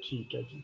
ठीक है जी।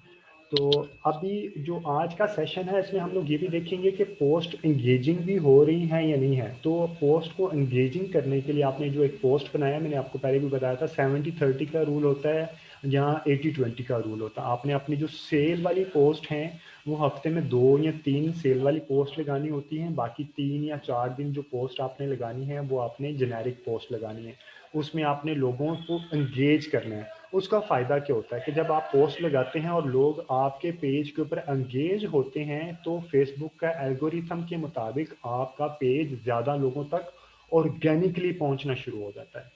तो अभी जो आज का सेशन है इसमें हम लोग ये भी देखेंगे कि पोस्ट एंगेजिंग भी हो रही हैं या नहीं है। तो पोस्ट को एंगेजिंग करने के लिए आपने जो एक पोस्ट बनाया, मैंने आपको पहले भी बताया था 70-30 का रूल होता है या 80-20 का रूल होता है। आपने अपनी जो सेल वाली पोस्ट हैं वो हफ्ते में 2 या 3 सेल वाली पोस्ट लगानी होती हैं, बाकी 3 या 4 दिन जो पोस्ट आपने लगानी है वो आपने जेनेरिक पोस्ट लगानी है। उसमें आपने लोगों को एंगेज करना है। उसका फ़ायदा क्या होता है कि जब आप पोस्ट लगाते हैं और लोग आपके पेज के ऊपर एंगेज होते हैं तो फेसबुक का एल्गोरिथम के मुताबिक आपका पेज ज़्यादा लोगों तक ऑर्गेनिकली पहुंचना शुरू हो जाता है।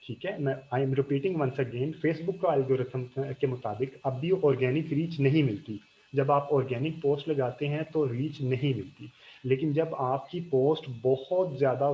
ठीक है, मैं I am repeating once again, Facebook का एल्गोरिथम के मुताबिक अब भी ऑर्गेनिक रीच नहीं मिलती। जब आप ऑर्गेनिक पोस्ट लगाते हैं तो रीच नहीं मिलती, लेकिन जब आपकी पोस्ट बहुत ज़्यादा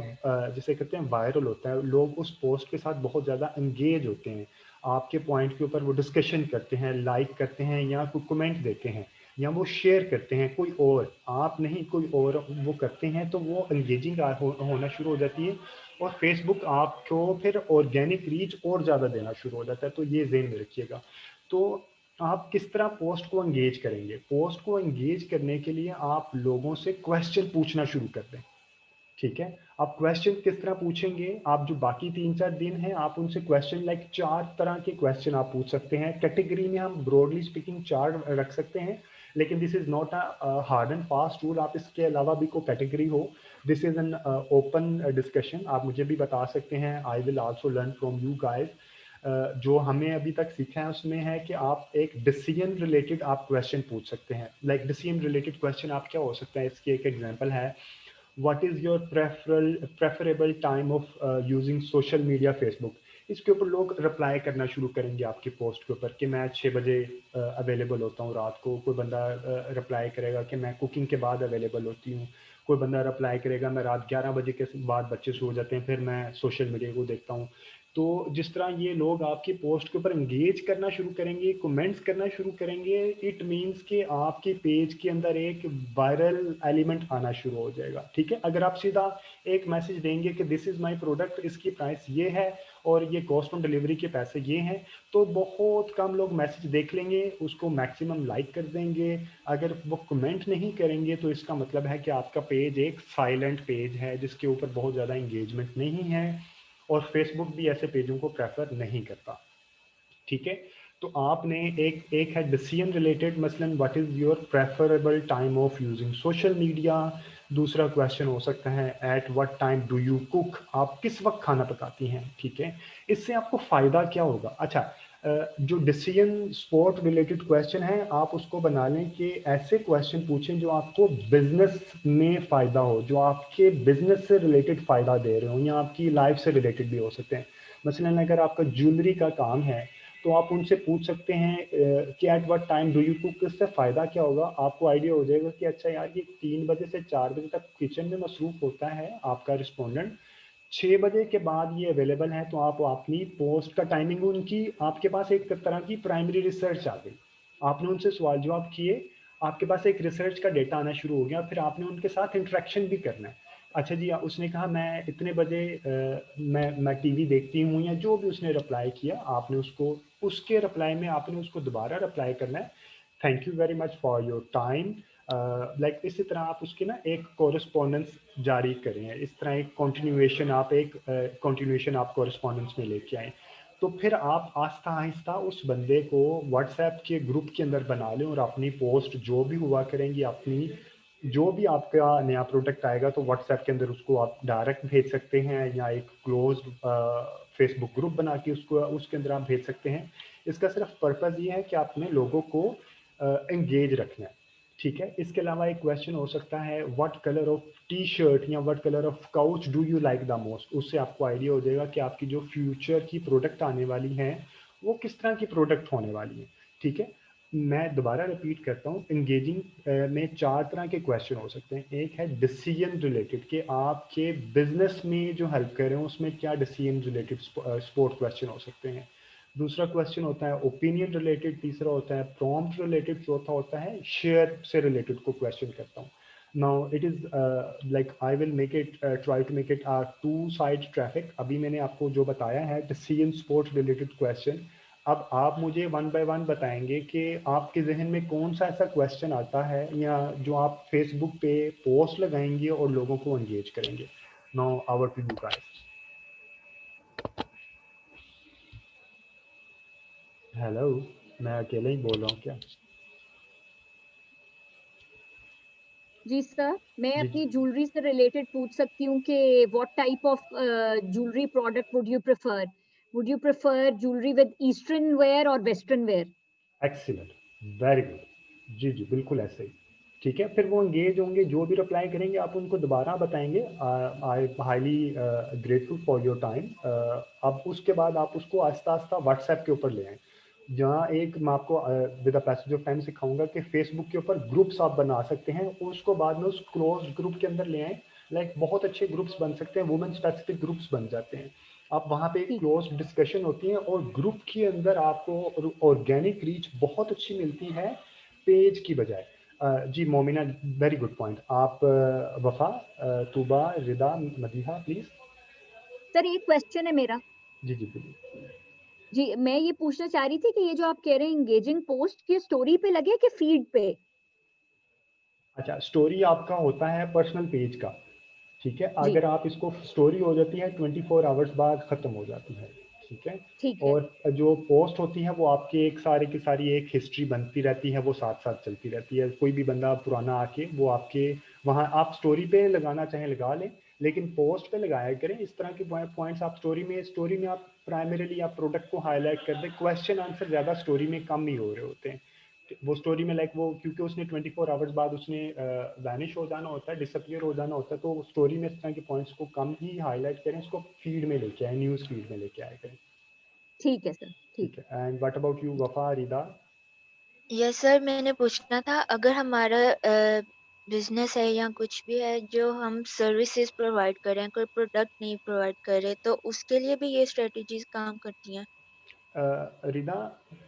जिसे कहते हैं वायरल होता है, लोग उस पोस्ट के साथ बहुत ज़्यादा एंगेज होते हैं, आपके पॉइंट के ऊपर वो डिस्कशन करते हैं, लाइक करते हैं या कोई कमेंट देते हैं या वो शेयर करते हैं, कोई और आप नहीं कोई और वो करते हैं, तो वो एंगेजिंग होना शुरू हो जाती है और फेसबुक आपको फिर ऑर्गेनिक रीच और ज़्यादा देना शुरू हो जाता है। तो ये ज़हन में रखिएगा। तो आप किस तरह पोस्ट को एंगेज करेंगे? पोस्ट को एंगेज करने के लिए आप लोगों से क्वेश्चन पूछना शुरू कर दें। ठीक है, आप क्वेश्चन किस तरह पूछेंगे? आप जो बाकी 3-4 दिन हैं आप उनसे क्वेश्चन लाइक 4 तरह के क्वेश्चन आप पूछ सकते हैं। कैटेगरी में हम ब्रॉडली स्पीकिंग 4 रख सकते हैं, लेकिन this is not a hard and fast rule. आप इसके अलावा भी कोई कैटेगरी हो, this is an open discussion. आप मुझे भी बता सकते हैं, I will also learn from you guys. जो हमें अभी तक सीखा है उसमें है कि आप एक डिसीजन रिलेटेड आप क्वेश्चन पूछ सकते हैं। लाइक डिसीजन रिलेटेड क्वेश्चन आप क्या हो सकता है, इसकी एक एग्जांपल है, what is your preferable time of using social media Facebook. इसके ऊपर लोग रिप्लाई करना शुरू करेंगे आपके पोस्ट के ऊपर कि मैं 6 बजे अवेलेबल होता हूँ रात को। कोई बंदा रिप्लाई करेगा कि मैं कुकिंग के बाद अवेलेबल होती हूँ। कोई बंदा रिप्लाई करेगा मैं रात 11 बजे के बाद बच्चे सो जाते हैं फिर मैं सोशल मीडिया को देखता हूँ। तो जिस तरह ये लोग आपकी पोस्ट के ऊपर एंगेज करना शुरू करेंगे, कमेंट्स करना शुरू करेंगे, इट मीन्स कि आपके पेज के अंदर एक वायरल एलिमेंट आना शुरू हो जाएगा। ठीक है, अगर आप सीधा एक मैसेज देंगे कि दिस इज़ माय प्रोडक्ट, इसकी प्राइस ये है और ये कॉस्ट ऑन डिलीवरी के पैसे ये हैं, तो बहुत कम लोग मैसेज देख लेंगे, उसको मैक्सिमम लाइक कर देंगे। अगर वो कमेंट नहीं करेंगे तो इसका मतलब है कि आपका पेज एक साइलेंट पेज है जिसके ऊपर बहुत ज़्यादा इंगेजमेंट नहीं है, और फेसबुक भी ऐसे पेजों को प्रेफर नहीं करता। ठीक है, तो आपने एक एक है डिसीजन रिलेटेड, मसलन what is your preferable time of using social media. दूसरा क्वेश्चन हो सकता है at what time do you cook, आप किस वक्त खाना पकाती हैं। ठीक है, इससे आपको फ़ायदा क्या होगा? अच्छा, जो डिसीजन स्पोर्ट रिलेटेड क्वेश्चन है आप उसको बना लें कि ऐसे क्वेश्चन पूछें जो आपको बिजनेस में फ़ायदा हो, जो आपके बिजनेस से रिलेटेड फ़ायदा दे रहे हो या आपकी लाइफ से रिलेटेड भी हो सकते हैं। मसलन अगर आपका ज्वेलरी का काम है तो आप उनसे पूछ सकते हैं कि at what time do you cook. इससे फ़ायदा क्या होगा, आपको आइडिया हो जाएगा कि अच्छा यार ये 3 बजे से 4 बजे तक किचन में मसरूफ़ होता है आपका रिस्पोंडेंट, 6 बजे के बाद ये अवेलेबल है। तो आप अपनी पोस्ट का टाइमिंग उनकी आपके पास एक तरह की प्राइमरी रिसर्च आ गई। आपने उनसे सवाल जवाब किए, आपके पास एक रिसर्च का डेटा आना शुरू हो गया, फिर आपने उनके साथ इंटरेक्शन भी करना है। अच्छा जी, उसने कहा मैं इतने बजे मैं टीवी देखती हूँ, या जो भी उसने रिप्लाई किया आपने उसको उसके रिप्लाई में आपने उसको दोबारा रिप्लाई करना है, thank you very much for your time. Like इसी तरह आप उसकी ना एक कोरिस्पोंडेंस जारी करें, इस तरह एक कंटिन्यूएशन आप एक कंटिन्यूएशन आप कोरिस्पोंडेंस में लेके आएँ। तो फिर आप आहिस्ता आहिस्ता उस बंदे को व्हाट्सएप के ग्रुप के अंदर बना लें और अपनी पोस्ट जो भी हुआ करेंगी, अपनी जो भी आपका नया प्रोडक्ट आएगा तो व्हाट्सएप के अंदर उसको आप डायरेक्ट भेज सकते हैं या एक क्लोज फेसबुक ग्रुप बना के उसको उसके अंदर आप भेज सकते हैं। इसका सिर्फ पर्पज़ ये है कि आपने लोगों को एंगेज रखना है। ठीक है, इसके अलावा एक क्वेश्चन हो सकता है what colour of T shirt या what colour of couch do you like the most. उससे आपको आइडिया हो जाएगा कि आपकी जो फ्यूचर की प्रोडक्ट आने वाली हैं वो किस तरह की प्रोडक्ट होने वाली हैं। ठीक है, मैं दोबारा रिपीट करता हूँ, इंगेजिंग में 4 तरह के क्वेश्चन हो सकते हैं। एक है डिसीजन रिलेटेड कि आपके बिजनेस में जो हेल्प कर रहे हो उसमें क्या डिसीजन रिलेटेड स्पोर्ट क्वेश्चन हो सकते हैं। दूसरा क्वेश्चन होता है ओपिनियन रिलेटेड, तीसरा होता है प्रॉम्प्ट रिलेटेड, चौथा होता है शेयर से रिलेटेड को क्वेश्चन करता हूँ। Now it is like I will make it try to make it two side traffic. अभी मैंने आपको जो बताया है डिसीजन स्पोर्ट रिलेटेड क्वेश्चन, अब आप मुझे वन बाय वन बताएंगे कि आपके जहन में कौन सा ऐसा क्वेश्चन आता है या जो आप फेसबुक पे पोस्ट लगाएंगे और लोगों को एंगेज करेंगे। Now over to you guys. Hello, मैं अकेले ही बोल रहा हूँ क्या? जी सर, मैं जी जी। अपनी ज्वेलरी से रिलेटेड पूछ सकती हूँ कि what type of jewellery product would you prefer? Would you prefer jewellery with eastern wear और western wear? Excellent, very good. जी जी, बिल्कुल ऐसे ही। ठीक है, फिर वो एंगेज होंगे, जो भी रिप्लाई करेंगे आप उनको दोबारा बताएंगे। I highly grateful for your time. अब उसके बाद आप उसको आहिस्ता आहिस्ता व्हाट्सएप के ऊपर ले आएँ, जहाँ एक मैं आपको with a passage of time सिखाऊंगा कि फेसबुक के ऊपर ग्रुप्स आप बना सकते हैं, उसको बाद में उस क्लोज ग्रुप के अंदर ले आएँ। लाइक बहुत अच्छे ग्रुप्स बन सकते हैं, वुमेन स्पेसिफिक ग्रुप्स बन जाते हैं। आप वहाँ पे ठीक है। क्लोज डिस्कशन होती है और ग्रुप के अंदर आपको ऑर्गेनिक रीच बहुत अच्छी मिलती है पेज की बजाय। जी मोमिना, वेरी गुड पॉइंट। आप वफा, तूबा, रिदा, मदीहा प्लीज। सर एक क्वेश्चन है मेरा। जी जी बिल्कुल। जी, मैं ये पूछना चाह रही थी कि ये जो आप कह रहे हैं एंगेजिंग पोस्ट, ये स्टोरी पे लगे कि फीड पे? अच्छा, स्टोरी आपका होता है पर्सनल पेज का। ठीक है, जी, अगर आप इसको स्टोरी हो जाती है 24 आवर्स बाद ख़त्म हो जाती है। ठीक है। ठीक है। और जो पोस्ट होती है वो आपकी एक सारी की सारी एक हिस्ट्री बनती रहती है, वो साथ साथ चलती रहती है। कोई भी बंदा पुराना आके वो आपके वहाँ, आप स्टोरी पे लगाना चाहें लगा लें, लेकिन पोस्ट पे लगाया करें। इस तरह के पॉइंट्स आप स्टोरी में आप प्राइमरीली आप प्रोडक्ट को हाईलाइट कर दें। क्वेश्चन आंसर ज़्यादा स्टोरी में कम ही हो रहे होते हैं। वो स्टोरी में लाइक वो, क्योंकि उसने 24 आवर्स बाद उसने वैनिश हो जाना होता है, डिसअपियर हो जाना होता है, तो स्टोरी में इस तरह के पॉइंट्स को कम ही हाईलाइट करें, उसको फीड में लेके आए, न्यूज़ फीड में लेके आए करें। ठीक है सर, ठीक ठीक है। है। एंड व्हाट अबाउट यू वफा, रिदा? यस सर, मैंने पूछना था, अगर हमारा बिजनेस है या कुछ भी है जो हम सर्विसेज प्रोवाइड करें, कोई प्रोडक्ट नहीं प्रोवाइड करे, तो उसके लिए भी ये स्ट्रेटजीज काम करती हैं? रिदा,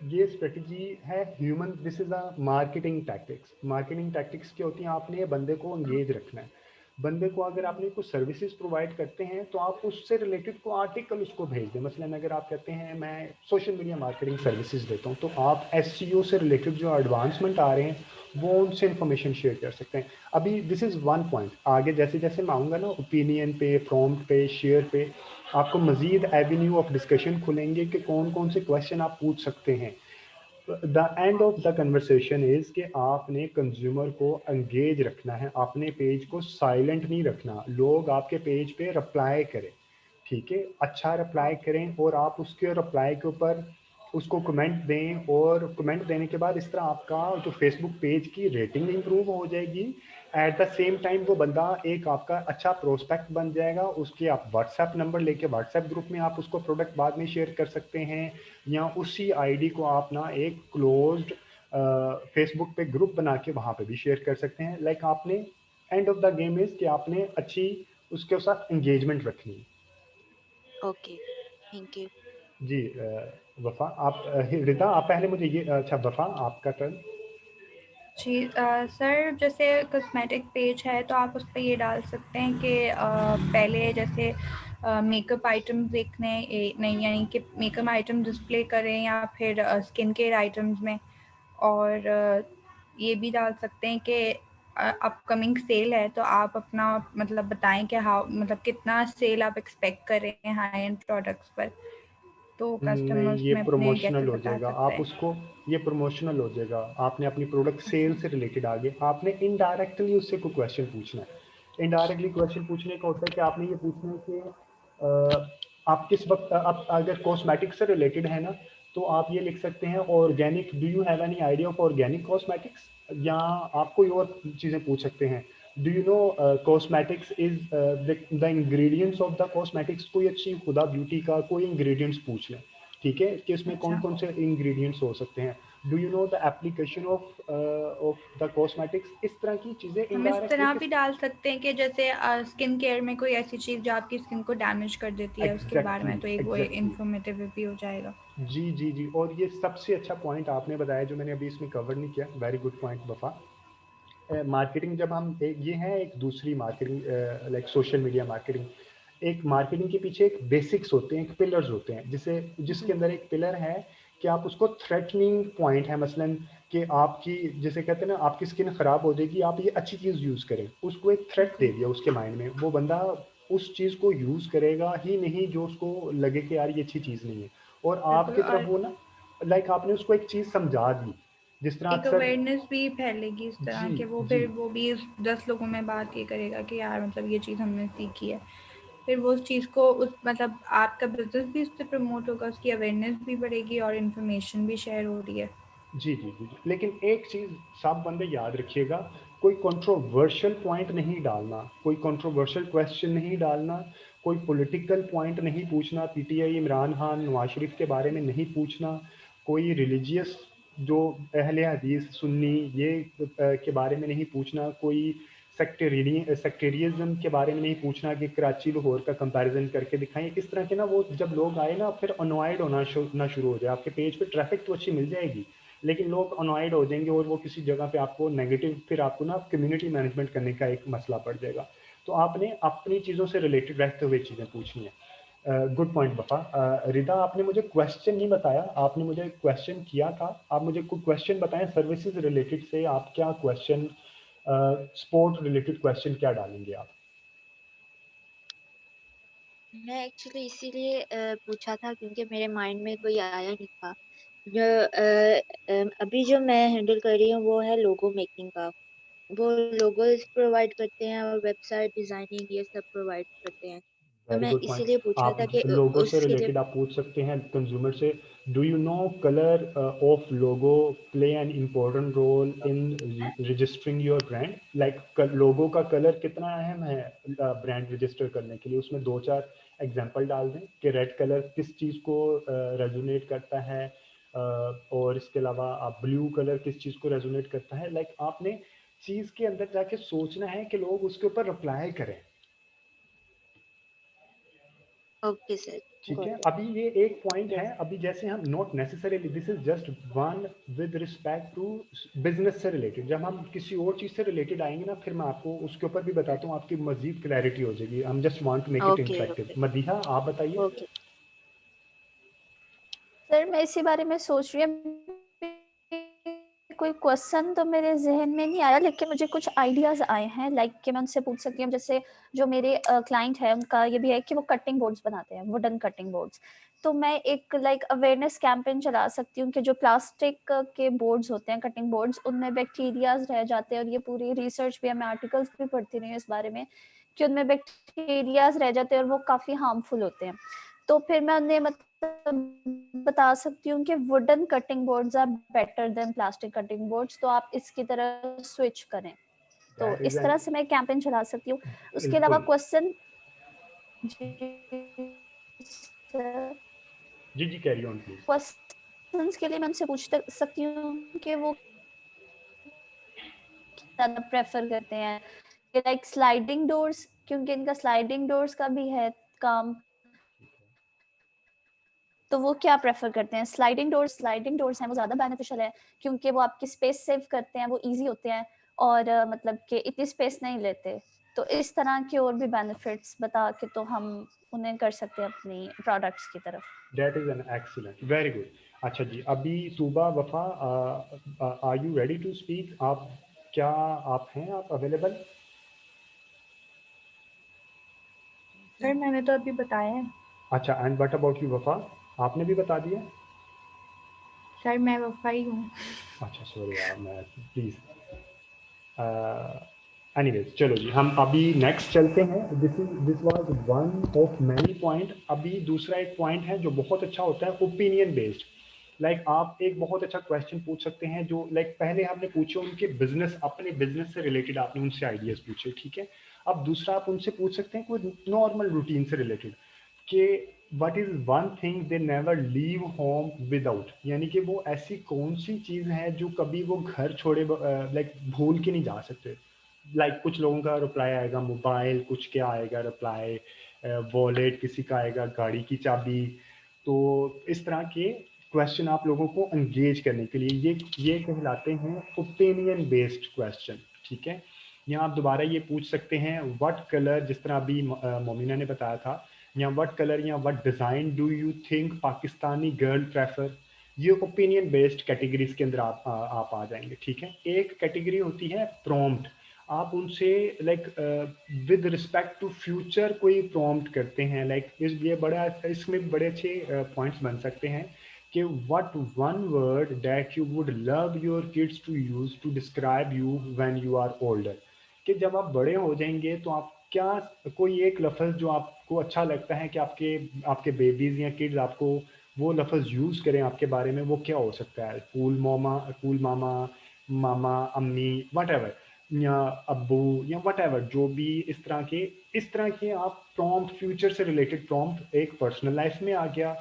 ये स्ट्रेटजी है human, this is a marketing tactics. Marketing tactics क्या होती हैं? आपने बंदे को एंगेज रखना है। बंदे को अगर आपने कुछ सर्विसेज प्रोवाइड करते हैं तो आप उससे रिलेटेड को आर्टिकल उसको भेज दें। मसलन अगर आप कहते हैं मैं सोशल मीडिया मार्केटिंग सर्विसेज देता हूँ, तो आप एसईओ से रिलेटेड जो एडवांसमेंट आ रहे हैं वो उनसे इन्फॉर्मेशन शेयर कर सकते हैं। अभी दिस इज़ वन पॉइंट। आगे जैसे जैसे मैं आऊँगा ना, ओपिनियन पे, प्रॉम्प्ट पे, शेयर पे, आपको मजीद एवेन्यू ऑफ डिस्कशन खुलेंगे कि कौन कौन से क्वेश्चन आप पूछ सकते हैं। The end of the conversation is कि आपने कंज्यूमर को एंगेज रखना है, आपने पेज को साइलेंट नहीं रखना। लोग आपके पेज पे रिप्लाई करें, ठीक है, अच्छा रिप्लाई करें, और आप उसके रिप्लाई के ऊपर उसको कमेंट दें, और कमेंट देने के बाद इस तरह आपका जो फेसबुक पेज की रेटिंग इंप्रूव हो जाएगी। एट द सेम टाइम वो बंदा एक आपका अच्छा प्रोस्पेक्ट बन जाएगा। उसके आप व्हाट्सएप नंबर लेके व्हाट्सएप ग्रुप में आप उसको प्रोडक्ट बाद में शेयर कर सकते हैं, या उसी आईडी को आप ना एक क्लोज्ड फेसबुक पे ग्रुप बना के वहाँ पे भी शेयर कर सकते हैं। लाइक आपने end of the game is कि आपने अच्छी उसके साथ एंगेजमेंट रखनी है। Okay, thank you. जी वफा आप रिदा, आप पहले मुझे ये, अच्छा वफा आपका टर्न। जी सर, जैसे कॉस्मेटिक पेज है तो आप उस पे ये डाल सकते हैं कि पहले जैसे मेकअप आइटम्स देखने नहीं, यानी कि मेकअप आइटम डिस्प्ले करें, या फिर स्किन केयर आइटम्स में। और ये भी डाल सकते हैं कि अपकमिंग सेल है तो आप अपना मतलब बताएं कि हाउ मतलब कितना सेल आप एक्सपेक्ट कर रहे हैं हाई एंड प्रोडक्ट्स पर, तो नहीं, कस्टमर्स ये में अपने प्रमोशनल गेसेस हो बता जाएगा। सकते आप हैं। उसको, ये प्रमोशनल हो जाएगा। आपने अपनी प्रोडक्ट सेल अच्छा। से रिलेटेड आगे आपने इनडायरेक्टली उससे कोई क्वेश्चन पूछना है। इनडायरेक्टली क्वेश्चन पूछने का होता है कि आपने ये पूछना है कि आप किस वक्त, आप अगर कॉस्मेटिक से रिलेटेड है ना, तो आप ये लिख सकते हैं organic, do you have any idea of organic cosmetics, या आप कोई और चीज़ें पूछ सकते हैं। Do you no cosmetics is the ingredients of the cosmetics, कोई अच्छी खुदा ब्यूटी का कोई इंग्रेडिएंट्स पूछ लें। ठीक है, कि इसमें कौन अच्छा। कौन से इंग्रेडिएंट्स हो सकते हैं। Do you know the application of the cosmetics, इस तरह की चीज़ें हम इस इनडायरेक्टली तरह किस। भी डाल सकते हैं कि जैसे स्किन केयर में कोई ऐसी चीज़ जो आपकी स्किन को डैमेज कर देती है उसके बारे एग्जैक्टली में, तो एक वो एग्जैक्टली। इन्फॉर्मेटिव भी हो जाएगा। जी जी जी, और ये सबसे अच्छा पॉइंट आपने बताया जो मैंने अभी इसमें कवर नहीं किया। वेरी गुड पॉइंट वफा। मार्केटिंग जब हम ये है एक दूसरी marketing, like social media marketing. एक मार्केटिंग के पीछे एक बेसिक्स होते हैं, एक पिलर्स होते हैं, जिसे जिसके जी। अंदर एक पिलर है कि आप उसको थ्रेटनिंग पॉइंट है, मसलन कि आपकी जैसे कहते हैं ना आपकी स्किन खराब हो जाएगी, आप ये अच्छी चीज़ यूज़ करें, उसको एक थ्रेट दे दिया उसके माइंड में, वो बंदा उस चीज़ को यूज़ करेगा ही नहीं जो उसको लगे कि यार ये अच्छी चीज़ नहीं है। और बिल्कुल। आपकी तरफ और वो ना लाइक आपने उसको एक चीज़ समझा दी, जिस तरह एक अक्सर अवेयरनेस भी फैलेगी इस तरह जी के, वो जी फिर वो भी 10 लोगों में बात ये करेगा कि यार मतलब ये चीज़ हमने सीखी है, फिर वो उस चीज़ को उस मतलब आपका बिजनेस भी उससे प्रमोट होगा, उसकी अवेयरनेस भी बढ़ेगी और इन्फॉर्मेशन भी शेयर हो रही है। जी जी जी जी। लेकिन एक चीज़ सब बंदे याद रखिएगा, कोई कंट्रोवर्शियल पॉइंट नहीं डालना, कोई कंट्रोवर्शियल क्वेश्चन नहीं डालना, कोई पॉलिटिकल पॉइंट नहीं पूछना, पीटीआई इमरान खान नवाज शरीफ के बारे में नहीं पूछना, कोई रिलीजियस जो अहले हदीस सुन्नी ये के बारे में नहीं पूछना, कोई सेक्टेरियज्म के बारे में नहीं पूछना कि कराची लाहौर का कंपैरिजन करके दिखाएं। इस तरह के ना वो जब लोग आए ना फिर अनॉयड होना शुरू हो जाए, आपके पेज पे ट्रैफिक तो अच्छी मिल जाएगी लेकिन लोग अनॉयड हो जाएंगे और वो किसी जगह पे आपको नेगेटिव, फिर आपको ना कम्युनिटी मैनेजमेंट करने का एक मसला पड़ जाएगा। तो आपने अपनी चीज़ों से रिलेटेड रहते हुए चीज़ें पूछनी है। गुड पॉइंट वफा। रिदा आपने मुझे क्वेश्चन नहीं बताया, आपने मुझे क्वेश्चन किया था, आप मुझे कोई क्वेश्चन बताएं सर्विसेज रिलेटेड से, आप क्या क्वेश्चन स्पोर्ट रिलेटेड क्वेश्चन क्या डालेंगे आप? मैं एक्चुअली इसीलिए पूछा था क्योंकि मेरे माइंड में कोई आया नहीं था। जो अभी जो मैं हैंडल कर रही हूँ वो है लोगो मेकिंग का। वो लोगोज प्रोवाइड करते हैं और वेबसाइट डिजाइनिंग ये सब प्रोवाइड करते हैं। तो वेरी मैं गुड पॉइंट। इसीलिए पूछा आप था कि लोगो से उसके लिए। रिलेटेड आप पूछ सकते हैं कंज्यूमर से, do you know colour of logo play an important role in registering your brand, like logo का कलर कितना अहम है ब्रांड रजिस्टर करने के लिए, उसमें 2-4 एग्जांपल डाल दें कि रेड कलर किस चीज़ को रेजोनेट करता है, और इसके अलावा आप ब्लू कलर किस चीज़ को रेजोनेट करता है, लाइक आपने चीज़ के अंदर जाके सोचना है कि लोग उसके ऊपर रिप्लाई करें। ओके सर, ठीक है, गॉट अभी ये एक पॉइंट इट। है, अभी जैसे हम not necessarily, this is just one with respect to business से रिलेटेड, जब हम किसी और चीज से रिलेटेड आएंगे ना फिर मैं आपको उसके ऊपर भी बताता हूँ, आपकी मजीद क्लैरिटी हो जाएगी। हम just want to make it okay interactive. Okay Madiha आप बताइए। ओके। सर मैं इसी बारे में सोच रही हूँ, कोई क्वेश्चन तो मेरे जहन में नहीं आया लेकिन मुझे कुछ आइडियाज आए हैं, लाइक कि मैं उनसे पूछ सकती हूँ। जैसे जो मेरे क्लाइंट है उनका ये भी है कि वो कटिंग बोर्ड्स बनाते हैं, वुडन कटिंग बोर्ड्स। तो मैं एक लाइक अवेयरनेस कैंपेन चला सकती हूँ कि जो प्लास्टिक के बोर्ड्स होते हैं, कटिंग बोर्ड्स, उनमें बैक्टीरियाज रह जाते हैं, और ये पूरी रिसर्च भी है, मैं आर्टिकल्स भी पढ़ती रही हूँ इस बारे में कि उनमें बैक्टीरियाज रह जाते हैं और वो काफी हार्मफुल होते हैं। तो फिर मैं उन्हें मतलब बता सकती हूँ कि wooden cutting boards are better than plastic cutting boards, तो आप इसकी तरह स्विच करें। तो दैट इज इस एन, तरह से मैं कैंपेन चला सकती हूँ। उसके अलावा बिल्कुल। क्वेश्चन जी जी, कैरी ऑन प्लीज। क्वेश्चंस के लिए मैं उनसे पूछ सकती हूँ कि वो ज्यादा प्रेफर करते हैं, लाइक स्लाइडिंग डोर्स, क्योंकि इनका स्लाइडिंग डोर्स का भी है काम, तो वो क्या प्रेफर करते हैं। स्लाइडिंग डोर्स हैं वो ज्यादा बेनिफिशियल है क्योंकि वो आपकी स्पेस सेव करते हैं, वो इजी होते हैं और मतलब कि इतनी स्पेस नहीं लेते। तो इस तरह के और भी बेनिफिट्स बता के तो हम उन्हें कर सकते हैं अपनी प्रोडक्ट्स की तरफ। That is an excellent, very good. अच्छा जी, अभी Tuba Wafa, are you ready to speak? आप क्या, आप हैं, आप अवेलेबल? सर मैंने तो अभी बताया है। अच्छा, एंड व्हाट अबाउट यू वफा, आपने भी बता दिया? सर मैं वफाई हूँ। अच्छा सॉरी यार, मैं प्लीज़, एनीवेज चलो जी, हम अभी नेक्स्ट चलते हैं। This was one of many point. अभी दूसरा एक पॉइंट है जो बहुत अच्छा होता है, ओपिनियन बेस्ड। लाइक आप एक बहुत अच्छा क्वेश्चन पूछ सकते हैं जो लाइक पहले आपने पूछे उनके बिजनेस, अपने बिजनेस से रिलेटेड आपने उनसे आइडियाज पूछे, ठीक है। अब दूसरा आप उनसे पूछ सकते हैं कोई नॉर्मल रूटीन से रिलेटेड कि what is one thing they never leave home without, यानी कि वो ऐसी कौन सी चीज़ है जो कभी वो घर छोड़े लाइक भूल के नहीं जा सकते। लाइक कुछ लोगों का रिप्लाई आएगा मोबाइल, कुछ क्या आएगा रिप्लाई, वॉलेट, किसी का आएगा गाड़ी की चाबी। तो इस तरह के क्वेश्चन आप लोगों को एंगेज करने के लिए ये कहलाते हैं ओपिनियन बेस्ड क्वेश्चन, ठीक है। यहाँ आप दोबारा ये पूछ सकते हैं व्हाट कलर, जिस तरह अभी मोमिना ने बताया था, या व्हाट कलर या what design do you think Pakistani girl prefer, ये ओपिनियन बेस्ड कैटेगरीज के अंदर आप आ जाएंगे, ठीक है। एक कैटेगरी होती है प्रॉम्प्ट, आप उनसे like with respect to future कोई प्रॉम्प्ट करते हैं, लाइक ये बड़ा इसमें बड़े अच्छे पॉइंट्स बन सकते हैं कि what one word that you would love your kids to use to describe you when you are older, कि जब आप बड़े हो जाएंगे तो आप क्या कोई एक लफ्ज़ जो आपको अच्छा लगता है कि आपके आपके बेबीज या किड्स आपको वो लफ्ज़ यूज़ करें आपके बारे में, वो क्या हो सकता है? कूल मामा, कूल मामा, मामा, अम्मी, व्हाटएवर, या अब्बू, या व्हाटएवर, जो भी इस तरह के आप प्रॉम्प्ट, फ्यूचर से रिलेटेड प्रॉम्प्ट एक पर्सनल लाइफ में आ गया।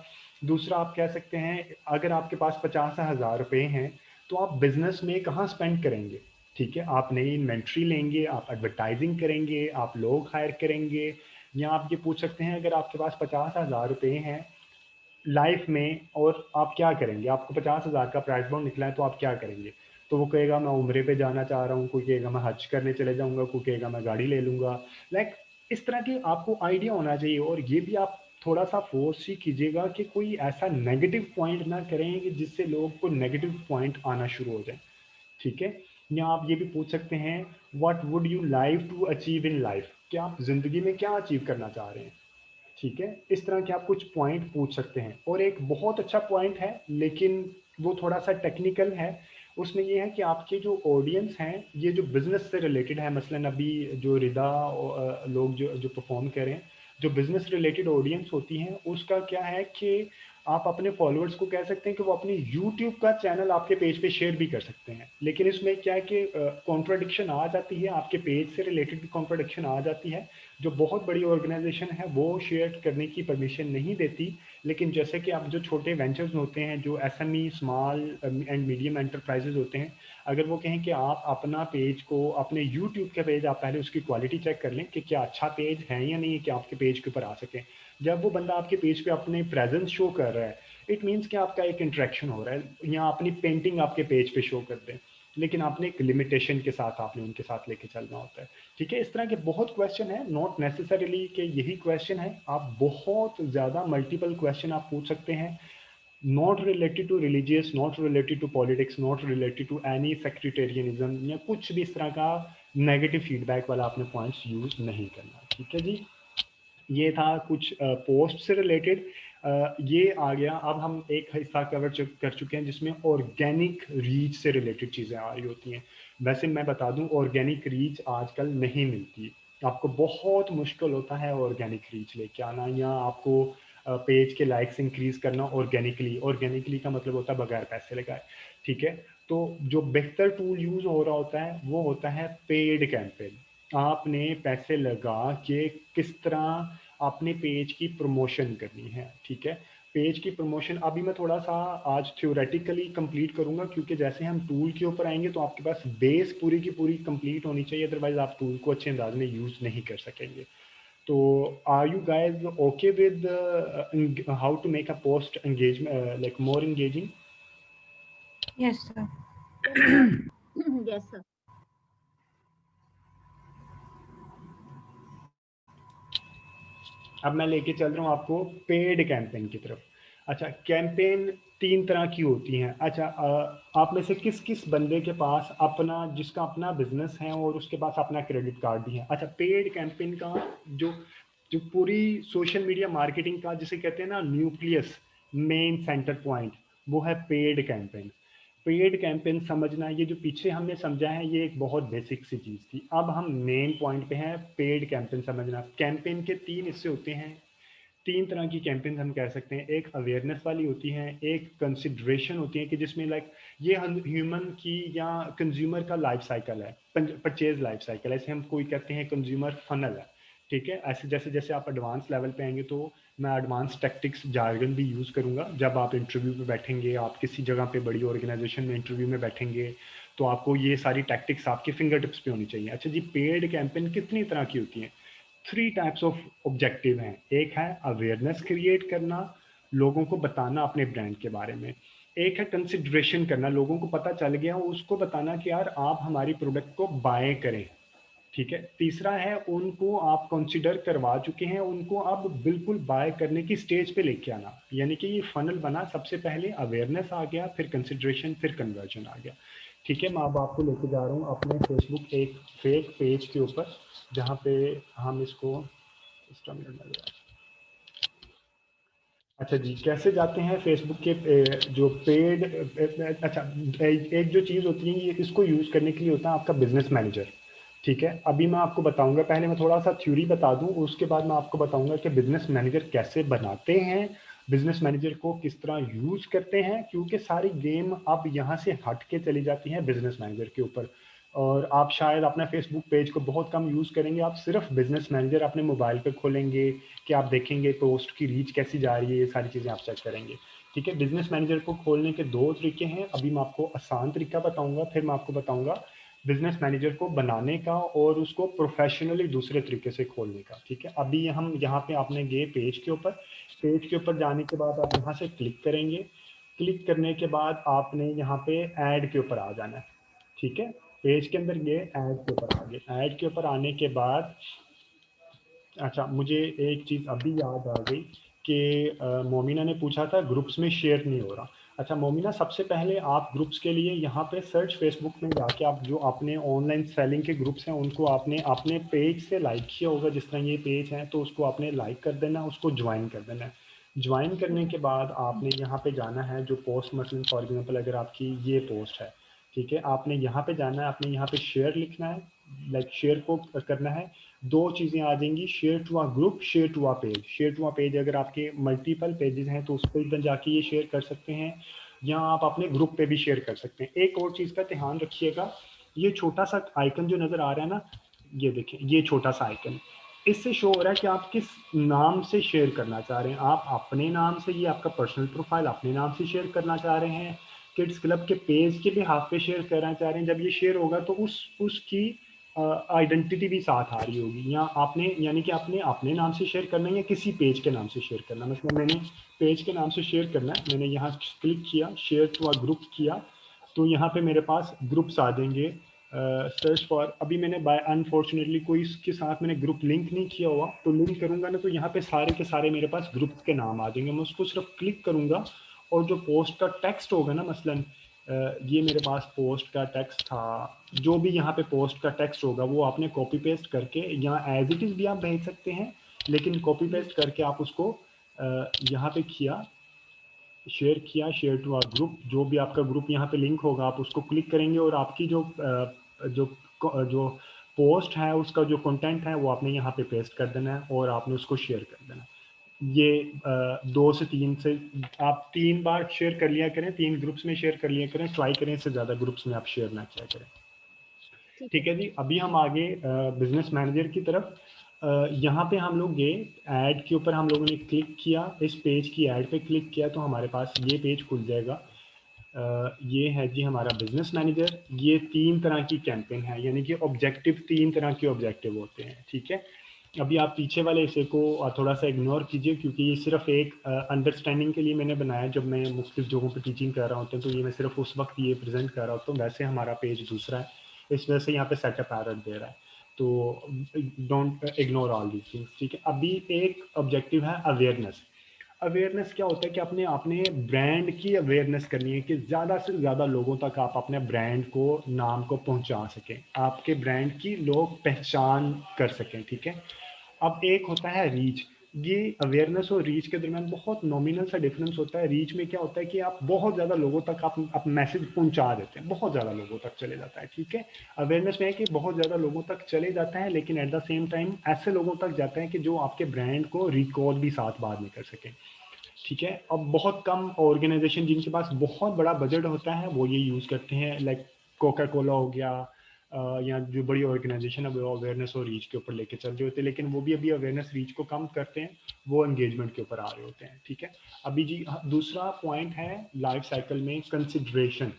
दूसरा आप कह सकते हैं अगर आपके पास 50,000 रुपए हैं तो आप बिजनेस में कहाँ स्पेंड करेंगे, ठीक है। आप नई इन्वेंट्री लेंगे, आप एडवर्टाइजिंग करेंगे, आप लोग हायर करेंगे, या आप ये पूछ सकते हैं अगर आपके पास 50,000 रुपए हैं लाइफ में और आप क्या करेंगे, आपको 50,000 का प्राइस बॉन्ड निकला है तो आप क्या करेंगे। तो वो कहेगा मैं उम्रे पे जाना चाह रहा हूँ, कोई कहेगा मैं हज करने चले जाऊंगा, कोई कहेगा मैं गाड़ी ले लूंगा। लाइक इस तरह की आपको आइडिया होना चाहिए, और ये भी आप थोड़ा सा फोर्स ही कीजिएगा कि कोई ऐसा नेगेटिव पॉइंट ना करें कि जिससे लोगों को नेगेटिव पॉइंट आना शुरू हो जाए, ठीक है। या आप ये भी पूछ सकते हैं what would you like to achieve in life, कि आप जिंदगी में क्या अचीव करना चाह रहे हैं, ठीक है। इस तरह के आप कुछ पॉइंट पूछ सकते हैं। और एक बहुत अच्छा पॉइंट है लेकिन वो थोड़ा सा टेक्निकल है, उसमें ये है कि आपके जो ऑडियंस हैं ये जो बिजनेस से रिलेटेड है, मसलन अभी जो रिदा लोग जो जो परफॉर्म कर रहे हैं, जो बिजनेस रिलेटेड ऑडियंस होती हैं उसका क्या है कि आप अपने फॉलोअर्स को कह सकते हैं कि वो अपनी यूट्यूब का चैनल आपके पेज पे शेयर भी कर सकते हैं, लेकिन इसमें क्या है कि कॉन्ट्राडिक्शन आ जाती है, आपके पेज से रिलेटेड भी कॉन्ट्राडिक्शन आ जाती है। जो बहुत बड़ी ऑर्गेनाइजेशन है वो शेयर करने की परमिशन नहीं देती, लेकिन जैसे कि आप जो छोटे वेंचर्स होते हैं, जो SME, small and medium enterprises होते हैं, अगर वो कहें कि आप अपना पेज को, अपने यूट्यूब का पेज, आप पहले उसकी क्वालिटी चेक कर लें कि क्या अच्छा पेज है या नहीं, कि आपके पेज के ऊपर आ सके। जब वो बंदा आपके पेज पे अपने प्रेजेंस शो कर रहा है, इट मीन्स कि आपका एक इंटरेक्शन हो रहा है, या अपनी पेंटिंग आपके पेज पे शो कर दें, लेकिन आपने एक लिमिटेशन के साथ आपने उनके साथ लेके चलना होता है, ठीक है। इस तरह के बहुत क्वेश्चन है, नॉट नेसेसरीली कि यही क्वेश्चन है, आप बहुत ज़्यादा मल्टीपल क्वेश्चन आप पूछ सकते हैं, not related to religious, not related to politics, not related to any sectarianism, या कुछ भी इस तरह का नेगेटिव फीडबैक वाला आपने पॉइंट्स यूज नहीं करना, ठीक है जी। ये था कुछ पोस्ट से रिलेटेड। ये आ गया, अब हम एक हिस्सा कवर कर चुके हैं जिसमें ऑर्गेनिक रीच से रिलेटेड चीज़ें आ रही होती हैं। वैसे मैं बता दूं ऑर्गेनिक रीच आजकल नहीं मिलती, आपको बहुत मुश्किल होता है ऑर्गेनिक रीच लेके आना, या आपको पेज के लाइक्स इंक्रीज करना ऑर्गेनिकली का मतलब होता है बगैर पैसे लगाए, ठीक है। तो जो बेहतर टूल यूज हो रहा होता है वो होता है पेड कैंपेन। आपने पैसे लगा के किस तरह अपने पेज की प्रमोशन करनी है, ठीक है। पेज की प्रमोशन अभी मैं थोड़ा सा आज थ्योरेटिकली कंप्लीट करूंगा, क्योंकि जैसे हम टूल के ऊपर आएंगे तो आपके पास बेस पूरी की पूरी कंप्लीट होनी चाहिए, अदरवाइज आप टूल को अच्छे अंदाज में यूज नहीं कर सकेंगे। तो are you guys okay with how to make a post engagement like more engaging? Yes sir. Yes, sir. अब मैं लेके चल रहा हूँ आपको पेड कैंपेन की तरफ। अच्छा, कैंपेन 3 तरह की होती हैं। अच्छा, आप में से किस किस बंदे के पास अपना, जिसका अपना बिजनेस है और उसके पास अपना क्रेडिट कार्ड भी है? अच्छा, पेड कैंपेन का जो जो पूरी सोशल मीडिया मार्केटिंग का जिसे कहते हैं ना न्यूक्लियस, मेन सेंटर पॉइंट, वो है पेड कैंपेन। पेड कैंपेन समझना, ये जो पीछे हमने समझा है ये एक बहुत बेसिक सी चीज़ थी। अब हम मेन पॉइंट पे हैं, पेड कैंपेन समझना। कैंपेन के 3 हिस्से होते हैं, 3 तरह की कैंपेन हम कह सकते हैं। एक अवेयरनेस वाली होती है, एक कंसिडरेशन होती है कि जिसमें लाइक ये ह्यूमन की या कंज्यूमर का लाइफ साइकिल है, परचेज लाइफ साइकिल, ऐसे हम कोई कहते हैं कंज्यूमर फनल है, ठीक है। ऐसे जैसे जैसे आप एडवांस लेवल पे आएंगे तो मैं एडवांस टैक्टिक्स जार्गन भी यूज़ करूंगा। जब आप इंटरव्यू पे बैठेंगे, आप किसी जगह पे बड़ी ऑर्गेनाइजेशन में इंटरव्यू में बैठेंगे, तो आपको ये सारी टैक्टिक्स आपके फिंगर टिप्स पे होनी चाहिए। अच्छा जी, पेड कैंपेन कितनी तरह की होती हैं? 3 टाइप्स ऑफ ऑब्जेक्टिव हैं। एक है अवेयरनेस क्रिएट करना, लोगों को बताना अपने ब्रांड के बारे में। एक है कंसिडरेशन करना, लोगों को पता चल गया उसको बताना कि यार आप हमारी प्रोडक्ट को बाय करें, ठीक है। तीसरा है उनको आप कंसिडर करवा चुके हैं, उनको अब बिल्कुल बाय करने की स्टेज पे लेके आना, यानी कि ये फनल बना, सबसे पहले अवेयरनेस आ गया, फिर कंसिडरेशन, फिर कन्वर्जन आ गया। ठीक है, मैं अब आपको लेके जा रहा हूँ अपने फेसबुक एक फेक पेज के ऊपर, जहाँ पे हम इसको अच्छा जी, कैसे जाते हैं फेसबुक के जो पेड, अच्छा एक जो चीज़ होती है ये इसको यूज़ करने के लिए होता है आपका बिजनेस मैनेजर। ठीक है, अभी मैं आपको बताऊंगा, पहले मैं थोड़ा सा थ्योरी बता दूं, उसके बाद मैं आपको बताऊंगा कि बिजनेस मैनेजर कैसे बनाते हैं, बिजनेस मैनेजर को किस तरह यूज करते हैं, क्योंकि सारी गेम अब यहाँ से हट के चली जाती है बिजनेस मैनेजर के ऊपर। और आप शायद अपना फेसबुक पेज को बहुत कम यूज़ करेंगे, आप सिर्फ बिजनेस मैनेजर अपने मोबाइल पे खोलेंगे कि आप देखेंगे पोस्ट की रीच कैसी जा रही है, ये सारी चीज़ें आप चेक करेंगे। ठीक है, बिजनेस मैनेजर को खोलने के दो तरीके हैं, अभी मैं आपको आसान तरीका बताऊंगा, फिर मैं आपको बताऊंगा बिजनेस मैनेजर को बनाने का और उसको प्रोफेशनली दूसरे तरीके से खोलने का। ठीक है, अभी हम यहाँ पे आपने गए पेज के ऊपर, पेज के ऊपर जाने के बाद आप यहाँ से क्लिक करेंगे, क्लिक करने के बाद आपने यहाँ पे ऐड के ऊपर आ जाना है। ठीक है, पेज के अंदर गए, ऐड के ऊपर आ गए, ऐड के ऊपर आने के बाद अच्छा मुझे एक चीज़ अभी याद आ गई कि मोमिना ने पूछा था ग्रुप्स में शेयर नहीं हो रहा। अच्छा मोमिना, सबसे पहले आप ग्रुप्स के लिए यहाँ पे सर्च फेसबुक में जाके आप जो अपने ऑनलाइन सेलिंग के ग्रुप्स हैं उनको आपने अपने पेज से लाइक किया होगा, जिस तरह ये पेज है तो उसको आपने लाइक कर देना, उसको ज्वाइन कर देना है। ज्वाइन करने के बाद आपने यहाँ पे जाना है, जो पोस्ट मसलन फॉर एग्जाम्पल अगर आपकी ये पोस्ट है, ठीक है, आपने यहाँ पे जाना है, आपने यहाँ पे शेयर लिखना है, लाइक शेयर को करना है। दो चीज़ें आ जाएंगी, share to a group, share to a page. Share to a page अगर आपके मल्टीपल पेजेस हैं तो उस पर जाके ये शेयर कर सकते हैं, या आप अपने ग्रुप पे भी शेयर कर सकते हैं। एक और चीज़ का ध्यान रखिएगा, ये छोटा सा आइकन जो नज़र आ रहा है ना, ये देखें, ये छोटा सा आइकन, इससे शो हो रहा है कि आप किस नाम से शेयर करना चाह रहे हैं। आप अपने नाम से, ये आपका पर्सनल प्रोफाइल, अपने नाम से शेयर करना चाह रहे हैं, किड्स क्लब के पेज के भी हाथ पे शेयर करना चाह रहे हैं। जब ये शेयर होगा तो उसकी आइडेंटिटी भी साथ आ रही होगी, या आपने यानी कि आपने अपने नाम से शेयर करना है या किसी पेज के नाम से शेयर करना है। मतलब मैंने पेज के नाम से शेयर करना है, मैंने यहाँ क्लिक किया, शेयर टू अ ग्रुप किया, तो यहाँ पे मेरे पास ग्रुप्स आ जाएंगे। सर्च फॉर, अभी मैंने बाय अनफॉर्चुनेटली कोई इसके साथ मैंने ग्रुप लिंक नहीं किया हुआ, तो लिंक करूँगा ना तो यहाँ पे सारे के सारे मेरे पास ग्रुप्स के नाम आ जाएंगे। मैं उसको सिर्फ क्लिक करूँगा और जो पोस्ट का टेक्स्ट होगा ना, मसलन ये मेरे पास पोस्ट का टेक्स्ट था, जो भी यहाँ पे पोस्ट का टेक्स्ट होगा वो आपने कॉपी पेस्ट करके, या एज इट इज़ भी आप भेज सकते हैं, लेकिन कॉपी पेस्ट करके आप उसको यहाँ पे किया, शेयर किया, शेयर टू आवर ग्रुप, जो भी आपका ग्रुप यहाँ पे लिंक होगा आप उसको क्लिक करेंगे और आपकी जो जो पोस्ट है उसका जो कंटेंट है वो आपने यहाँ पे पेस्ट कर देना है और आपने उसको शेयर कर देना है। ये 2 से 3 से आप 3 बार शेयर कर लिया करें, 3 ग्रुप्स में शेयर कर लिया करें, ट्राई करें इससे ज़्यादा ग्रुप्स में आप शेयर ना किया करें। ठीक है जी, अभी हम आगे बिजनेस मैनेजर की तरफ। यहाँ पे हम लोग गए, ऐड के ऊपर हम लोगों ने क्लिक किया, इस पेज की ऐड पे क्लिक किया तो हमारे पास ये पेज खुल जाएगा। ये है जी हमारा बिजनेस मैनेजर। ये 3 तरह की कैंपेन है, यानी कि ऑब्जेक्टिव, 3 तरह के ऑब्जेक्टिव होते हैं। ठीक है, अभी आप पीछे वाले हिस्से को थोड़ा सा इग्नोर कीजिए, क्योंकि ये सिर्फ एक अंडरस्टैंडिंग के लिए मैंने बनाया। जब मैं मुख्तलिफ जगहों पे टीचिंग कर रहा होता हूँ तो ये मैं सिर्फ उस वक्त ये प्रेजेंट कर रहा होता हूँ, वैसे हमारा पेज दूसरा है, इस वजह से यहाँ पे सेटअप एरर दे रहा है, तो don't ignore all these things. ठीक है, अभी एक ऑब्जेक्टिव है अवेयरनेस। अवेयरनेस क्या होता है कि अपने अपने ब्रांड की अवेयरनेस करनी है, कि ज़्यादा से ज़्यादा लोगों तक आप अपने ब्रांड को, नाम को पहुंचा सकें, आपके ब्रांड की लोग पहचान कर सकें। ठीक है, अब एक होता है रीच। ये अवेयरनेस और रीच के दरमियान बहुत नॉमिनल सा डिफरेंस होता है। रीच में क्या होता है कि आप बहुत ज़्यादा लोगों तक आप मैसेज पहुंचा देते हैं, बहुत ज़्यादा लोगों तक चले जाता है। ठीक है, अवेयरनेस में है कि बहुत ज़्यादा लोगों तक चले जाता है, लेकिन एट द सेम टाइम ऐसे लोगों तक जाता है कि जो आपके ब्रांड को रिकॉल भी साथ बाद में कर सकें। ठीक है, अब बहुत कम ऑर्गेनाइजेशन जिनके पास बहुत बड़ा बजट होता है वो ये यूज़ करते हैं, लाइक कोका कोला हो गया, या जो बड़ी ऑर्गेनाइजेशन है वो अवेयरनेस और रीच के ऊपर लेके चल रहे होते हैं, लेकिन वो भी अभी अवेयरनेस रीच को कम करते हैं, वो एंगेजमेंट के ऊपर आ रहे होते हैं। ठीक है, अभी जी दूसरा पॉइंट है लाइफ साइकिल में कंसिडरेशन।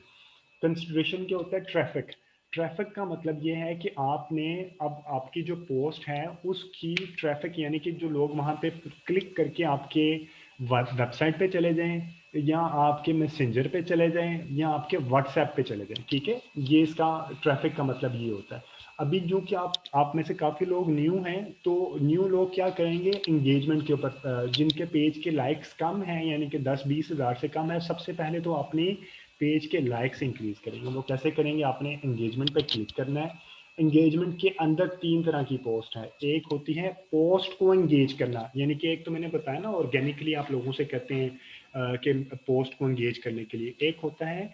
कंसिडरेशन क्या होता है? ट्रैफिक। ट्रैफिक का मतलब ये है कि आपने, अब आपकी जो पोस्ट है उसकी ट्रैफिक, यानी कि जो लोग वहाँ पे क्लिक करके आपके वेबसाइट पे चले जाएं, या आपके मैसेंजर पे चले जाएं, या आपके व्हाट्सएप पे चले जाएं। ठीक है, ये इसका ट्रैफिक का मतलब ये होता है। अभी जो कि आप में से काफ़ी लोग न्यू हैं, तो न्यू लोग क्या करेंगे एंगेजमेंट के ऊपर, जिनके पेज के लाइक्स कम हैं यानी कि 10-20 हज़ार से कम है, सबसे पहले तो अपने पेज के लाइक्स इंक्रीज करेंगे। वो कैसे करेंगे, आपने एंगेजमेंट पे क्लिक करना है। एंगेजमेंट के अंदर 3 तरह की पोस्ट है। एक होती है पोस्ट को एंगेज करना, यानी कि एक तो मैंने बताया ना ऑर्गेनिकली आप लोगों से कहते हैं कि पोस्ट को एंगेज करने के लिए। एक होता है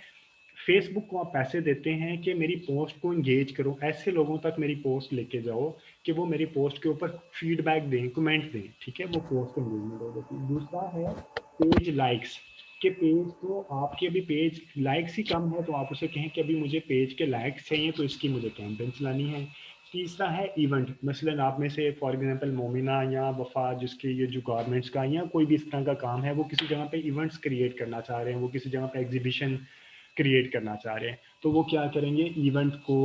फेसबुक को आप पैसे देते हैं कि मेरी पोस्ट को एंगेज करो, ऐसे लोगों तक मेरी पोस्ट लेके जाओ कि वो मेरी पोस्ट के ऊपर फीडबैक दें, कमेंट दें, ठीक है, वो पोस्ट एंगेजमेंट हो जाती है। दूसरा है पेज लाइक्स के पेज, तो आपके अभी पेज लाइक्स ही कम है तो आप उसे कहें कि अभी मुझे पेज के लाइक्स चाहिए तो इसकी मुझे कैंपेन चलानी है। तीसरा है इवेंट, मसलन आप में से फॉर एग्जांपल मोमिना या वफा जिसके ये जो गारमेंट्स का या कोई भी इस तरह का काम है, वो किसी जगह पे इवेंट्स क्रिएट करना चाह रहे हैं, वो किसी जगह पे एग्जीबिशन क्रिएट करना चाह रहे हैं, तो वो क्या करेंगे इवेंट को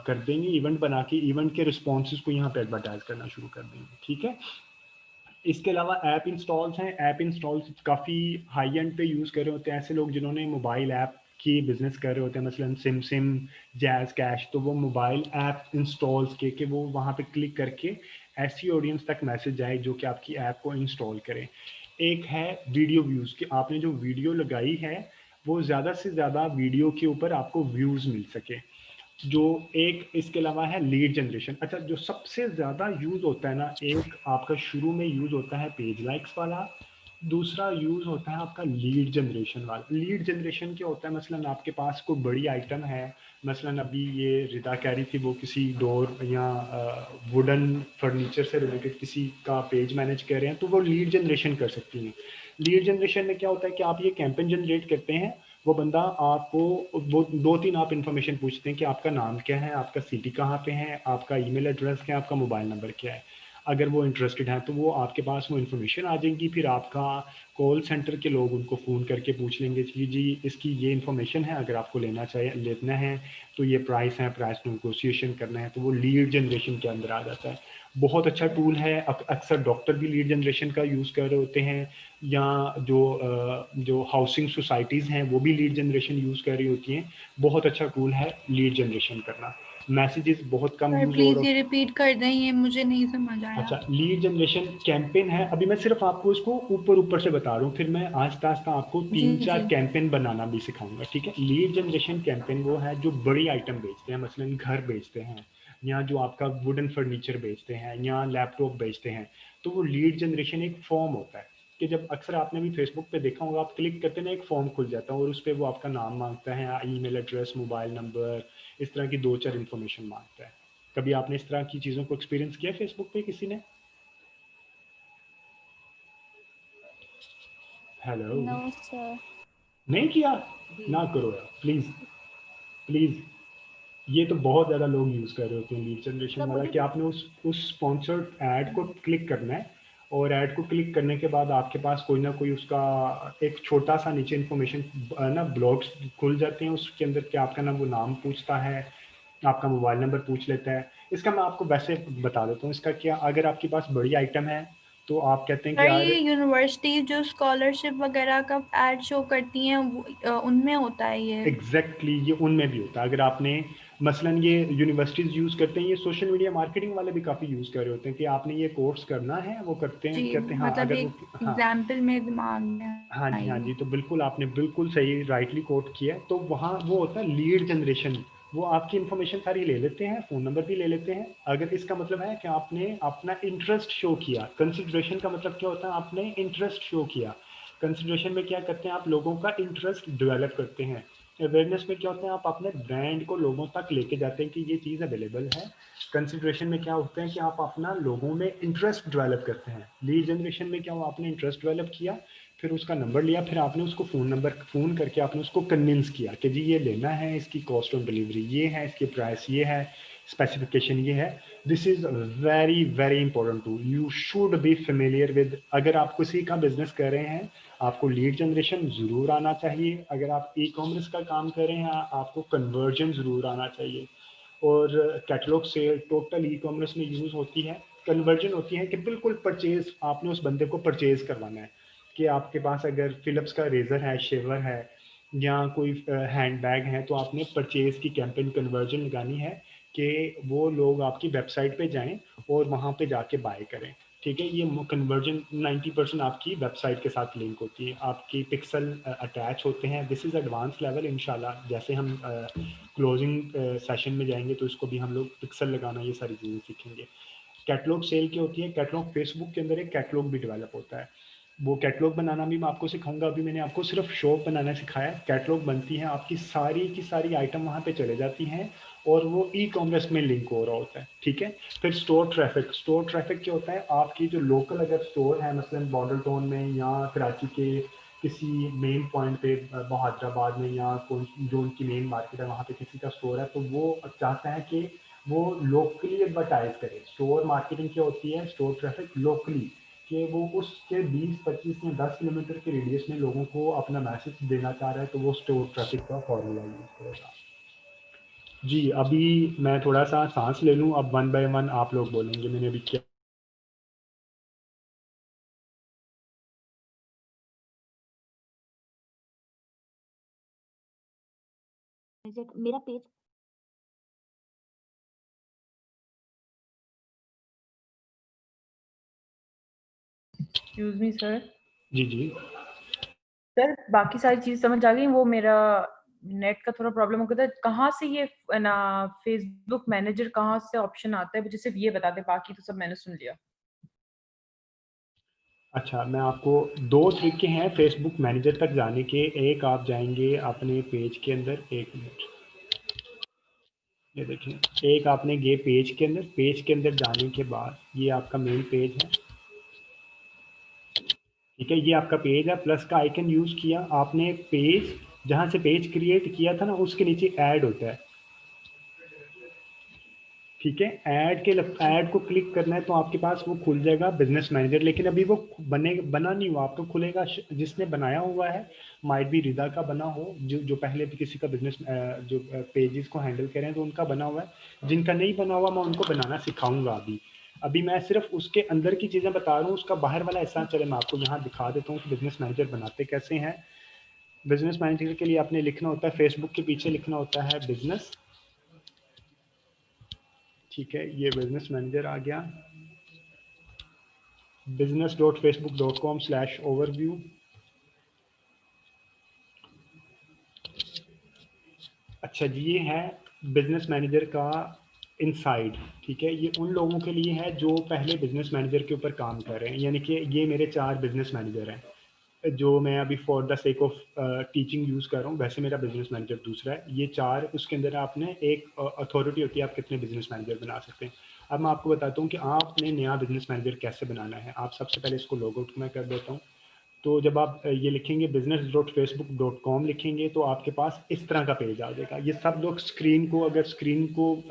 कर देंगे, इवेंट बना के इवेंट के रिस्पॉन्सेज को यहाँ पे एडवर्टाइज करना शुरू कर देंगे, ठीक है। इसके अलावा ऐप इंस्टॉल्स हैं। ऐप इंस्टॉल्स काफ़ी हाई एंड पे यूज़ कर रहे होते हैं ऐसे लोग जिन्होंने मोबाइल ऐप की बिजनेस कर रहे होते हैं, मसलन सिम जैज़ कैश, तो वो मोबाइल ऐप इंस्टॉल्स के वो वहाँ पे क्लिक करके ऐसी ऑडियंस तक मैसेज जाए जो कि आपकी ऐप को इंस्टॉल करें। एक है वीडियो व्यूज़, कि आपने जो वीडियो लगाई है वो ज़्यादा से ज़्यादा वीडियो के ऊपर आपको व्यूज़ मिल सके। जो एक इसके अलावा है लीड जनरेशन। अच्छा, जो सबसे ज़्यादा यूज़ होता है ना, एक आपका शुरू में यूज़ होता है पेज लाइक्स वाला, दूसरा यूज़ होता है आपका लीड जनरेशन वाला। लीड जनरेशन क्या होता है, मसलन आपके पास कोई बड़ी आइटम है, मसलन अभी ये रिदा कह रही थी वो किसी डोर या वुडन फर्नीचर से रिलेटेड किसी का पेज मैनेज कर रहे हैं, तो वो लीड जनरेशन कर सकती हैं। लीड जनरेशन में क्या होता है कि आप ये कैंपेन जनरेट करते हैं, वो बंदा आपको वो 2-3 आप इन्फॉर्मेशन पूछते हैं कि आपका नाम क्या है, आपका सिटी कहाँ पे है, आपका ईमेल एड्रेस क्या है, आपका मोबाइल नंबर क्या है। अगर वो इंटरेस्टेड है तो वो आपके पास वो इन्फॉर्मेशन आ जाएगी, फिर आपका कॉल सेंटर के लोग उनको फ़ोन करके पूछ लेंगे कि जी इसकी ये इन्फॉर्मेशन है, अगर आपको लेना है तो ये प्राइस है, प्राइस नेगोशिएशन करना है, तो वो लीड जनरेशन के अंदर आ जाता है। बहुत अच्छा टूल है। अक्सर डॉक्टर भी लीड जनरेशन का यूज़ कर रहे होते हैं, या जो हाउसिंग सोसाइटीज़ हैं वो भी लीड जनरेशन यूज़ कर रही होती हैं। बहुत अच्छा टूल है लीड जनरेशन करना। मैसेजेस बहुत कम सर यूज़ हो प्लीज ये रहे। रिपीट कर दें, ये मुझे नहीं समझ आया। अच्छा, लीड जनरेशन कैंपेन है, अभी मैं सिर्फ आपको इसको ऊपर से बता रहा हूँ, फिर मैं आस्ता आस्ता आपको जी 3-4 जी। कैंपेन बनाना भी सिखाऊंगा, ठीक है। लीड जनरेशन कैंपेन वो है जो बड़ी आइटम बेचते हैं, मसलन घर बेचते हैं, या जो आपका वुडन फर्नीचर बेचते हैं, या लैपटॉप बेचते हैं, तो वो लीड जनरेशन एक फॉर्म होता है कि जब अक्सर आपने भी फेसबुक पे देखा होगा, आप क्लिक करते ना एक फॉर्म खुल जाता है और उस पर वो आपका नाम मांगता है, ईमेल एड्रेस, मोबाइल नंबर, इस तरह की 2-4 इन्फॉर्मेशन मांगता है। कभी आपने इस तरह की चीज़ों को एक्सपीरियंस किया फेसबुक पे किसी ने? Hello, no sir. नहीं किया? जी ना करो यार, प्लीज़ प्लीज़। ये तो बहुत ज़्यादा लोग यूज़ कर रहे होते हैं लीड जनरेशन मतलब वाला, मुझे कि आपने उस स्पॉन्सर्ड ऐड को क्लिक करना है, और ऐड को क्लिक करने के बाद आपके पास कोई ना कोई उसका एक छोटा सा नीचे इन्फॉर्मेशन ना ब्लॉग्स खुल जाते हैं उसके अंदर, कि आपका ना वो नाम पूछता है, आपका मोबाइल नंबर पूछ लेता है। इसका मैं आपको वैसे बता देता हूँ इसका क्या, अगर आपके पास बड़ी आइटम है तो आप कहते हैं कि सर यार ये यूनिवर्सिटी जो स्कॉलरशिप वगैरह का एड शो करती हैं उनमें होता है ये? एग्जैक्टली ये उनमें भी होता है। अगर आपने मसलन ये यूनिवर्सिटीज़ यूज़ करते हैं, ये सोशल मीडिया मार्केटिंग वाले भी काफ़ी यूज़ कर रहे होते हैं कि आपने ये कोर्स करना है, वो करते हैं, जी, कहते हैं हाँ मतलब अगर एक वो हाँ एग्जाम्पल में दिमाग में हाँ जी, हाँ आई। जी, तो बिल्कुल आपने बिल्कुल सही राइटली कोट किया है। तो वहाँ वो होता है लीड जनरेशन, वो आपकी इन्फॉर्मेशन सारी ले लेते हैं, फ़ोन नंबर भी ले लेते हैं। अगर इसका मतलब है कि आपने अपना इंटरेस्ट शो किया, कंसिडरेशन का मतलब क्या होता है, आपने इंटरेस्ट शो किया। कंसिडरेशन में क्या करते हैं, आप लोगों का इंटरेस्ट डेवलप करते हैं। अवेयरनेस में क्या होता है, आप अपने ब्रांड को लोगों तक लेके जाते हैं कि ये चीज़ अवेलेबल है। कंसिडरेशन में क्या होता है कि आप अपना लोगों में इंटरेस्ट डेवलप करते हैं। लीड जनरेशन में क्या हुआ, आपने इंटरेस्ट डेवलप किया, फिर उसका नंबर लिया, फिर आपने उसको फ़ोन करके आपने उसको कन्विंस किया कि जी ये लेना है, इसकी कॉस्ट ऑन डिलीवरी ये है, इसकी प्राइस ये है, स्पेसिफिकेशन ये है। This is very very important to you should be familiar with. अगर आप किसी का बिजनेस कर रहे हैं, आपको लीड जनरेशन ज़रूर आना चाहिए। अगर आप ई कॉमर्स का काम कर रहे हैं, आपको कन्वर्जन ज़रूर आना चाहिए। और catalogue sale total e commerce में यूज़ होती है। कन्वर्जन होती है कि बिल्कुल परचेज, आपने उस बंदे को परचेज करवाना है, कि आपके पास अगर फिलिप्स का रेज़र है, शेवर है, या कोई हैंड बैग है, तो आपने परचेज की कैंपेन कन्वर्जन लगानी है कि वो लोग आपकी वेबसाइट पे जाएं और वहाँ पे जाके बाय करें। ठीक है, ये कन्वर्जन 90% आपकी वेबसाइट के साथ लिंक होती है, आपकी पिक्सल अटैच होते हैं। दिस इज़ एडवांस लेवल, इंशाल्लाह जैसे हम क्लोजिंग सेशन में जाएंगे तो इसको भी हम लोग पिक्सल लगाना ये सारी चीज़ें सीखेंगे। कैटलॉग सेल की होती है, कैटलॉग फेसबुक के अंदर एक कैटलॉग भी डेवलप होता है, वो कैटलॉग बनाना भी मैं आपको सिखाऊंगा। अभी मैंने आपको सिर्फ शॉप बनाना सिखाया, कैटलॉग बनती है, आपकी सारी की सारी आइटम वहाँ पे चले जाती हैं और वो ई कॉमर्स में लिंक हो रहा होता है। ठीक है, फिर स्टोर ट्रैफिक। स्टोर ट्रैफिक क्या होता है, आपकी जो लोकल अगर स्टोर है मसलन मॉडल टाउन में या कराची के किसी मेन पॉइंट पे हैदराबाद में या जो उनकी मेन मार्केट है वहाँ पे किसी का स्टोर है, तो वो चाहता है कि वो लोकली एडवर्टाइज करे। स्टोर मार्केटिंग क्या होती है, स्टोर ट्रैफिक लोकली, कि वो उसके 20-25 या 10 किलोमीटर के रेडियस में लोगों को अपना मैसेज देना चाह रहा है, तो वो स्टोर ट्रैफिक का फॉर्मूला यूज करेगा। जी, अभी मैं थोड़ा सा सांस ले लूँ, अब वन बाय वन आप लोग बोलेंगे मैंने अभी क्या। मेरा पेज एक्सक्यूज मी सर। जी जी सर बाकी सारी चीज समझ आ गई, वो मेरा नेट का थोड़ा प्रॉब्लम हो गया था। कहाँ से ये ना फेसबुक मैनेजर कहाँ से ऑप्शन आता है, मुझे सिर्फ ये बता दे, बाकी तो सब मैंने सुन लिया। अच्छा, मैं आपको दो तरीके हैं फेसबुक मैनेजर तक जाने के। एक आप जाएंगे अपने पेज के अंदर, एक मिनट, ये देखें, एक आपने ये पेज के अंदर जाने के बाद ये आपका मेन पेज है। ठीक है, ये आपका पेज है, प्लस का आइकन यूज़ किया आपने, पेज जहाँ से पेज क्रिएट किया था ना उसके नीचे ऐड होता है। ठीक है, ऐड को क्लिक करना है तो आपके पास वो खुल जाएगा बिजनेस मैनेजर, लेकिन अभी वो बना नहीं हुआ, आपको खुलेगा जिसने बनाया हुआ है, माइट भी रिदा का बना हो, जो पहले भी किसी का बिजनेस जो पेजेस को हैंडल करें तो उनका बना हुआ है। जिनका नहीं बना हुआ मैं उनको बनाना सिखाऊंगा। अभी मैं सिर्फ उसके अंदर की चीज़ें बता रहा हूँ, उसका बाहर वाला हिस्सा चले मैं आपको यहाँ दिखा देता हूँ कि बिजनेस मैनेजर बनाते कैसे हैं। बिजनेस मैनेजर के लिए आपने लिखना होता है, फेसबुक के पीछे लिखना होता है बिजनेस। ठीक है, ये बिजनेस मैनेजर आ गया, business.facebook.com/overview। अच्छा जी, ये है बिजनेस मैनेजर का इनसाइड। ठीक है, ये उन लोगों के लिए है जो पहले बिजनेस मैनेजर के ऊपर काम कर रहे हैं, यानी कि ये मेरे 4 बिजनेस मैनेजर हैं जो मैं अभी for the sake of teaching use कर रहा हूँ। वैसे मेरा बिजनेस मैनेजर दूसरा है, ये 4, उसके अंदर आपने एक अथॉरिटी होती है, आप कितने बिजनेस मैनेजर बना सकते हैं। अब मैं आपको बताता हूँ कि आपने नया बिजनेस मैनेजर कैसे बनाना है। आप सबसे पहले इसको लॉग आउट मैं कर देता हूँ। तो जब आप ये लिखेंगे business.facebook.com लिखेंगे तो आपके पास इस तरह का पेज आ जाएगा। ये सब लोग अगर स्क्रीन को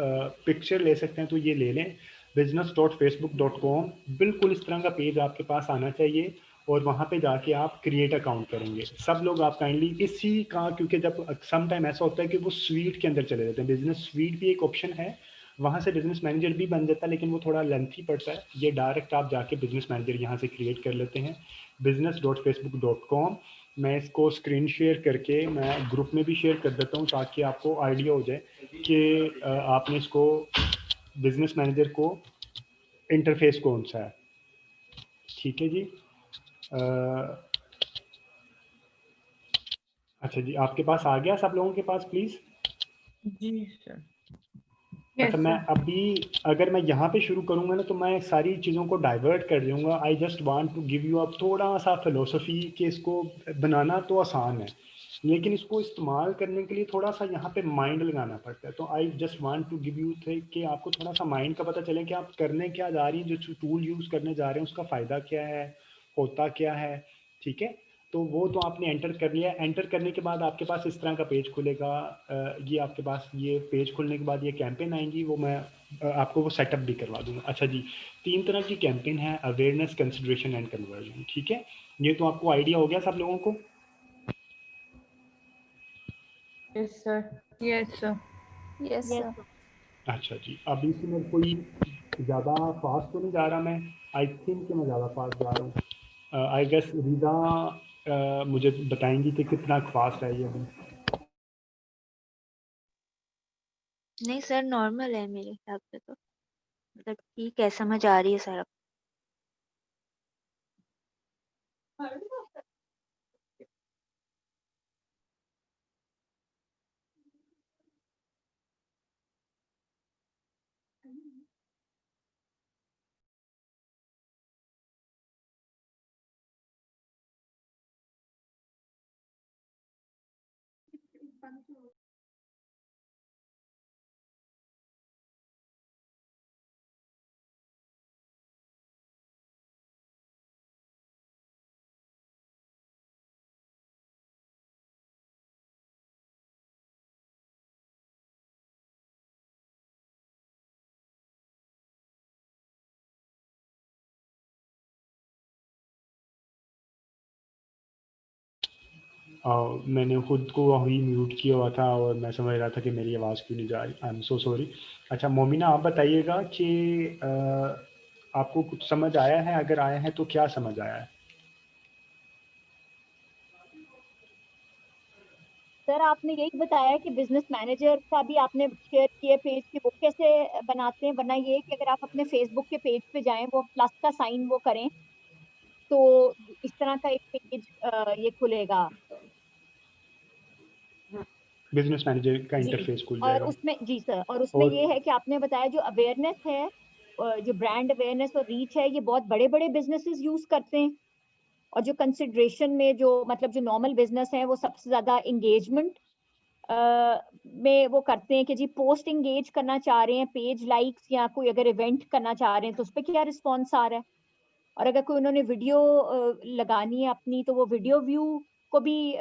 पिक्चर ले सकते हैं तो ये ले लें। business.facebook.com बिल्कुल इस तरह का पेज आपके पास आना चाहिए और वहाँ पे जाके आप क्रिएट अकाउंट करेंगे। सब लोग आप काइंडली इसी का, क्योंकि जब सम टाइम ऐसा होता है कि वो स्वीट के अंदर चले जाते हैं, बिजनेस स्वीट भी एक ऑप्शन है, वहाँ से बिजनेस मैनेजर भी बन जाता है, लेकिन वो थोड़ा लेंथी पड़ता है। ये डायरेक्ट आप जाके बिजनेस मैनेजर यहाँ से क्रिएट कर लेते हैं, business.facebook.com। मैं इसको स्क्रीन शेयर करके मैं ग्रुप में भी शेयर कर देता हूँ ताकि आपको आइडिया हो जाए कि आपने इसको बिजनेस मैनेजर को इंटरफेस कौन सा है। ठीक है जी। अच्छा जी, आपके पास आ गया सब लोगों के पास प्लीज़? Ji sir. अच्छा, मैं अभी अगर मैं यहाँ पे शुरू करूँगा ना तो मैं सारी चीज़ों को डाइवर्ट कर दूँगा। I just want to give you अब थोड़ा सा फिलोसफी कि इसको बनाना तो आसान है, लेकिन इसको इस्तेमाल करने के लिए थोड़ा सा यहाँ पे माइंड लगाना पड़ता है। तो I just want to give you the कि आपको थोड़ा सा माइंड का पता चले कि आप करने क्या जा रही हैं, जो टूल यूज़ करने जा रहे हैं उसका फ़ायदा क्या है, होता क्या है। ठीक है, तो वो तो आपने एंटर कर लिया। एंटर करने के बाद आपके पास इस तरह का पेज खुलेगा। ये आपके पास ये पेज खुलने के बाद ये कैंपेन आएंगी, वो मैं आपको वो सेटअप भी करवा दूंगा। अच्छा जी, 3 तरह की कैंपेन है, अवेयरनेस, कंसिडरेशन एंड कन्वर्जन। ठीक है, ये तो आपको आइडिया हो गया सब लोगों को? Yes sir. Yes sir. Yes sir. अच्छा जी, अभी इसमें कोई ज़्यादा फास्ट तो नहीं जा रहा मैं? आई थिंक मैं ज़्यादा फास्ट जा रहा हूँ। आई गेस रिदा मुझे बताएंगी कि कितना फास्ट है ये अभी। नहीं सर, नॉर्मल है मेरे हिसाब से तो, मतलब ठीक है, समझ आ रही है सारा। मैंने खुद को वही म्यूट किया हुआ था और मैं समझ रहा था कि मेरी आवाज़ क्यों नहीं जा रही। I am so sorry. अच्छा मोमिना, आप बताइएगा कि आपको कुछ समझ आया है? अगर आया है तो क्या समझ आया है? सर आपने यही बताया कि बिजनेस मैनेजर का भी आपने शेयर किया पेज की, वो कैसे बनाते हैं? वरना ये कि अगर आप अपने फेसबुक के पेज पे जाएं, वो प्लस का साइन वो करें, तो इस तरह का एक पेज ये खुलेगा। बिजनेस मैनेजर का जी। इंटरफेस खुल और जाएगा। उसमें जी सर, और उसमें और ये है कि आपने बताया जो अवेयरनेस है, जो ब्रांड अवेयरनेस और रीच है, ये बहुत बड़े बड़े बिजनेसेस यूज करते हैं। और जो कंसिडरेशन में जो मतलब जो नॉर्मल बिजनेस है, वो सबसे ज्यादा एंगेजमेंट में वो करते हैं कि जी पोस्ट एंगेज करना चाह रहे हैं, पेज लाइक्स या कोई अगर इवेंट करना चाह रहे हैं तो उस पर क्या रिस्पॉन्स आ रहा है। और अगर कोई उन्होंने वीडियो लगानी है अपनी, तो वो वीडियो व्यू को भी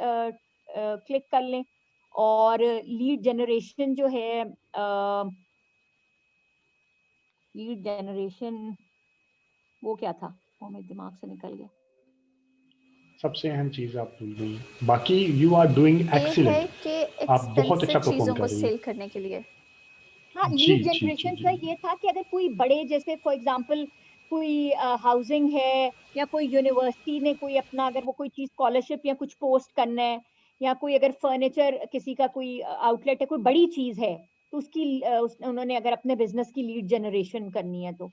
क्लिक कर लें। और लीड जनरेशन जो है, लीड जनरेशन वो क्या था, वो मेरे दिमाग से निकल गया। सबसे अहम चीज़ आप भूल गई हैं। बाकी यू आर डूइंग ये है एक्सीलेंट। कि आप बहुत अच्छा एक्सपेंसिव परफॉर्म चीजों कर को रही हैं। सेल करने के लिए। हाँ, जी लीड जी जी जनरेशन जी। का ये था कि अगर कोई बड़े, जैसे फॉर एग्जांपल कोई हाउसिंग है, या कोई यूनिवर्सिटी ने कोई अपना, अगर वो कोई चीज स्कॉलरशिप या कुछ पोस्ट करना है, या कोई अगर फर्नीचर किसी का कोई आउटलेट है, कोई बड़ी चीज है, तो उसकी उन्होंने अगर अपने बिजनेस की लीड जनरेशन करनी है तो।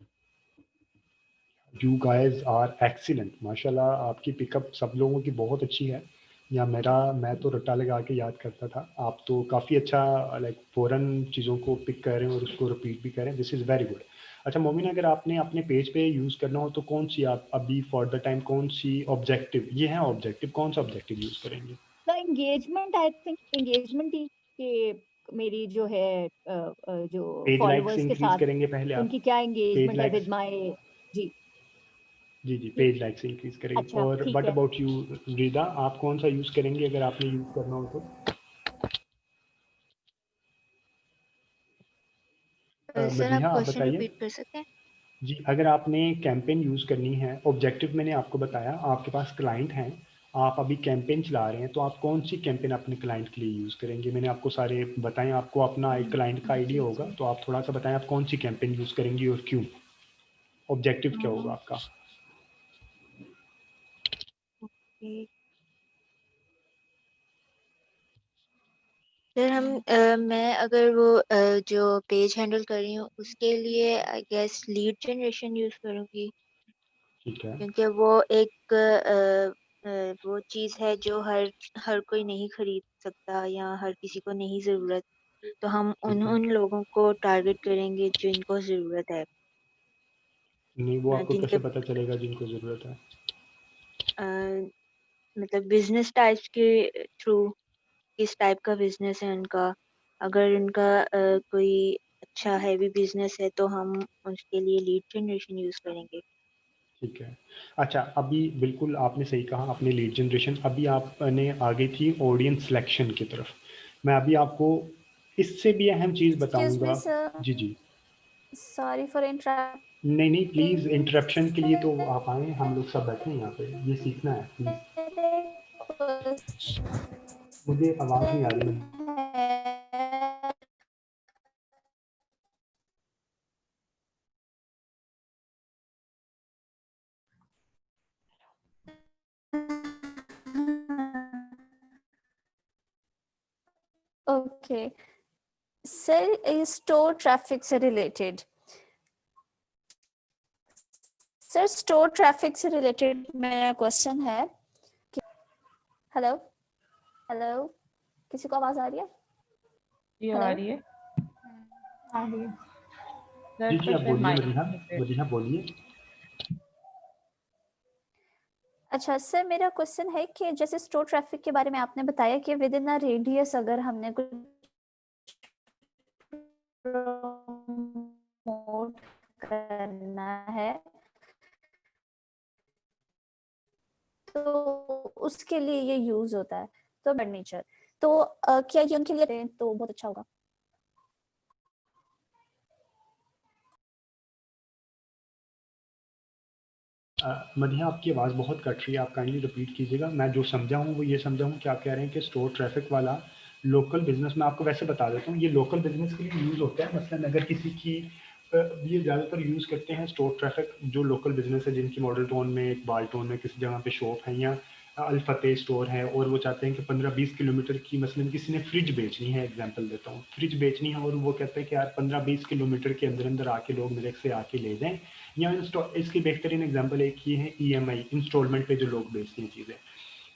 यू गाइस आर एक्सीलेंट, माशाल्लाह। आपकी पिकअप सब लोगों की बहुत अच्छी है। या मैं तो रट्टा लगा के याद करता था। आप तो काफ़ी अच्छा लाइक फ़ौरन चीज़ों को पिक कर रहे हैं और उसको रिपीट भी कर रहे हैं। This is very good. अच्छा मोमिन, अगर आपने अपने पेज पे यूज़ करना हो तो कौन सी आप अभी फॉर द टाइम कौन सी ऑब्जेक्टिव, ये है ऑब्जेक्टिव, कौन सा ऑब्जेक्टिव यूज़ करेंगे? The engagement, I think engagement ही, कि मेरी जो है जो पेज लाइक्स फॉलोअर्स के इंक्रीज साथ करेंगे पहले आप? उनकी क्या पेज एंगेजमेंट है विद लाइक्स, माय। जी। जी जी, पेज लाइक्स इंक्रीज करेंगे। अच्छा और ठीक व्हाट है। अबाउट यू रिदा, आप कौन सा यूज़ करेंगे अगर आपने यूज़ करना हो तो? सर आप मदीहा आप क्वेश्चन बताइए। रिपीट कर सकते हैं? जी, अगर आपने कैंपेन यूज़ करनी है, ऑब्जेक्टिव मैंने आपको बताया, आपके पास क्लाइंट हैं, आप अभी कैंपेन चला रहे हैं, तो आप कौन सी कैंपेन अपने क्लाइंट के लिए यूज़ करेंगे? मैंने आपको सारे बताएं, आपको अपना एक क्लाइंट का आइडिया जी होगा, जी। तो आप थोड़ा सा बताएं आप कौन सी कैंपेन यूज़ करेंगी और क्यों? ऑब्जेक्टिव क्या होगा आपका? ओके सर, मैं अगर वो जो पेज हैंडल कर रही हूँ उसके लिए I guess lead generation use करूँगी, ठीक है। क्योंकि वो एक वो चीज़ है जो हर हर कोई नहीं खरीद सकता या हर किसी को नहीं ज़रूरत। तो हम ठीक उन है। उन लोगों को टारगेट करेंगे जिनको ज़रूरत है, नहीं, वो आपको जिनके कैसे पता चलेगा जिनको ज़रूरत है? अ, मतलब बिजनेस टाइप्स के थ्रू, किस टाइप का बिजनेस है उनका। अगर उनका कोई अच्छा हैवी बिजनेस है तो हम उसके लिए लीड जनरेशन यूज करेंगे। ठीक है। अच्छा, अभी बिल्कुल आपने सही कहा, आपने लीड जनरेशन, अभी आपने आगे थी ऑडियंस सिलेक्शन की तरफ। मैं अभी आपको इससे भी अहम चीज़ एक्सक्यूज मी बताऊंगा। सर, जी जी। सॉरी फॉर नहीं नहीं, प्लीज़ इंटरप्टिंग। इंटरप्शन के लिए तो आप आए, हम लोग सब बैठे हैं यहाँ पे, ये सीखना है प्लीज़। मेरे क्वेश्चन मुझे आवाज़ नहीं आ रही। मैं है, ओके सर स्टोर ट्रैफिक से रिलेटेड, सर स्टोर ट्रैफिक से रिलेटेड मेरा क्वेश्चन है कि हेलो हेलो, किसी को आवाज आ रही है? ये हेलो? आ रही है आ रही है। सर जी का जी, आप शायद बोलिए माइक मदीहा, पे। मदीहा बोलिए। अच्छा सर, मेरा क्वेश्चन है कि जैसे स्टोर ट्रैफिक के बारे में आपने बताया कि विद इन अ रेडियस अगर हमने कुछ प्रमोट करना है तो उसके लिए ये यूज होता है, तो फर्नीचर, तो क्या ये उनके लिए तो बहुत अच्छा होगा? मदीहा, आपकी आवाज़ बहुत कट रही है, आप काइंडली रिपीट कीजिएगा। मैं जो समझा हूँ वो ये समझा हूँ कि आप कह रहे हैं कि स्टोर ट्रैफिक वाला लोकल बिजनेस, मैं आपको वैसे बता देता हूँ, ये लोकल बिजनेस के लिए यूज़ होता है। मसलन अगर किसी की ये ज़्यादातर यूज़ करते हैं स्टोर ट्रैफिक जो लोकल बिजनेस है, जिनकी मॉडल टाउन में, इकबाल टाउन में किसी जगह पे शॉप है, या अल-फतेह स्टोर है, और वो चाहते हैं कि 15-20 किलोमीटर की, मसलन किसी ने फ्रिज बेचनी है, एग्जांपल देता हूँ, फ्रिज बेचनी है, और वो कहते हैं कि यार 15-20 किलोमीटर के अंदर अंदर आके लोग मेरे से आके ले जाएं। या इसकी बेहतरीन एग्जांपल एक ये है EMI, इंस्टॉलमेंट पे जो लोग बेचते हैं चीज़ें,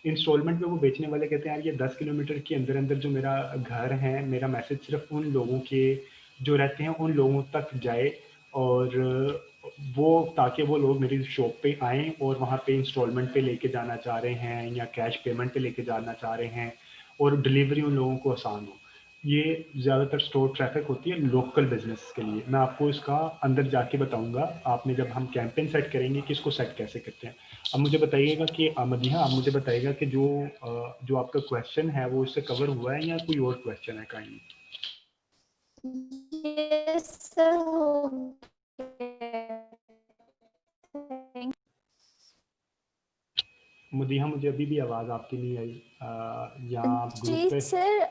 इंस्टॉलमेंट पे वो बेचने वाले कहते हैं यार ये 10 किलोमीटर के अंदर अंदर जो मेरा घर है, मेरा मैसेज सिर्फ उन लोगों के जो रहते हैं उन लोगों तक जाए, और वो ताकि वो लोग मेरी शॉप पे आएँ और वहाँ पे इंस्टॉलमेंट पे लेके जाना चाह रहे हैं या कैश पेमेंट पे लेके जाना चाह रहे हैं, और डिलीवरी उन लोगों को आसान हो। ये ज़्यादातर स्टोर ट्रैफिक होती है लोकल बिजनेस के लिए। मैं आपको इसका अंदर जाके बताऊंगा, आपने जब हम कैंपेन सेट करेंगे कि इसको सेट कैसे करते हैं। अब मुझे बताइएगा कि मदीहा, आप मुझे बताइएगा कि जो आपका क्वेश्चन है वो इससे कवर हुआ है या कोई और क्वेश्चन है काइंडली? यस सर, हो गया। Thank मदीहा, मुझे अभी भी आवाज़ आपकी नहीं आई, या आप ग्रुप जी पे? सर,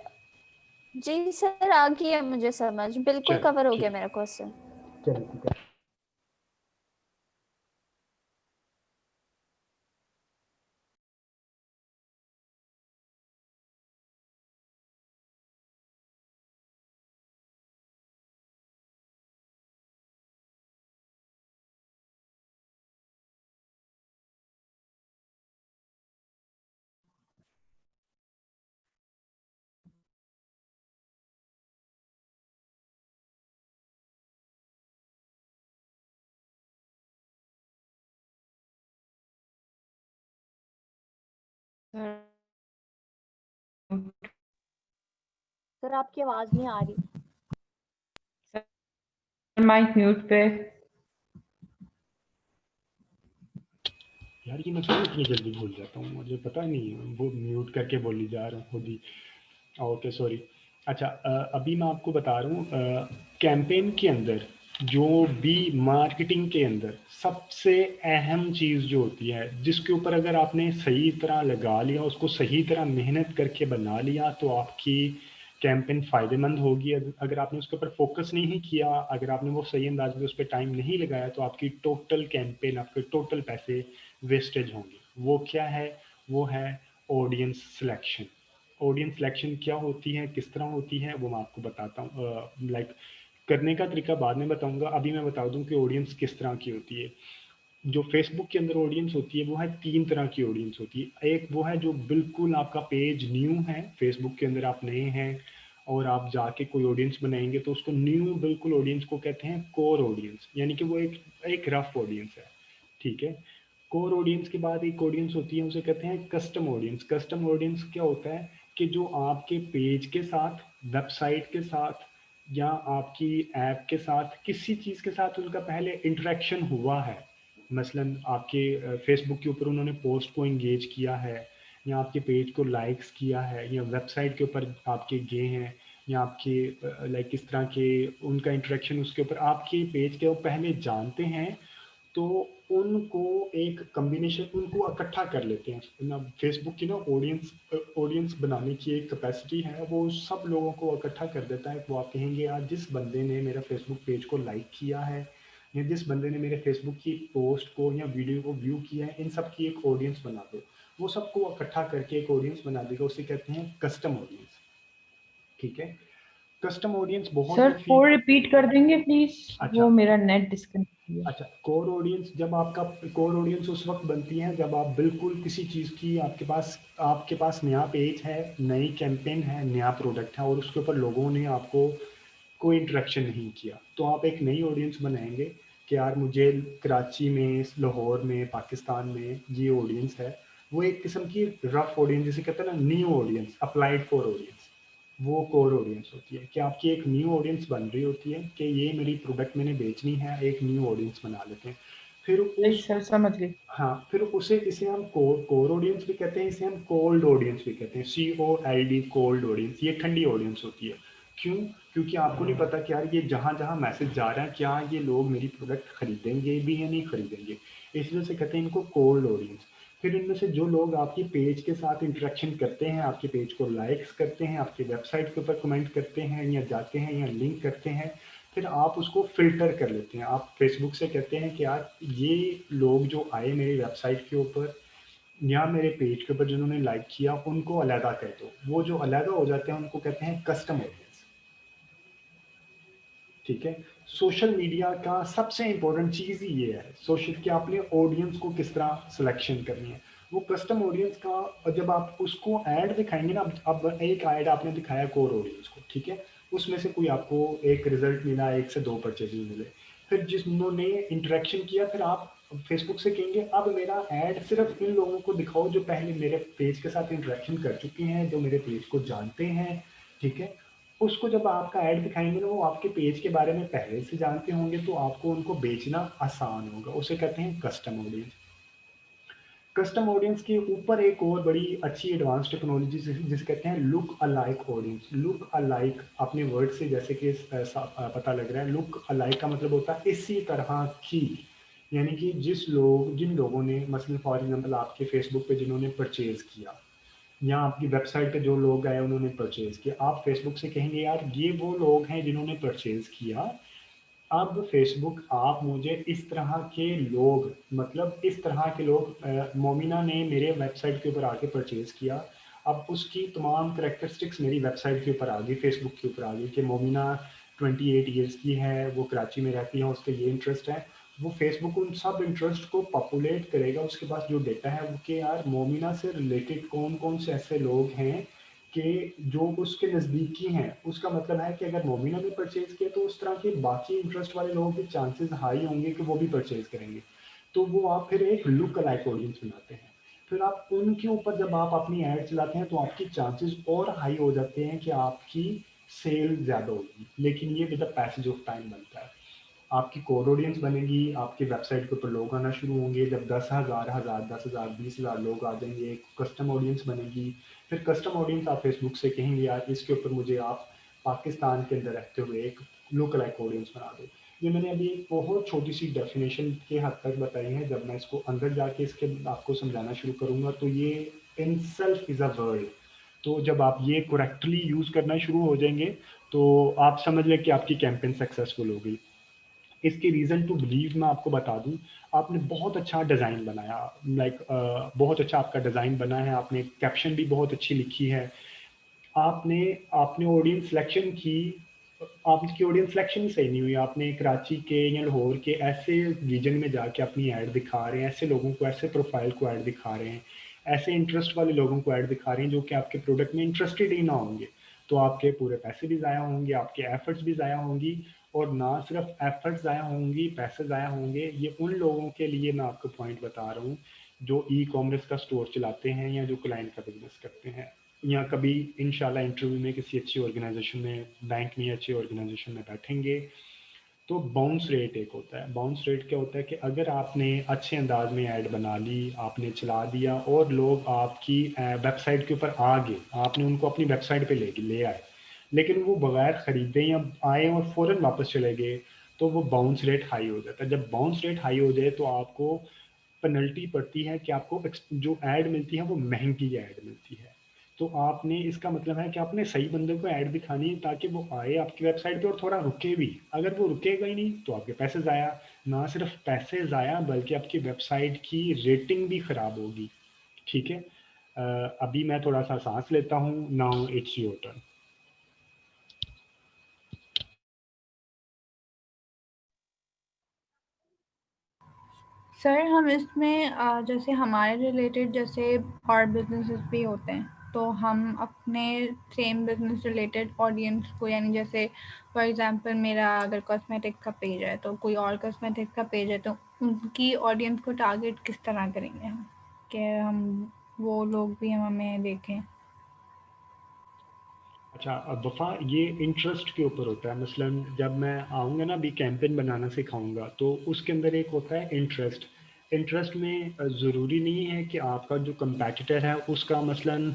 जी सर आ गई है मुझे समझ, बिल्कुल चलो कवर हो गया ठीक, मेरा क्वेश्चन। चलो ठीक है। सर आपकी आवाज नहीं आ रही। माइक म्यूट पे। यार ये मैं क्यों इतनी जल्दी भूल जाता हूँ, मुझे पता नहीं है, वो म्यूट करके बोली जा रहा हूँ खुद ही। Okay sorry. अच्छा, अभी मैं आपको बता रहा हूँ कैंपेन के अंदर, जो भी मार्केटिंग के अंदर सबसे अहम चीज़ जो होती है, जिसके ऊपर अगर आपने सही तरह लगा लिया, उसको सही तरह मेहनत करके बना लिया, तो आपकी कैंपेन फ़ायदेमंद होगी। अगर आपने उसके ऊपर फोकस नहीं किया, अगर आपने वो सही अंदाज में उस पर टाइम नहीं लगाया, तो आपकी टोटल कैंपेन, आपके टोटल पैसे वेस्टेज होंगे। वो क्या है? वो है ऑडियंस सिलेक्शन। ऑडियंस सिलेक्शन क्या होती है, किस तरह होती है, वो मैं आपको बताता हूँ। लाइक करने का तरीका बाद में बताऊंगा, अभी मैं बता दूं कि ऑडियंस किस तरह की होती है। जो फेसबुक के अंदर ऑडियंस होती है वो है 3 तरह की ऑडियंस होती है। एक वो है जो बिल्कुल आपका पेज न्यू है, फेसबुक के अंदर आप नए हैं और आप जाके कोई ऑडियंस बनाएंगे, तो उसको न्यू बिल्कुल ऑडियंस को कहते हैं कोर ऑडियंस, यानी कि वो एक रफ ऑडियंस है। ठीक है। कोर ऑडियंस के बाद एक ऑडियंस होती है, उसे कहते हैं कस्टम ऑडियंस। कस्टम ऑडियंस क्या होता है कि जो आपके पेज के साथ, वेबसाइट के साथ, या आपकी ऐप के साथ, किसी चीज़ के साथ उनका पहले इंटरेक्शन हुआ है। मसलन आपके फेसबुक के ऊपर उन्होंने पोस्ट को इंगेज किया है, या आपके पेज को लाइक्स किया है, या वेबसाइट के ऊपर आपके गए हैं, या आपके लाइक किस तरह के उनका इंटरेक्शन उसके ऊपर, आपके पेज के वो पहले जानते हैं, तो उनको एक कम्बिनेशन, उनको इकट्ठा कर लेते हैं ना। फेसबुक की ना ऑडियंस ऑडियंस बनाने की एक कैपेसिटी है, वो सब लोगों को इकट्ठा कर देता है। वो आप कहेंगे यार जिस बंदे ने मेरा फेसबुक पेज को लाइक किया है, या जिस बंदे ने मेरे फेसबुक की पोस्ट को या वीडियो को व्यू किया है, इन सब की एक ऑडियंस बना दो। वो सबको इकट्ठा करके एक ऑडियंस बना देगा, उसे कहते हैं कस्टम ऑडियंस। ठीक है। कस्टम ऑडियंस बहुत सर दफ़ी 4 रिपीट कर देंगे प्लीज, अच्छा वो मेरा नेट डिस्कनेक्ट हुआ। अच्छा कोर ऑडियंस, जब आपका कोर ऑडियंस उस वक्त बनती है जब आप बिल्कुल किसी चीज़ की आपके पास नया पेज है, नई कैंपेन है, नया प्रोडक्ट है और उसके ऊपर लोगों ने आपको कोई इंटरेक्शन नहीं किया, तो आप एक नई ऑडियंस बनाएंगे कि यार मुझे कराची में, लाहौर में, पाकिस्तान में ये ऑडियंस है। वो एक किस्म की रफ ऑडियंस जिसे कहते हैं ना new audience, applied for audience, वो कोर ऑडियंस होती है कि आपकी एक न्यू ऑडियंस बन रही होती है कि ये मेरी प्रोडक्ट मैंने बेचनी है, एक न्यू ऑडियंस बना लेते हैं। फिर नहीं उस सर समझ गई। हाँ फिर उसे इसे हम कोर ऑडियंस भी कहते हैं, इसे हम कोल्ड ऑडियंस भी कहते हैं, COLD, कोल्ड ऑडियंस। ये ठंडी ऑडियंस होती है। क्यों? क्योंकि आपको नहीं पता कि यार ये जहाँ जहाँ मैसेज जा रहा है क्या ये लोग मेरी प्रोडक्ट खरीदेंगे भी या नहीं खरीदेंगे, इसलिए से कहते हैं इनको कोल्ड ऑडियंस। फिर इनमें से जो लोग आपकी पेज के साथ इंटरेक्शन करते हैं, आपके पेज को लाइक्स करते हैं, आपकी वेबसाइट के ऊपर कमेंट करते हैं या जाते हैं या लिंक करते हैं, फिर आप उसको फ़िल्टर कर लेते हैं। आप फेसबुक से कहते हैं कि यार ये लोग जो आए मेरी वेबसाइट के ऊपर या मेरे पेज के ऊपर जिन्होंने लाइक किया उनको अलहदा कर दो। वो जो अलहदा हो जाते हैं उनको कहते हैं कस्टम ऑडियंस। ठीक है। सोशल मीडिया का सबसे इंपॉर्टेंट चीज़ ही ये है सोशल कि आपने ऑडियंस को किस तरह सिलेक्शन करनी है। वो कस्टम ऑडियंस का जब आप उसको ऐड दिखाएंगे ना, अब एक ऐड आपने दिखाया कोर ऑडियंस को, ठीक है, उसमें से कोई आपको एक रिजल्ट मिला, 1 से 2 परचेजेज मिले, फिर जिन्होंने इंटरेक्शन किया फिर आप फेसबुक से कहेंगे अब मेरा ऐड सिर्फ इन लोगों को दिखाओ जो पहले मेरे पेज के साथ इंटरेक्शन कर चुके हैं, जो मेरे पेज को जानते हैं। ठीक है। उसको जब आपका ऐड दिखाएंगे ना वो आपके पेज के बारे में पहले से जानते होंगे, तो आपको उनको बेचना आसान होगा। उसे कहते हैं कस्टम ऑडियंस। कस्टम ऑडियंस के ऊपर एक और बड़ी अच्छी एडवांस टेक्नोलॉजी जिसे कहते हैं look alike audience. Look alike अपने वर्ड से जैसे कि पता लग रहा है, लुक अलाइक का मतलब होता है इसी तरह की। यानी कि जिन लोगों ने मसलन फॉर एग्जांपल आपके फेसबुक पे जिन्होंने परचेज किया या आपकी वेबसाइट पे जो लोग आए उन्होंने परचेज किया, आप फेसबुक से कहेंगे यार ये वो लोग हैं जिन्होंने परचेज किया, अब फेसबुक आप मुझे इस तरह के लोग, मतलब इस तरह के लोग, मोमिना ने मेरे वेबसाइट के ऊपर आके परचेज किया, अब उसकी तमाम करेक्टरिस्टिक्स मेरी वेबसाइट के ऊपर आ गई, फेसबुक के ऊपर आ गई कि मोमिना 28 ईयर्स की है, वो कराची में रहती है, उसका ये इंटरेस्ट है। वो फेसबुक उन सब इंटरेस्ट को पॉपुलेट करेगा, उसके पास जो डेटा है वो कि यार मोमिना से रिलेटेड कौन कौन से ऐसे लोग हैं कि जो उसके नज़दीकी हैं। उसका मतलब है कि अगर मोमिना ने परचेज़ किया तो उस तरह के बाकी इंटरेस्ट वाले लोगों के चांसेस हाई होंगे कि वो भी परचेज़ करेंगे। तो वो आप फिर एक लुक अलाइक ऑडियंस बनाते हैं। फिर आप उनके ऊपर जब आप अपनी ऐड चलाते हैं तो आपकी चांसेस और हाई हो जाते हैं कि आपकी सेल ज़्यादा होगी, लेकिन ये with the passage of time बनता है। आपकी कोर ऑडियंस बनेगी, आपकी वेबसाइट के ऊपर लोग आना शुरू होंगे, जब 10,000 10,000 20,000 लोग आ जाएंगे, एक कस्टम ऑडियंस बनेगी। फिर कस्टम ऑडियंस आप फेसबुक से कहेंगे यार इसके ऊपर मुझे आप पाकिस्तान के अंदर रहते हुए एक लुक लाइक ऑडियंस बना दो। ये मैंने अभी एक बहुत छोटी सी डेफिनेशन के हद तक बताई है, जब मैं इसको अंदर जाके इसके आपको समझाना शुरू करूँगा तो ये in self is a word. तो जब आप ये करेक्टली यूज़ करना शुरू हो जाएंगे तो आप समझ लें कि आपकी कैंपेन सक्सेसफुल हो गई। इसकी रीज़न टू बिलीव मैं आपको बता दूं, आपने बहुत अच्छा डिज़ाइन बनाया, बहुत अच्छा आपका डिज़ाइन बना है, आपने कैप्शन भी बहुत अच्छी लिखी है, आपने आपने ऑडियंस सिलेक्शन की, आपकी ऑडियंस सिलेक्शन ही सही नहीं हुई। आपने कराची के या लाहौर के ऐसे रीजन में जाके अपनी ऐड दिखा रहे हैं, ऐसे लोगों को, ऐसे प्रोफाइल को ऐड दिखा रहे हैं, ऐसे इंटरेस्ट वाले लोगों को ऐड दिखा रहे हैं जो कि आपके प्रोडक्ट में इंटरेस्टेड ही ना होंगे। तो आपके पूरे पैसे भी ज़ाया होंगे, आपके एफर्ट्स भी ज़ाया होंगी, और ना सिर्फ एफर्ट्स ज़ाया होंगी, पैसे ज़ाया होंगे। ये उन लोगों के लिए मैं आपको पॉइंट बता रहा हूँ जो ई कॉमर्स का स्टोर चलाते हैं या जो क्लाइंट का बिजनेस करते हैं, या कभी इंशाल्लाह इंटरव्यू में किसी अच्छी ऑर्गेनाइजेशन में, बैंक में, अच्छी ऑर्गेनाइजेशन में बैठेंगे। तो बाउंस रेट एक होता है। बाउंस रेट क्या होता है कि अगर आपने अच्छे अंदाज में ऐड बना ली, आपने चला दिया और लोग आपकी वेबसाइट के ऊपर आ गए, आपने उनको अपनी वेबसाइट पे ले आए, लेकिन वो बगैर ख़रीदे या आए और फ़ौरन वापस चले गए, तो वो बाउंस रेट हाई हो जाता है। जब बाउंस रेट हाई हो जाए तो आपको पेनल्टी पड़ती है कि आपको जो ऐड मिलती है वो महंगी ऐड मिलती है। तो आपने, इसका मतलब है कि आपने सही बंदे को ऐड दिखानी है ताकि वो आए आपकी वेबसाइट पे और थोड़ा रुके भी। अगर वो रुकेगा ही नहीं तो आपके पैसे ज़ाया, ना सिर्फ पैसे ज़ाया बल्कि आपकी वेबसाइट की रेटिंग भी ख़राब होगी। ठीक है। अभी मैं थोड़ा सा सांस लेता हूँ। Now it's your turn. Sir हम इसमें जैसे हमारे रिलेटेड जैसे और बिजनेसेस भी होते हैं, तो हम अपने सेम बिजनेस रिलेटेड ऑडियंस को, यानी जैसे फॉर एग्जांपल मेरा अगर कॉस्मेटिक का पेज है तो कोई और कॉस्मेटिक का पेज है, तो उनकी ऑडियंस को टारगेट किस तरह करेंगे हम, कि हम वो लोग भी हम हमें देखें? अच्छा, अब वफ़ा ये इंटरेस्ट के ऊपर होता है। मसलन जब मैं आऊँगा ना अभी कैंपेन बनाना सिखाऊँगा, तो उसके अंदर एक होता है इंटरेस्ट। इंटरेस्ट में ज़रूरी नहीं है कि आपका जो कम्पेटिटर है उसका मसलन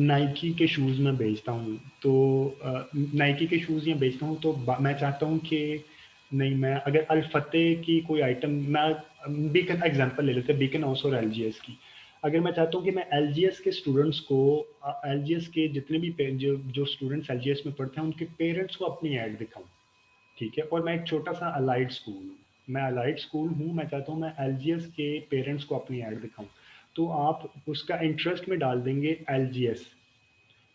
नाइकी के शूज़ मैं बेचता हूँ, तो नाइकी के शूज़ या बेचता हूँ, तो मैं चाहता हूँ कि नहीं, मैं अगर अल-फतेह की कोई आइटम, मैं बीकन एग्जांपल ले लेते हैं, बीकन हाउस और एलजीएस की। अगर मैं चाहता हूँ कि मैं एलजीएस के स्टूडेंट्स को, एलजीएस के जितने भी जो जो स्टूडेंट्स एलजीएस में पढ़ते हैं उनके पेरेंट्स को अपनी ऐड दिखाऊं, ठीक है, और मैं एक छोटा सा अलाइड स्कूल हूँ, मैं अलाइड स्कूल हूँ, मैं चाहता हूँ मैं एलजीएस के पेरेंट्स को अपनी ऐड दिखाऊं, तो आप उसका इंटरेस्ट में डाल देंगे एलजीएस,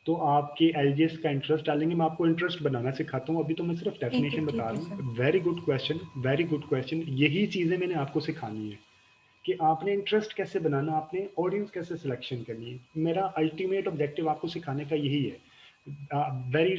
तो आपके एलजीएस का इंटरेस्ट डालेंगे। मैं आपको इंटरेस्ट बनाना सिखाता हूँ, अभी तो मैं सिर्फ डेफिनेशन बता ठीक है रहा सर। हूँ। Very good question, very good question. यही चीज़ें मैंने आपको सिखानी है कि आपने इंटरेस्ट कैसे बनाना, आपने ऑडियंस कैसे सिलेक्शन करनी है। मेरा अल्टीमेट ऑब्जेक्टिव आपको सिखाने का यही है। Very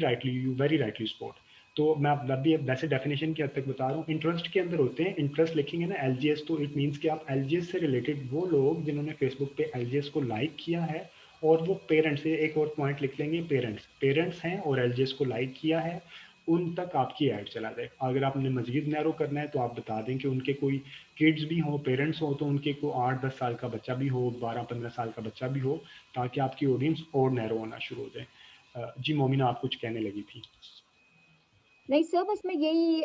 rightly spot. तो मैं अभी वैसे डेफिनेशन की हद तक बता रहा हूँ। इंटरेस्ट के अंदर होते हैं, इंटरेस्ट लिखेंगे ना एलजीएस, तो इट मीन्स कि आप एलजीएस से रिलेटेड वो लोग जिन्होंने फेसबुक पे एलजीएस को लाइक किया है, और वो पेरेंट्स, एक और पॉइंट लिख लेंगे, पेरेंट्स पेरेंट्स हैं और एलजीएस को लाइक किया है, उन तक आपकी ऐड चला जाए। अगर आपने मजीद नैरो करना है तो आप बता दें कि उनके कोई किड्स भी हो, पेरेंट्स हो, तो उनके को 8-10 साल का बच्चा भी हो, 12-15 साल का बच्चा भी हो, ताकि आपकी ऑडियंस और नैरो होना शुरू हो जाए। जी मोमिना, आप कुछ कहने लगी थी। नहीं सर, बस मैं यही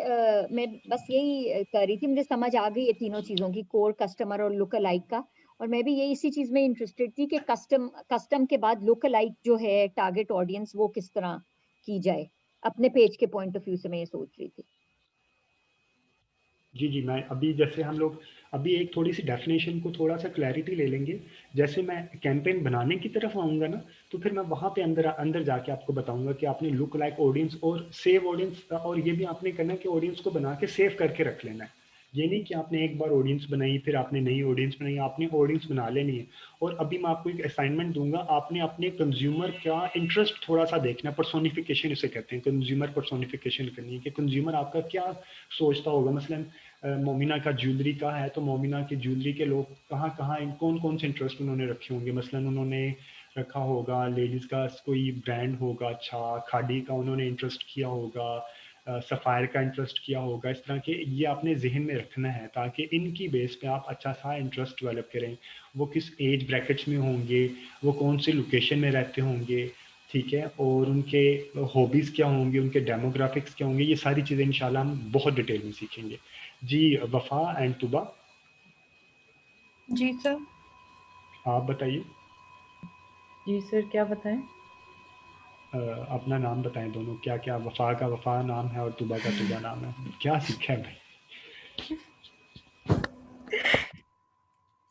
मैं बस यही कर रही थी, मुझे समझ आ गई ये तीनों चीजों की, कोर, कस्टमर और लुक अलाइक का। और मैं भी यही इसी चीज में इंटरेस्टेड थी कि कस्टम के बाद लुक अलाइक जो है टारगेट ऑडियंस, वो किस तरह की जाए। अपने पेज के पॉइंट ऑफ व्यू से मैं ये सोच रही थी। जी, जी, मैं अभी जैसे हम लोग अभी एक थोड़ी-सी डेफ़िनेशन को थोड़ा-सा क्लैरिटी ले लेंगे। जैसे मैं कैंपेन बनाने की तरफ आऊँगा ना, तो फिर मैं वहाँ पे अंदर अंदर जाके आपको बताऊँगा कि आपने लुक लाइक ऑडियंस और सेव ऑडियंस, और ये भी आपने करना है कि ऑडियंस को बना के सेव करके रख लेना है। ये नहीं कि आपने एक बार ऑडियंस बनाई, फिर आपने नई ऑडियंस बनाई, आपने ऑडियंस बना लेनी है। और अभी मैं आपको एक असाइनमेंट दूँगा, आपने अपने कंज़्यूमर का इंटरेस्ट थोड़ा-सा देखना है, पर्सोनिफिकेशन इसे कहते हैं, कंज़्यूमर पर्सोनिफिकेशन करनी है कि कंज़्यूमर आपका क्या सोचता होगा। मसलन मोमिना का ज्वेलरी का है, तो मोमिना की ज्वेलरी के लोग कहाँ-कहाँ, कौन-कौन से इंटरेस्ट उन्होंने रखे होंगे। मसलन उन्होंने रखा होगा लेडीज़ का कोई ब्रांड होगा, अच्छा, खादी का उन्होंने इंटरेस्ट किया होगा, सफ़ायर का इंटरेस्ट किया होगा। इस तरह के ये आपने ज़हन में रखना है, ताकि इनकी बेस पे आप अच्छा सा इंटरेस्ट डेवलप करें। वो किस एज ब्रैकेट्स में होंगे, वो कौन सी लोकेशन में रहते होंगे, ठीक है, और उनके हॉबीज़ क्या होंगे, उनके डेमोग्राफिक्स क्या होंगे, ये सारी चीज़ें इंशाल्लाह हम बहुत डिटेल में सीखेंगे। जी वफ़ा एंड तुबा, जी सर। आप बताइए। जी सर, क्या बताएं? अपना नाम बताएं दोनों, क्या क्या, वफ़ा का वफ़ा नाम है और तुबा का तुबा नाम है, क्या सीखा है भाई?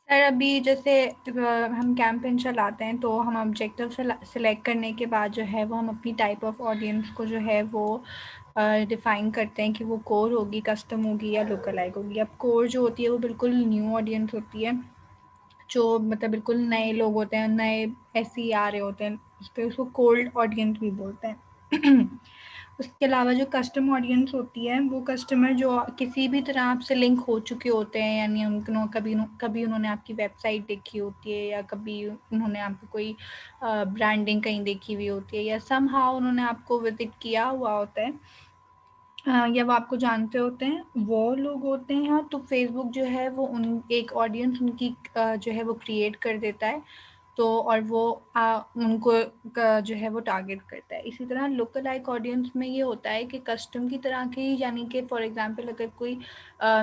सर अभी जैसे हम कैंपेन चलाते हैं, तो हम ऑब्जेक्टिव सेलेक्ट करने के बाद जो है वो हम अपनी टाइप ऑफ ऑडियंस को जो है वो डिफाइन करते हैं कि वो कोर होगी, कस्टम होगी या लुक अलाइक होगी। अब कोर जो होती है वो बिल्कुल न्यू ऑडियंस होती है, जो मतलब बिल्कुल नए लोग होते हैं, नए ऐसे ही आ रहे होते हैं, उस पर उसको कोल्ड ऑडियंस भी बोलते हैं। उसके अलावा जो कस्टम ऑडियंस होती है, वो कस्टमर जो किसी भी तरह आपसे लिंक हो चुके होते हैं, यानी कभी उन्होंने आपकी वेबसाइट देखी होती है, या कभी उन्होंने आपको कोई ब्रांडिंग कहीं देखी हुई होती है, या समहाउ उन्होंने आपको विजिट किया हुआ होता है, या वो आपको जानते होते हैं, वो लोग होते हैं। हाँ, तो फेसबुक जो है वो उन एक ऑडियंस उनकी जो है वो क्रिएट कर देता है, तो और वो उनको जो है वो टारगेट करता है। इसी तरह लुक अलाइक ऑडियंस में ये होता है कि कस्टम की तरह की, यानी कि फॉर एग्जांपल अगर कोई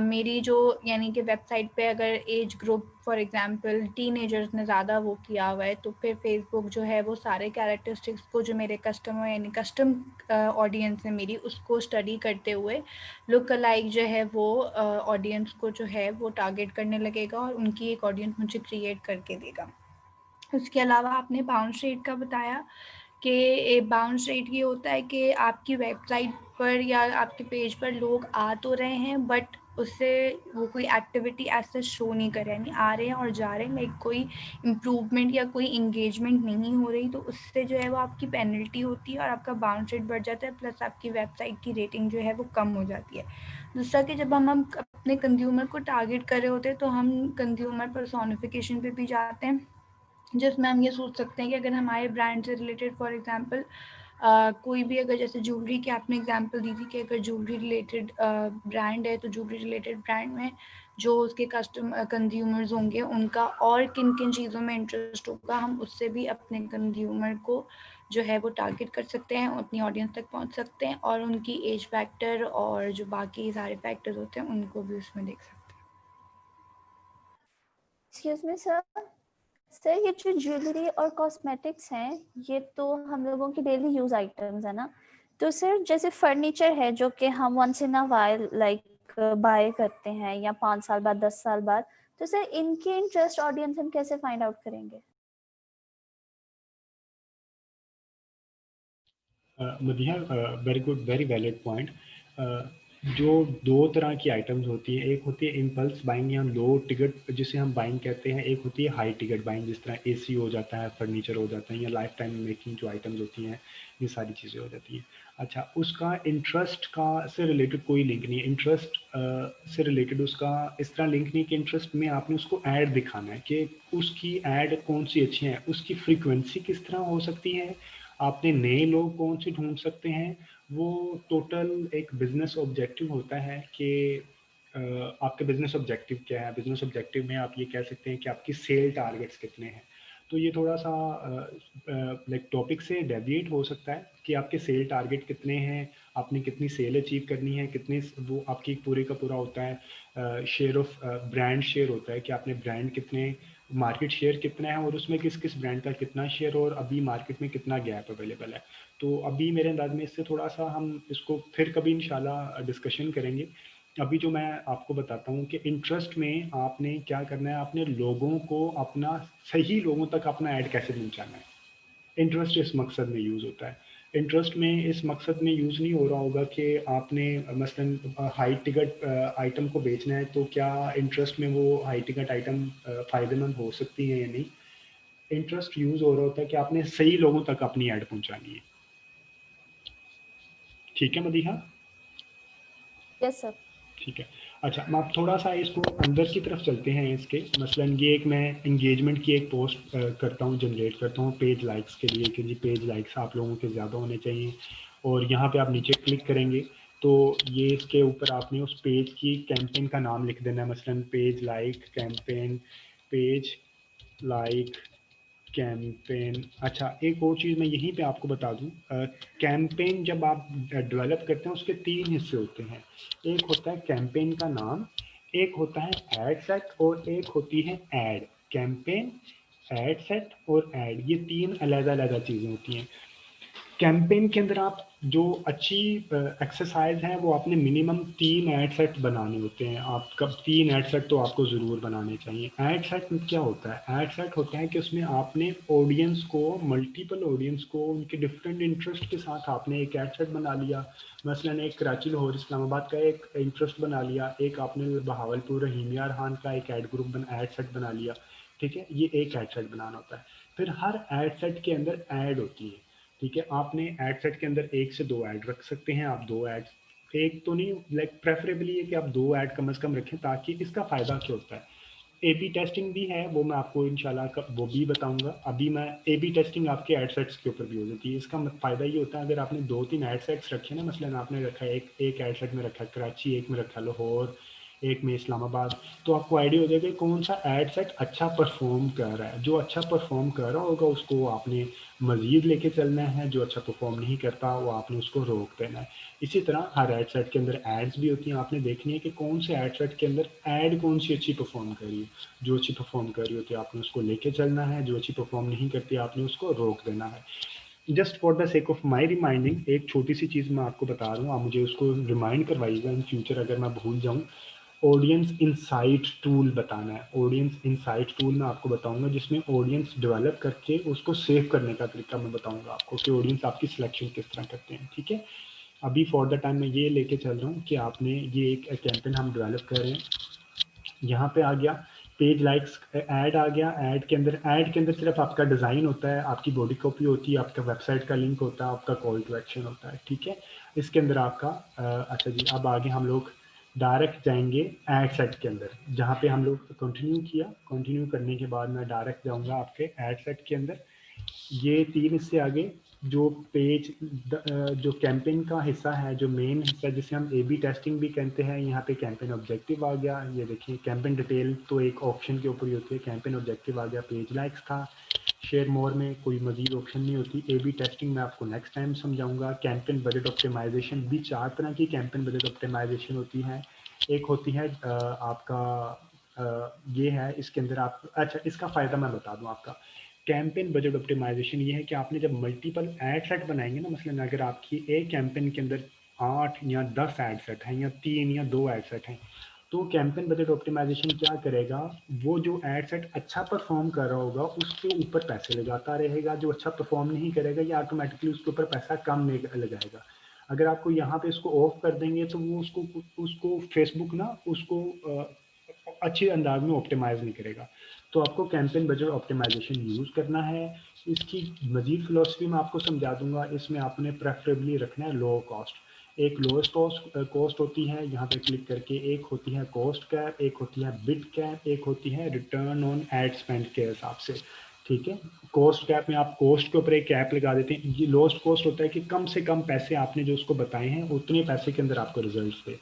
मेरी जो यानी कि वेबसाइट पे अगर age group for example teenagers ने ज़्यादा वो किया हुआ है, तो फिर फेसबुक जो है वो सारे कैरेक्टरिस्टिक्स को जो मेरे कस्टमर यानी कस्टम ऑडियंस है मेरी, उसको स्टडी करते हुए लुक अलाइक जो है वो ऑडियंस को जो है वो टारगेट करने लगेगा, और उनकी एक ऑडियंस मुझे क्रिएट करके देगा। उसके अलावा आपने बाउंस रेट का बताया कि बाउंस रेट ये होता है कि आपकी वेबसाइट पर या आपके पेज पर लोग आ तो रहे हैं, बट उससे वो कोई एक्टिविटी ऐसे शो नहीं कर रहे, यानी आ रहे हैं और जा रहे हैं, लाइक कोई इम्प्रूवमेंट या कोई इंगेजमेंट नहीं हो रही, तो उससे जो है वो आपकी पेनल्टी होती है और आपका बाउंस रेट बढ़ जाता है, प्लस आपकी वेबसाइट की रेटिंग जो है वो कम हो जाती है। दूसरा कि जब हम अपने कंज्यूमर को टारगेट कर रहे होते हैं तो हम कंज्यूमर पर्सोनिफिकेशन पे भी जाते हैं, जिसमें हम ये सोच सकते हैं कि अगर हमारे ब्रांड से रिलेटेड फॉर एग्जांपल कोई भी, अगर जैसे ज्वेलरी की आपने एग्जांपल दी थी कि अगर ज्वेलरी रिलेटेड ब्रांड है, तो ज्वेलरी रिलेटेड ब्रांड में जो उसके कंज्यूमर्स होंगे उनका और किन किन चीज़ों में इंटरेस्ट होगा, हम उससे भी अपने कंज्यूमर को जो है वो टारगेट कर सकते हैं, अपनी ऑडियंस तक पहुंच सकते हैं और उनकी एज फैक्टर और जो बाकी सारे फैक्टर्स होते हैं उनको भी उसमें देख सकते हैं। एक्सक्यूज मी सर, ये जो ज्वेलरी और कॉस्मेटिक्स हैं, ये तो हम लोगों की डेली यूज आइटम्स है ना, तो सर जैसे फर्नीचर है जो कि हम once in a while like buy करते हैं या 5 साल बाद 10 साल बाद, तो सर इनकी इंटरेस्ट ऑडियंस हम कैसे फाइंड आउट करेंगे? Madiha, very good, very valid point. जो दो तरह की आइटम्स होती हैं, एक होती है इम्पल्स बाइंग या लो टिकट जिसे हम बाइंग कहते हैं, एक होती है हाई टिकट बाइंग जिस तरह एसी हो जाता है, फर्नीचर हो जाता है या लाइफ टाइम मेकिंग जो आइटम्स होती हैं, ये सारी चीज़ें हो जाती हैं। अच्छा, उसका इंटरेस्ट का से रिलेटेड कोई लिंक नहीं है, इंटरेस्ट से रिलेटेड उसका इस तरह लिंक नहीं कि इंटरेस्ट में आपने उसको ऐड दिखाना है कि उसकी ऐड कौन सी अच्छी है, उसकी फ्रीक्वेंसी किस तरह हो सकती है, आपने नए लोग कौन से ढूंढ सकते हैं। वो टोटल एक बिजनेस ऑब्जेक्टिव होता है कि आपके बिजनेस ऑब्जेक्टिव क्या है। बिजनेस ऑब्जेक्टिव में आप ये कह सकते हैं कि आपकी सेल टारगेट्स कितने हैं। तो ये थोड़ा सा लाइक टॉपिक से डेविएट हो सकता है कि आपके सेल टारगेट कितने हैं, आपने कितनी सेल अचीव करनी है, कितने वो आपकी पूरे का पूरा होता है शेयर ऑफ ब्रांड शेयर होता है कि आपने ब्रांड कितने, मार्केट शेयर कितना है और उसमें किस किस ब्रांड का कितना शेयर और अभी मार्केट में कितना गैप अवेलेबल है। तो अभी मेरे अंदाज में इससे थोड़ा सा हम इसको फिर कभी इंशाल्लाह डिस्कशन करेंगे। अभी जो मैं आपको बताता हूँ कि इंटरेस्ट में आपने क्या करना है, आपने लोगों को अपना सही लोगों तक अपना ऐड कैसे पहुँचाना है। इंटरेस्ट इस मकसद में यूज़ होता है। इंटरेस्ट में इस मकसद में यूज़ नहीं हो रहा होगा कि आपने मसलन हाई टिकट आइटम को बेचना है, तो क्या इंटरेस्ट में वो हाई टिकट आइटम फ़ायदेमंद हो सकती है या नहीं। इंटरेस्ट यूज़ हो रहा होता है कि आपने सही लोगों तक अपनी ऐड पहुंचानी है। ठीक है मदीहा? Yes sir. ठीक है। अच्छा, मैं आप थोड़ा सा इसको अंदर की तरफ चलते हैं इसके। मसलन ये एक मैं एंगेजमेंट की एक पोस्ट करता हूँ, जनरेट करता हूँ पेज लाइक्स के लिए कि जी पेज लाइक्स आप लोगों के ज़्यादा होने चाहिए, और यहाँ पे आप नीचे क्लिक करेंगे तो ये इसके ऊपर आपने उस पेज की कैंपेन का नाम लिख देना है, मसलन page like campaign, page like campaign. अच्छा, एक और चीज़ मैं यहीं पे आपको बता दूं, कैंपेन जब आप डेवलप करते हैं उसके तीन हिस्से होते हैं। एक होता है कैंपेन का नाम, एक होता है एड सेट और एक होती है ऐड। कैंपेन, एड सेट और ऐड, ये तीन अलग अलग चीज़ें होती हैं। कैंपेन के अंदर आप जो अच्छी एक्सरसाइज है वो आपने मिनिमम 3 एड सेट बनाने होते हैं। आप कब 3 एड सेट तो आपको ज़रूर बनाने चाहिए। एड सेट में क्या होता है, एड सेट होता है कि उसमें आपने ऑडियंस को, मल्टीपल ऑडियंस को उनके डिफरेंट इंटरेस्ट के साथ आपने एक एड सेट बना लिया। मसलन एक कराची लाहौर इस्लामाबाद का एक इंटरेस्ट बना लिया, एक आपने बहावलपुर रहीम यार खान का एक एड ग्रुप एड सेट बना लिया। ठीक है, ये एक एड सेट बनाना होता है। फिर हर एड सेट के अंदर ऐड होती है। ठीक है, आपने एड सेट के अंदर 1 से 2 ऐड रख सकते हैं आप, 2 ऐड, एक तो नहीं, लाइक प्रेफरेबली है कि आप 2 ऐड कम से कम रखें, ताकि इसका फ़ायदा क्या होता है। ए बी टेस्टिंग भी है, वो मैं आपको इंशाल्लाह वो भी बताऊंगा। अभी मैं ए बी टेस्टिंग आपके एड सेट्स के ऊपर भी हो जाती है। इसका फ़ायदा ये होता है, अगर आपने 2-3 एड सेट्स रखे ना, मसलन आपने रखा है एक एड सेट में रखा है कराची, एक में रखा लाहौर, एक में इस्लामाबाद, तो आपको आइडिया हो जाएगा कि कौन सा एड सेट अच्छा परफॉर्म कर रहा है। जो अच्छा परफॉर्म कर रहा होगा उसको आपने मज़ीद लेके चलना है, जो अच्छा परफॉर्म नहीं करता वो आपने उसको रोक देना है। इसी तरह हर एड सेट के अंदर एड्स भी होती हैं, आपने देखनी है कि कौन से एड सेट के अंदर ऐड कौन सी अच्छी परफॉर्म कर रही है। जो अच्छी परफॉर्म कर रही होती है आपने उसको लेके चलना है, जो अच्छी परफॉर्म नहीं करती आपने उसको रोक देना है। Just for the sake of my reminding, एक छोटी सी चीज़ मैं आपको बता रहा हूँ, आप मुझे उसको रिमाइंड करवाइएगा इन फ्यूचर अगर मैं भूल जाऊँ। ऑडियंस इंसाइट टूल बताना है। ऑडियंस इंसाइट टूल मैं आपको बताऊंगा, जिसमें ऑडियंस डेवलप करके उसको सेव करने का तरीका मैं बताऊंगा आपको कि ऑडियंस आपकी सिलेक्शन किस तरह करते हैं। ठीक है, अभी फॉर द टाइम मैं ये लेके चल रहा हूँ कि आपने ये एक कैंपेन हम डेवलप कर रहे हैं, यहाँ पे आ गया पेज लाइक्स, ऐड आ गया, ऐड के अंदर सिर्फ आपका डिज़ाइन होता है, आपकी बॉडी कॉपी होती है, आपका वेबसाइट का लिंक होता है, आपका कॉल टू एक्शन होता है, ठीक है। इसके अंदर आपका अच्छा जी, अब आगे हम लोग डायरेक्ट जाएंगे ऐड सेट के अंदर, जहाँ पे हम लोग कंटिन्यू किया, कंटिन्यू करने के बाद मैं डायरेक्ट जाऊँगा आपके ऐड सेट के अंदर। ये 3 इससे आगे जो पेज जो कैंपेन का हिस्सा है, जो मेन हिस्सा जिसे हम ए बी टेस्टिंग भी कहते हैं, यहाँ पे कैंपेन ऑब्जेक्टिव आ गया। ये देखिए कैंपेन डिटेल तो एक ऑप्शन के ऊपर ही होती है, कैंपेन ऑब्जेक्टिव आ गया, पेज लाइक्स था, शेयर मोर में कोई मजीद ऑप्शन नहीं होती। ए बी टेस्टिंग मैं आपको नेक्स्ट टाइम समझाऊंगा। कैंपेन बजट ऑप्टिमाइजेशन भी 4 तरह की कैंपेन बजट ऑप्टिमाइजेशन होती है। एक होती है आपका ये है, इसके अंदर आप अच्छा इसका फ़ायदा मैं बता दूं आपका। कैंपेन बजट ऑप्टिमाइजेशन ये है कि आपने जब मल्टीपल एड सेट बनाएंगे ना, मसलन अगर आपकी एक कैंपेन के अंदर 8 या 10 एड सेट हैं या 3 या 2 एड सेट हैं, तो कैंपेन बजट ऑप्टिमाइजेशन क्या करेगा, वो जो एड सेट अच्छा परफॉर्म कर रहा होगा उसके ऊपर पैसे लगाता रहेगा, जो अच्छा परफॉर्म नहीं करेगा ये ऑटोमेटिकली उसके ऊपर पैसा कम लगाएगा। अगर आपको यहाँ पे इसको ऑफ कर देंगे तो वो उसको फेसबुक ना उसको अच्छे अंदाज में ऑप्टिमाइज नहीं करेगा। तो आपको कैंपेन बजट ऑप्टिमाइजेशन यूज़ करना है। इसकी मजीद फिलॉसफी मैं आपको समझा दूंगा। इसमें आपने प्रेफरेबली रखना है लो कॉस्ट। एक लोएस्ट कॉस्ट होती है, यहाँ पे क्लिक करके एक होती है कॉस्ट कैप, एक होती है बिड कैप, एक होती है रिटर्न ऑन एड स्पेंड के हिसाब से, ठीक है। कॉस्ट कैप में आप कॉस्ट के ऊपर एक कैप लगा देते हैं। ये लोएस्ट कॉस्ट होता है कि कम से कम पैसे आपने जो उसको बताए हैं उतने पैसे के अंदर आपको रिजल्ट दे।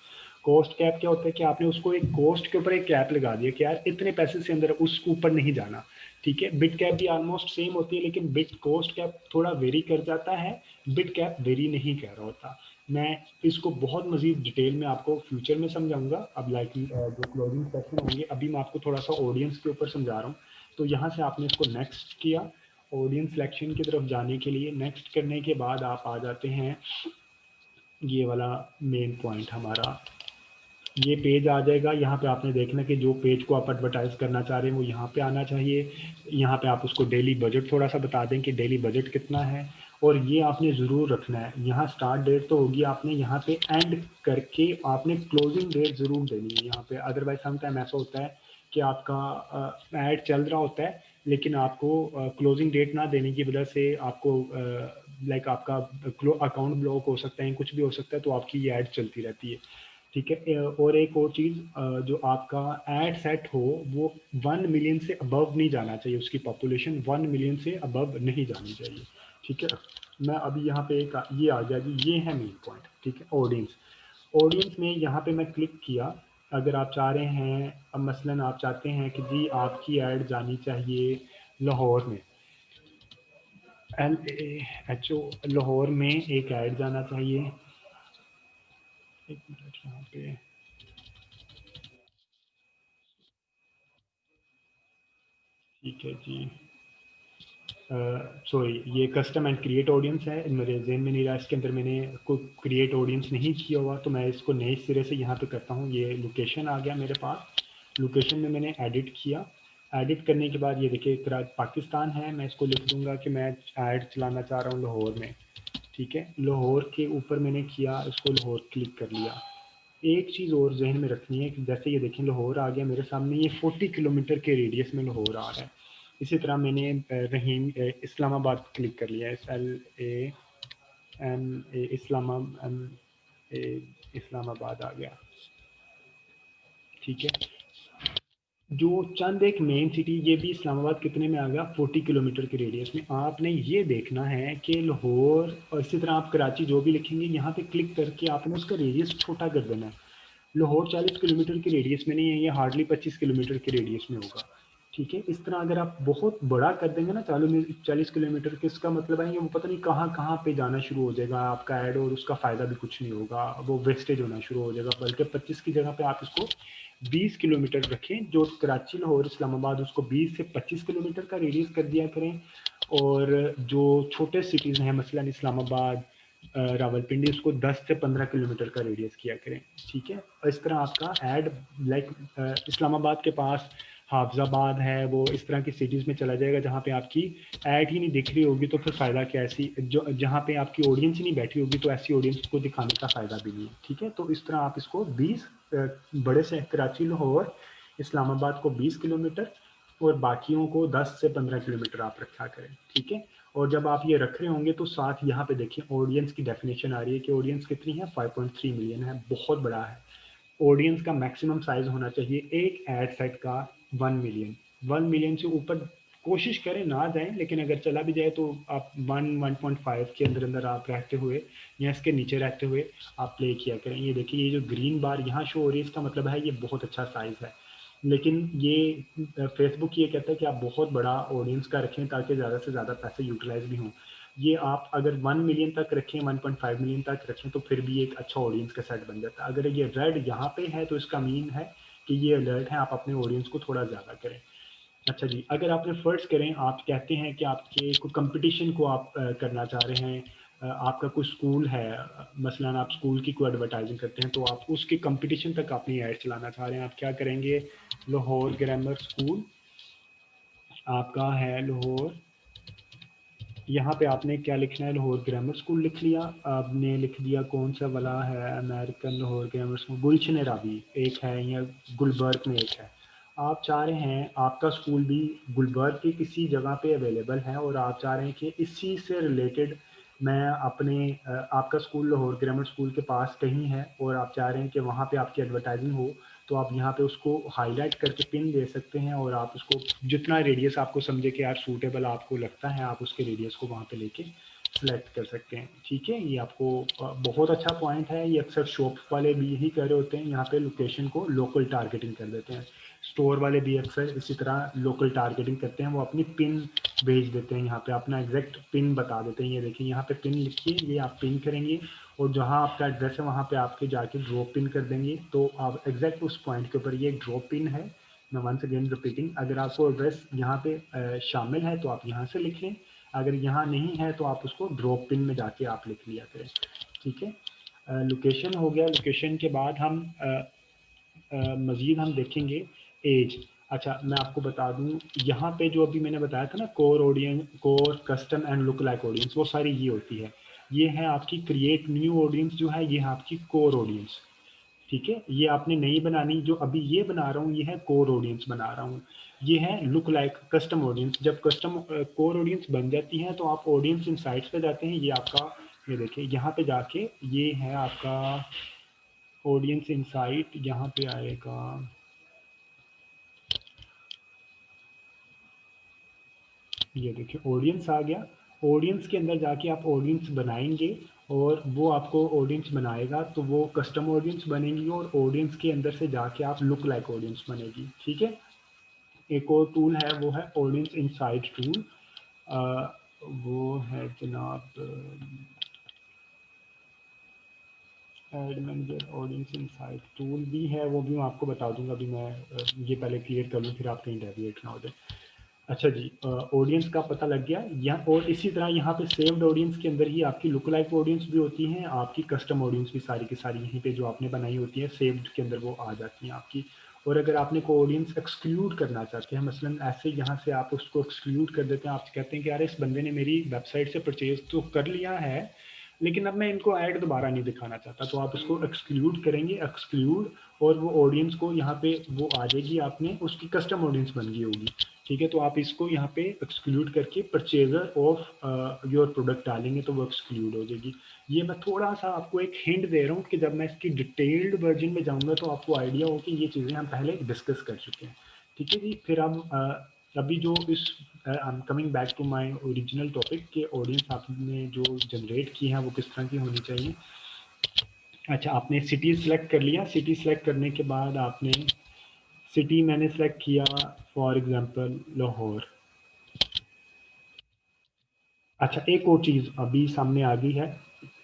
कॉस्ट कैप क्या होता है कि आपने उसको एक कॉस्ट के ऊपर एक कैप लगा दिया कि यार इतने पैसे से अंदर उसके ऊपर नहीं जाना, ठीक है। बिड कैप भी ऑलमोस्ट सेम होती है, लेकिन बिड कॉस्ट कैप थोड़ा वेरी कर जाता है, बिड कैप वेरी नहीं कर रहा होता। मैं इसको बहुत मजीद डिटेल में आपको फ्यूचर में समझाऊंगा। अब लाइकली जो क्लोजिंग सेशन होंगे, अभी मैं आपको थोड़ा सा ऑडियंस के ऊपर समझा रहा हूँ। तो यहाँ से आपने इसको नेक्स्ट किया, ऑडियंस सिलेक्शन की तरफ जाने के लिए नेक्स्ट करने के बाद आप आ जाते हैं ये वाला मेन पॉइंट हमारा, ये पेज आ जाएगा। यहाँ पे आपने देखना कि जो पेज को आप एडवर्टाइज करना चाह रहे हैं वो यहाँ पे आना चाहिए। यहाँ पे आप उसको डेली बजट थोड़ा सा बता दें कि डेली बजट कितना है, और ये आपने ज़रूर रखना है। यहाँ स्टार्ट डेट तो होगी, आपने यहाँ पे एंड करके आपने क्लोजिंग डेट ज़रूर देनी है यहाँ पे। अदरवाइज सम टाइम ऐसा होता है कि आपका ऐड चल रहा होता है लेकिन आपको क्लोजिंग डेट ना देने की वजह से आपको लाइक आपका अकाउंट ब्लॉक हो सकता है, कुछ भी हो सकता है, तो आपकी ये ऐड चलती रहती है, ठीक है। और एक और चीज़, जो आपका एड सेट हो वो 1 मिलियन से अबव नहीं जाना चाहिए, उसकी पॉपुलेशन 1 मिलियन से अबव नहीं जानी चाहिए, ठीक है। मैं अभी यहाँ पे एक ये आ गया जी, ये है मेन पॉइंट, ठीक है। ऑडियंस, ऑडियंस में यहाँ पे मैं क्लिक किया। अगर आप चाह रहे हैं, अब मसलन आप चाहते हैं कि जी आपकी ऐड जानी चाहिए लाहौर में, LAHO लाहौर में एक ऐड जाना चाहिए। एक मिनट यहाँ पे, ठीक है जी। सॉरी, ये कस्टम एंड क्रिएट ऑडियंस है, मेरे जहन में नहीं रहा, इसके अंदर मैंने कोई क्रिएट ऑडियंस नहीं किया हुआ, तो मैं इसको नए सिरे से यहाँ पे करता हूँ। ये लोकेशन आ गया मेरे पास, लोकेशन में मैंने एडिट किया। एडिट करने के बाद ये देखिए पाकिस्तान है, मैं इसको लिख दूंगा कि मैं ऐड चलाना चाह रहा हूँ लाहौर में, ठीक है। लाहौर के ऊपर मैंने किया, इसको लाहौर क्लिक कर लिया। एक चीज़ और जहन में रखनी है कि जैसे ये देखें लाहौर आ गया मेरे सामने, ये 40 किलोमीटर के रेडियस में लाहौर आ रहा है। इसी तरह मैंने रहीम इस्लामाबाद क्लिक कर लिया, इस्लामाबाद आ गया, ठीक है। जो चंद एक मेन सिटी, ये भी इस्लामाबाद कितने में आ गया, 40 किलोमीटर के रेडियस में। आपने ये देखना है कि लाहौर, और इसी तरह आप कराची जो भी लिखेंगे यहाँ पे क्लिक करके आपने उसका रेडियस छोटा कर देना है। लाहौर 40 किलोमीटर के रेडियस में नहीं है, ये हार्डली 25 किलोमीटर के रेडियस में होगा, ठीक है। इस तरह अगर आप बहुत बड़ा कर देंगे ना 40 किलोमीटर के, इसका मतलब है ये वो पता नहीं कहाँ कहाँ पे जाना शुरू हो जाएगा आपका ऐड, और उसका फ़ायदा भी कुछ नहीं होगा, वो वेस्टेज होना शुरू हो जाएगा। बल्कि 25 की जगह पे आप इसको 20 किलोमीटर रखें, जो कराची लाहौर इस्लामाबाद उसको 20 से 25 किलोमीटर का रेडियस कर दिया करें। और जो छोटे सिटीज़ हैं मसलन इस्लामाबाद, रावलपिंडी, उसको 10 से 15 किलोमीटर का रेडियस किया करें, ठीक है। और इस तरह आपका ऐड लाइक इस्लामाबाद के पास हाफजाबाद है, वो इस तरह की सिटीज़ में चला जाएगा जहाँ पे आपकी ऐड ही नहीं दिख रही होगी, तो फिर फ़ायदा क्या, ऐसी जो जहाँ पे आपकी ऑडियंस ही नहीं बैठी होगी तो ऐसी ऑडियंस को दिखाने का फ़ायदा भी नहीं है। ठीक है, तो इस तरह आप इसको 20 बड़े शहर कराची, लाहौर, इस्लामाबाद को 20 किलोमीटर और बाकियों को 10 से 15 किलोमीटर आप रखा करें। ठीक है, और जब आप ये रख रहे होंगे तो साथ यहाँ पे देखिए ऑडियंस की डेफिनेशन आ रही है कि ऑडियंस कितनी है, 5.3 मिलियन है, बहुत बड़ा है। ऑडियंस का मैक्सिमम साइज होना चाहिए एक एड सेट का 1 मिलियन। 1 मिलियन से ऊपर कोशिश करें ना जाएं, लेकिन अगर चला भी जाए तो आप 1.5 के अंदर अंदर आप रहते हुए या इसके नीचे रहते हुए आप प्ले किया करें। ये देखिए, ये जो ग्रीन बार यहाँ शो हो रही है, इसका मतलब है ये बहुत अच्छा साइज है। लेकिन ये फेसबुक ये कहता है कि आप बहुत बड़ा ऑडियंस का रखें ताकि ज़्यादा से ज़्यादा पैसे यूटिलाइज भी हों। ये आप अगर 1 मिलियन तक रखें, 1.5 मिलियन तक रखें तो फिर भी एक अच्छा ऑडियंस का सेट बन जाता है। अगर ये रेड यहाँ पे है तो इसका मीन है कि ये अलर्ट है, आप अपने ऑडियंस को थोड़ा ज़्यादा करें। अच्छा जी, अगर आपने फर्ज करें, आप कहते हैं कि आपके कोई कंपटीशन को आप करना चाह रहे हैं, आपका कोई स्कूल है, मसलन आप स्कूल की कोई एडवर्टाइजिंग करते हैं, तो आप उसके कंपटीशन तक अपनी ऐड चलाना चाह रहे हैं, आप क्या करेंगे, लाहौर ग्रामर स्कूल आपका है, लाहौर, यहाँ पे आपने क्या लिखना है, लाहौर ग्रामर स्कूल लिख लिया, आपने लिख दिया कौन सा वाला है, अमेरिकन लाहौर ग्रामर स्कूल, गुलशन रावी एक है, या गुलबर्ग में एक है। आप चाह रहे हैं आपका स्कूल भी गुलबर्ग की किसी जगह पे अवेलेबल है और आप चाह रहे हैं कि इसी से रिलेटेड मैं अपने आपका स्कूल लाहौर ग्रामर स्कूल के पास कहीं है और आप चाह रहे हैं कि वहाँ पे आपकी एडवर्टाइजिंग हो, तो आप यहाँ पे उसको हाईलाइट करके पिन दे सकते हैं और आप उसको जितना रेडियस आपको समझे कि यार सूटेबल आपको लगता है, आप उसके रेडियस को वहाँ पे लेके सेलेक्ट कर सकते हैं। ठीक है, ये आपको बहुत अच्छा पॉइंट है। ये अक्सर शॉप वाले भी यही कर रहे होते हैं, यहाँ पे लोकेशन को लोकल टारगेटिंग कर देते हैं। स्टोर वाले भी अक्सर इसी तरह लोकल टारगेटिंग करते हैं, वो अपनी पिन भेज देते हैं, यहाँ पे अपना एग्जैक्ट पिन बता देते हैं। ये देखिए, यहाँ पे पिन लिखिए, ये आप पिन करेंगे और जहाँ आपका एड्रेस है वहाँ पे आपके जाके ड्रॉप पिन कर देंगे, तो आप एग्जैक्ट उस पॉइंट के ऊपर ये ड्रॉप पिन है। मैं वंस अगेन रिपीटिंग, अगर आपको एड्रेस यहाँ पे शामिल है तो आप यहाँ से लिख लें, अगर यहाँ नहीं है तो आप उसको ड्रॉप पिन में जाके आप लिख लिया करें। ठीक है, लोकेशन हो गया। लोकेशन के बाद हम मज़ीद हम देखेंगे एज। अच्छा, मैं आपको बता दूं, यहाँ पे जो अभी मैंने बताया था ना, core audience, core, custom and look like audience, वो सारी ये होती है। ये है आपकी क्रिएट न्यू ऑडियंस जो है, ये है आपकी कोर ऑडियंस। ठीक है, ये आपने नहीं बनानी, जो अभी ये बना रहा हूँ ये है कोर ऑडियंस बना रहा हूँ। ये है लुक लाइक कस्टम ऑडियंस। जब कस्टम कोर ऑडियंस बन जाती है तो आप ऑडियंस इनसाइट्स पे जाते हैं, ये आपका, ये देखिए यहाँ पे जाके ये है आपका ऑडियंस इनसाइट, यहाँ पे आएगा, ये देखिए ऑडियंस आ गया। ऑडियंस के अंदर जाके आप ऑडियंस बनाएंगे और वो आपको ऑडियंस बनाएगा तो वो कस्टम ऑडियंस बनेगी और ऑडियंस के अंदर से जाके आप लुक लाइक ऑडियंस बनेगी। ठीक है, एक और टूल है, वो है ऑडियंस इनसाइट टूल। वो है जनाब add manager, audience insight tool भी है, वो भी मैं आपको बता दूंगा। अभी मैं ये पहले क्लियर कर लूँ, फिर आप कहीं डेविएट ना हो जाए। अच्छा जी, ऑडियंस का पता लग गया यहाँ, और इसी तरह यहाँ पे सेव्ड ऑडियंस के अंदर ही आपकी लुक लाइक ऑडियंस भी होती हैं, आपकी कस्टम ऑडियंस भी सारी की सारी यहीं पे जो आपने बनाई होती है सेव्ड के अंदर वो आ जाती हैं आपकी। और अगर आपने कोई ऑडियंस एक्सक्लूड करना चाहते हैं, मसलन ऐसे यहाँ से आप उसको एक्सक्लूड कर देते हैं, आप कहते हैं कि यार इस बंदे ने मेरी वेबसाइट से परचेज तो कर लिया है लेकिन अब मैं इनको ऐड दोबारा नहीं दिखाना चाहता, तो आप उसको एक्सक्लूड करेंगे, एक्सक्लूड, और वो ऑडियंस को यहाँ पे वो आ जाएगी, आपने उसकी कस्टम ऑडियंस बन गई होगी। ठीक है, तो आप इसको यहाँ पे एक्सक्लूड करके परचेजर ऑफ योर प्रोडक्ट डालेंगे तो वो एक्सक्लूड हो जाएगी। ये मैं थोड़ा सा आपको एक हिंट दे रहा हूँ कि जब मैं इसकी डिटेल्ड वर्जन में जाऊँगा तो आपको आइडिया हो कि ये चीज़ें हम पहले डिस्कस कर चुके हैं। ठीक है जी, फिर हम अभी जो इस I am coming back to my original topic के ऑडियंस आपने जो जनरेट की है वो किस तरह की होनी चाहिए। अच्छा, आपने सिटी सेलेक्ट कर लिया, सिटी सेलेक्ट करने के बाद आपने सिटी मैंने सेलेक्ट किया फॉर एग्जांपल लाहौर। अच्छा, एक और चीज़ अभी सामने आ गई है,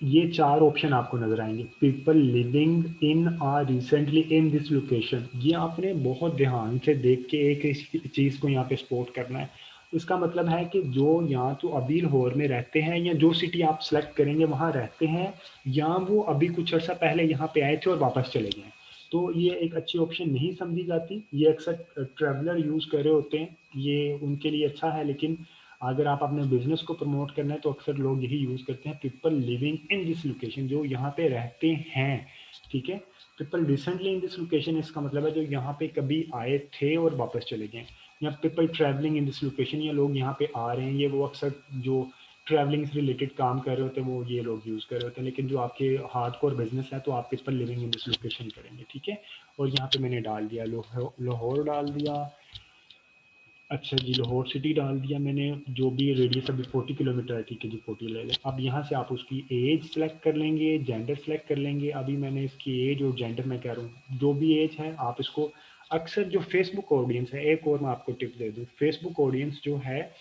ये 4 ऑप्शन आपको नजर आएंगे, people living in are recently in this location. ये आपने बहुत ध्यान से देख के एक चीज़ को यहाँ पे स्पॉट करना है। इसका मतलब है कि जो यहाँ तो अभी लाहौर में रहते हैं या जो सिटी आप सेलेक्ट करेंगे वहाँ रहते हैं, या वो अभी कुछ अर्सा पहले यहाँ पे आए थे और वापस चले गए, तो ये एक अच्छी ऑप्शन नहीं समझी जाती। ये अक्सर ट्रैवलर यूज़ कर रहे होते हैं, ये उनके लिए अच्छा है, लेकिन अगर आप अपने बिजनेस को प्रमोट करना है तो अक्सर लोग यही यूज़ करते हैं, people living in this location, जो यहाँ पे रहते हैं। ठीक है, people recently in this location, इसका मतलब है जो यहाँ पे कभी आए थे और वापस चले गए, या people travelling in this location, या लोग यहाँ पे आ रहे हैं, ये वो अक्सर जो ट्रैवलिंग से रिलेटेड काम कर रहे होते हैं वो ये लोग यूज़ कर रहे होते हैं। लेकिन जो आपके हार्डकोर बिजनेस है तो आप people living in this location करेंगे। ठीक है, और यहाँ पे मैंने डाल दिया लाहौर डाल दिया। अच्छा जी, लाहौर सिटी डाल दिया मैंने, जो भी रेडियस अभी 40 किलोमीटर है। ठीक है जी, 40 ले लें। अब यहाँ से आप उसकी एज सेलेक्ट कर लेंगे, जेंडर सेलेक्ट कर लेंगे। अभी मैंने इसकी एज और जेंडर मैं कह रहा हूँ, जो भी एज है आप इसको, अक्सर जो फेसबुक ऑडियंस है, एक और मैं आपको टिप दे दूँ, फेसबुक ऑडियंस जो है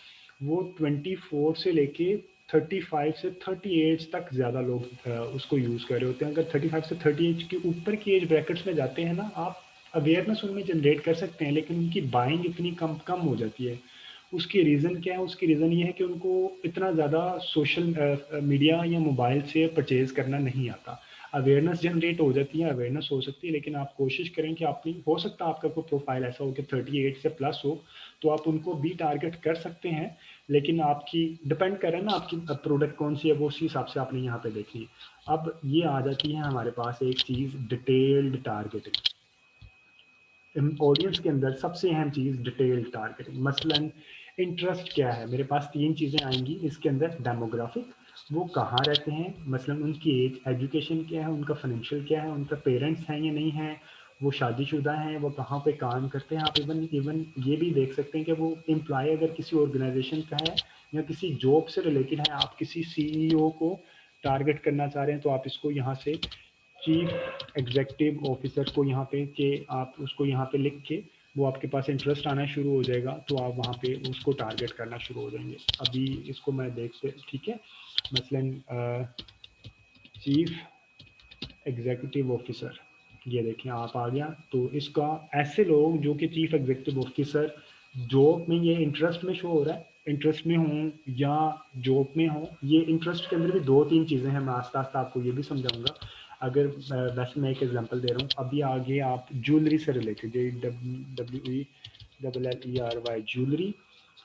वो 24 से लेके 35 से 38 तक ज़्यादा लोग उसको यूज़ कर रहे होते हैं। अगर 35 से 38 के ऊपर की एज ब्रैकेट्स में जाते हैं ना आप, अवेयरनेस उनमें जनरेट कर सकते हैं, लेकिन उनकी बाइंग इतनी कम हो जाती है। उसकी रीज़न क्या है? उसकी रीज़न ये है कि उनको इतना ज़्यादा सोशल मीडिया या मोबाइल से परचेज़ करना नहीं आता। अवेयरनेस जनरेट हो जाती है, अवेयरनेस हो सकती है, लेकिन आप कोशिश करें कि आपकी, हो सकता है आपका कोई प्रोफाइल ऐसा हो कि 38 से प्लस हो, तो आप उनको भी टारगेट कर सकते हैं। लेकिन आपकी डिपेंड करे ना आपकी प्रोडक्ट कौन सी है, वो उसी हिसाब से आपने यहाँ पे देखनी। अब ये आ जाती है हमारे पास एक चीज़, डिटेल्ड टारगेटिंग। ऑडियंस के अंदर सबसे अहम चीज़ डिटेल्ड टारगेटिंग। मसलन इंटरेस्ट क्या है, मेरे पास 3 चीज़ें आएंगी इसके अंदर। डेमोग्राफिक, वो कहाँ रहते हैं, मसलन उनकी एज, एजुकेशन क्या है, उनका फाइनेंशियल क्या है, उनका पेरेंट्स हैं या नहीं है, वो शादीशुदा हैं, वो कहाँ पे काम करते हैं। आप इवन ये भी देख सकते हैं कि वो एम्प्लॉय अगर किसी ऑर्गेनाइजेशन का है या किसी जॉब से रिलेटेड है, आप किसी सीईओ को टारगेट करना चाह रहे हैं तो आप इसको यहाँ से चीफ एग्जीक्यूटिव ऑफिसर को यहाँ पे, कि आप उसको यहाँ पे लिख के, वो आपके पास इंटरेस्ट आना शुरू हो जाएगा, तो आप वहाँ पे उसको टारगेट करना शुरू हो जाएंगे। अभी इसको मैं देखते, ठीक है, मसलन चीफ एग्जीक्यूटिव ऑफिसर, ये देखें आप आ गया। तो इसका ऐसे लोग जो कि चीफ एग्जीक्यूटिव ऑफिसर जॉब में, ये इंटरेस्ट में शो हो रहा है, इंटरेस्ट में हों या जॉब में हो, ये इंटरेस्ट के अंदर भी 2-3 चीज़ें हैं, मैं आस्ता आस्ता आपको ये भी समझाऊंगा। अगर वैसे मैं एक एग्जांपल दे रहा हूँ, अभी आगे आप ज्वेलरी से रिलेटेड, WELLERY ज्वेलरी,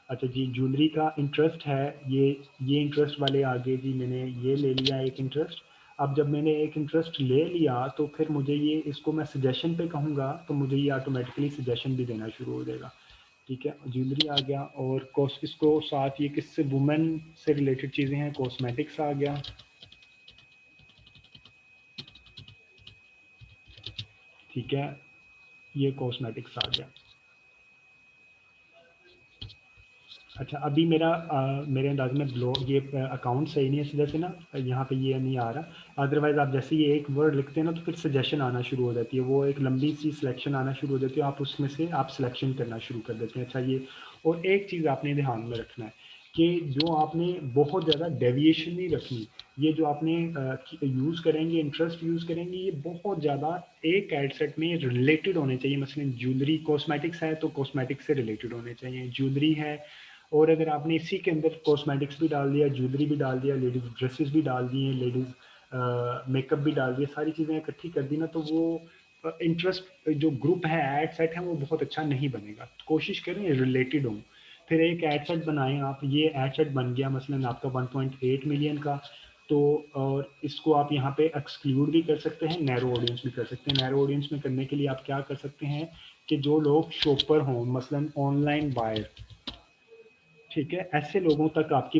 अच्छा जी, ज्वेलरी का इंटरेस्ट है, ये इंटरेस्ट वाले आगे जी, मैंने ये ले लिया एक इंटरेस्ट। अब जब मैंने एक इंटरेस्ट ले लिया तो फिर मुझे ये, इसको मैं सजेशन पे कहूँगा तो मुझे ये ऑटोमेटिकली सजेशन भी देना शुरू हो जाएगा। ठीक है, ज्वेलरी आ गया, और इसको साथ ये किससे, वुमेन से रिलेटेड चीज़ें हैं, कॉस्मेटिक्स आ गया। ठीक है, ये कॉस्मेटिक्स आ गया। अच्छा, अभी मेरे अंदाज में ब्लॉग, ये अकाउंट सही नहीं है सीधा से ना, यहाँ पे ये नहीं आ रहा। अदरवाइज आप जैसे ये एक वर्ड लिखते हैं ना तो फिर सजेशन आना शुरू हो जाती है, वो एक लंबी सी सिलेक्शन आना शुरू हो जाती है, आप उसमें से आप सिलेक्शन करना शुरू कर देते हैं। अच्छा ये, और एक चीज़ आपने ध्यान में रखना है कि जो आपने बहुत ज़्यादा डेविएशन नहीं रखनी, ये जो आपने यूज़ करेंगे, इंटरेस्ट यूज़ करेंगे, ये बहुत ज़्यादा एक एड सेट में रिलेटेड होने चाहिए। मसलन ज्वेलरी, कॉस्मेटिक्स है तो कॉस्मेटिक्स से रिलेटेड होने चाहिए, ज्वेलरी है, और अगर आपने इसी के अंदर कॉस्मेटिक्स भी डाल दिया, ज्वेलरी भी डाल दिया, लेडीज़ ड्रेसेस भी डाल दिए, लेडीज़ मेकअप भी डाल दिया, सारी चीज़ें इकट्ठी कर दी ना, तो वो इंटरेस्ट जो ग्रुप है, एड सेट है, वो बहुत अच्छा नहीं बनेगा। कोशिश करें रिलेटेड हो। फिर एक एड सेट बनाएं आप, ये एड सेट बन गया मसलन आपका 1.8 मिलियन का, तो और इसको आप यहाँ पे एक्सक्लूड भी कर सकते हैं, नैरो ऑडियंस भी कर सकते हैं। नैरो ऑडियंस में करने के लिए आप क्या कर सकते हैं कि जो लोग शॉपर हों, मसलन ऑनलाइन बायर, ठीक है, ऐसे लोगों तक आपकी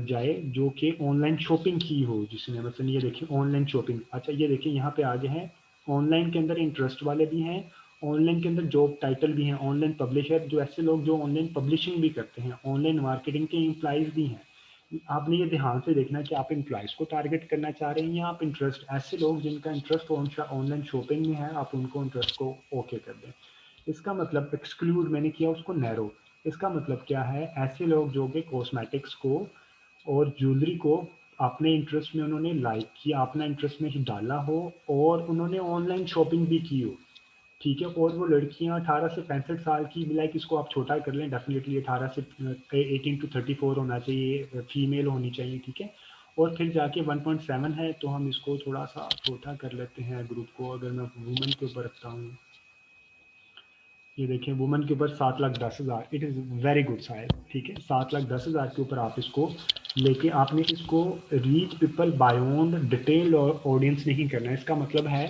जाए जो कि ऑनलाइन शॉपिंग की हो, जिसने, मतलब ये देखिए ऑनलाइन शॉपिंग। अच्छा ये देखिए यहाँ पे आगे हैं, ऑनलाइन के अंदर इंटरेस्ट वाले भी हैं, ऑनलाइन के अंदर जॉब टाइटल भी हैं, ऑनलाइन पब्लिशर, जो ऐसे लोग जो ऑनलाइन पब्लिशिंग भी करते हैं, ऑनलाइन मार्केटिंग के एम्प्लॉइज भी हैं। आपने ये ध्यान से देखना कि आप एम्प्लॉइज को टारगेट करना चाह रहे हैं या आप इंटरेस्ट, ऐसे लोग जिनका इंटरेस्ट ऑनलाइन शॉपिंग में है, आप उनको इंटरेस्ट को ओके कर दें। इसका मतलब एक्सक्लूड मैंने किया उसको नैरो। इसका मतलब क्या है, ऐसे लोग जो कि कॉस्मेटिक्स को और ज्वेलरी को अपने इंटरेस्ट में उन्होंने लाइक किया, अपना इंटरेस्ट में डाला हो, और उन्होंने ऑनलाइन शॉपिंग भी की हो, ठीक है, और वो लड़कियां 18 से 65 साल की, लाइक इसको आप छोटा कर लें, डेफिनेटली 18 से 18 to 34 होना चाहिए, फीमेल होनी चाहिए, ठीक है, और फिर जाके 1.7 है, तो हम इसको थोड़ा सा छोटा कर लेते हैं ग्रुप को। अगर मैं वुमेन के ऊपर रखता हूँ, ये देखें वुमेन के ऊपर 7,10,000, it is very good size, ठीक है। 7,10,000 के ऊपर आप इसको लेके आपने इसको रीच पीपल बायोंड डिटेल और ऑडियंस नहीं करना है। इसका मतलब है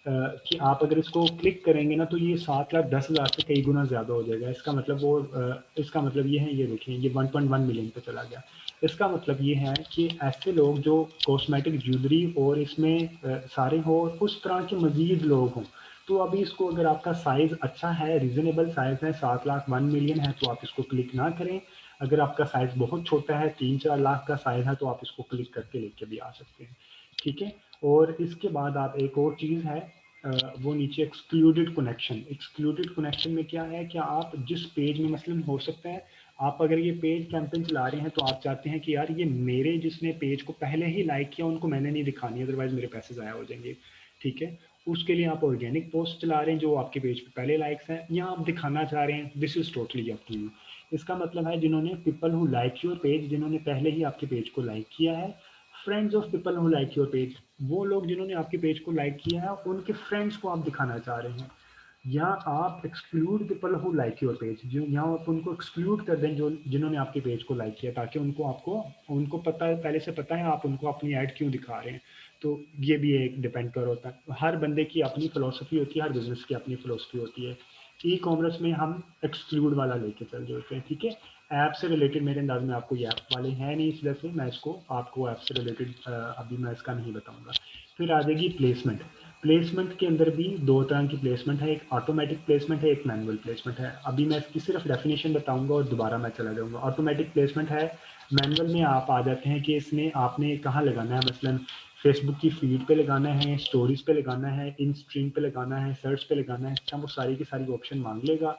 कि आप अगर इसको क्लिक करेंगे ना, तो ये 7,10,000 से कई गुना ज़्यादा हो जाएगा। इसका मतलब इसका मतलब ये है, ये देखिए ये 1.1 मिलियन पे चला गया। इसका मतलब ये है कि ऐसे लोग जो कॉस्मेटिक ज्वेलरी और इसमें सारे हो, उस तरह के मजीद लोग हों, तो अभी इसको अगर आपका साइज अच्छा है, रीजनेबल साइज है, 7,01,000,000 है, तो आप इसको क्लिक ना करें। अगर आपका साइज बहुत छोटा है, 3-4 लाख का साइज है, तो आप इसको क्लिक करके लेके भी आ सकते हैं, ठीक है। और इसके बाद आप एक और चीज़ है, वो नीचे एक्सक्लूडेड कनेक्शन। एक्सक्लूडेड कनेक्शन में क्या है कि आप जिस पेज में मसलन हो सकता है आप अगर ये पेज कैंपेन चला रहे हैं, तो आप चाहते हैं कि यार ये मेरे जिसने पेज को पहले ही लाइक किया उनको मैंने नहीं दिखानी, अदरवाइज मेरे पैसे ज़ाया हो जाएंगे, ठीक है। उसके लिए आप ऑर्गेनिक पोस्ट चला रहे हैं जो आपके पेज पे पहले लाइक्स हैं, या आप दिखाना चाह रहे हैं, this is totally up to you. इसका मतलब है जिन्होंने people who like your page, जिन्होंने पहले ही आपके पेज को लाइक किया है, friends of people who like your page, वो लोग जिन्होंने आपके पेज को लाइक किया है उनके फ्रेंड्स को आप दिखाना चाह रहे हैं। या आप exclude people who like your page, जो यहाँ आप उनको एक्सक्लूड कर दें जो जिन्होंने आपके पेज को लाइक किया, ताकि उनको पता है, पहले से पता है आप उनको अपनी ऐड क्यों दिखा रहे हैं। तो ये भी एक डिपेंड कर होता है, हर बंदे की अपनी फिलोसफी होती है, हर बिजनेस की अपनी फिलोसफी होती है। ई कॉमर्स में हम एक्सक्लूड वाला लेके चल रहे होते हैं, ठीक है। ऐप से रिलेटेड मेरे अंदाज में आपको ये ऐप वाले हैं नहीं, इस वजह से मैं इसको आपको ऐप से रिलेटेड अभी मैं इसका नहीं बताऊंगा। फिर आ जाएगी प्लेसमेंट। प्लेसमेंट के अंदर भी दो तरह की प्लेसमेंट है, एक ऑटोमेटिक प्लेसमेंट है, एक मैनुअल प्लेसमेंट है। अभी मैं इसकी सिर्फ डेफिनेशन बताऊंगा और दोबारा मैं चला जाऊंगा। ऑटोमेटिक प्लेसमेंट है, मैनुअल में आप आ जाते हैं कि इसमें आपने कहाँ लगाना है, मसलन फेसबुक की फीड पे लगाना है, स्टोरीज पे लगाना है, इन स्ट्रीम पे लगाना है, सर्च पे लगाना है, क्या वो सारी की सारी ऑप्शन मांग लेगा।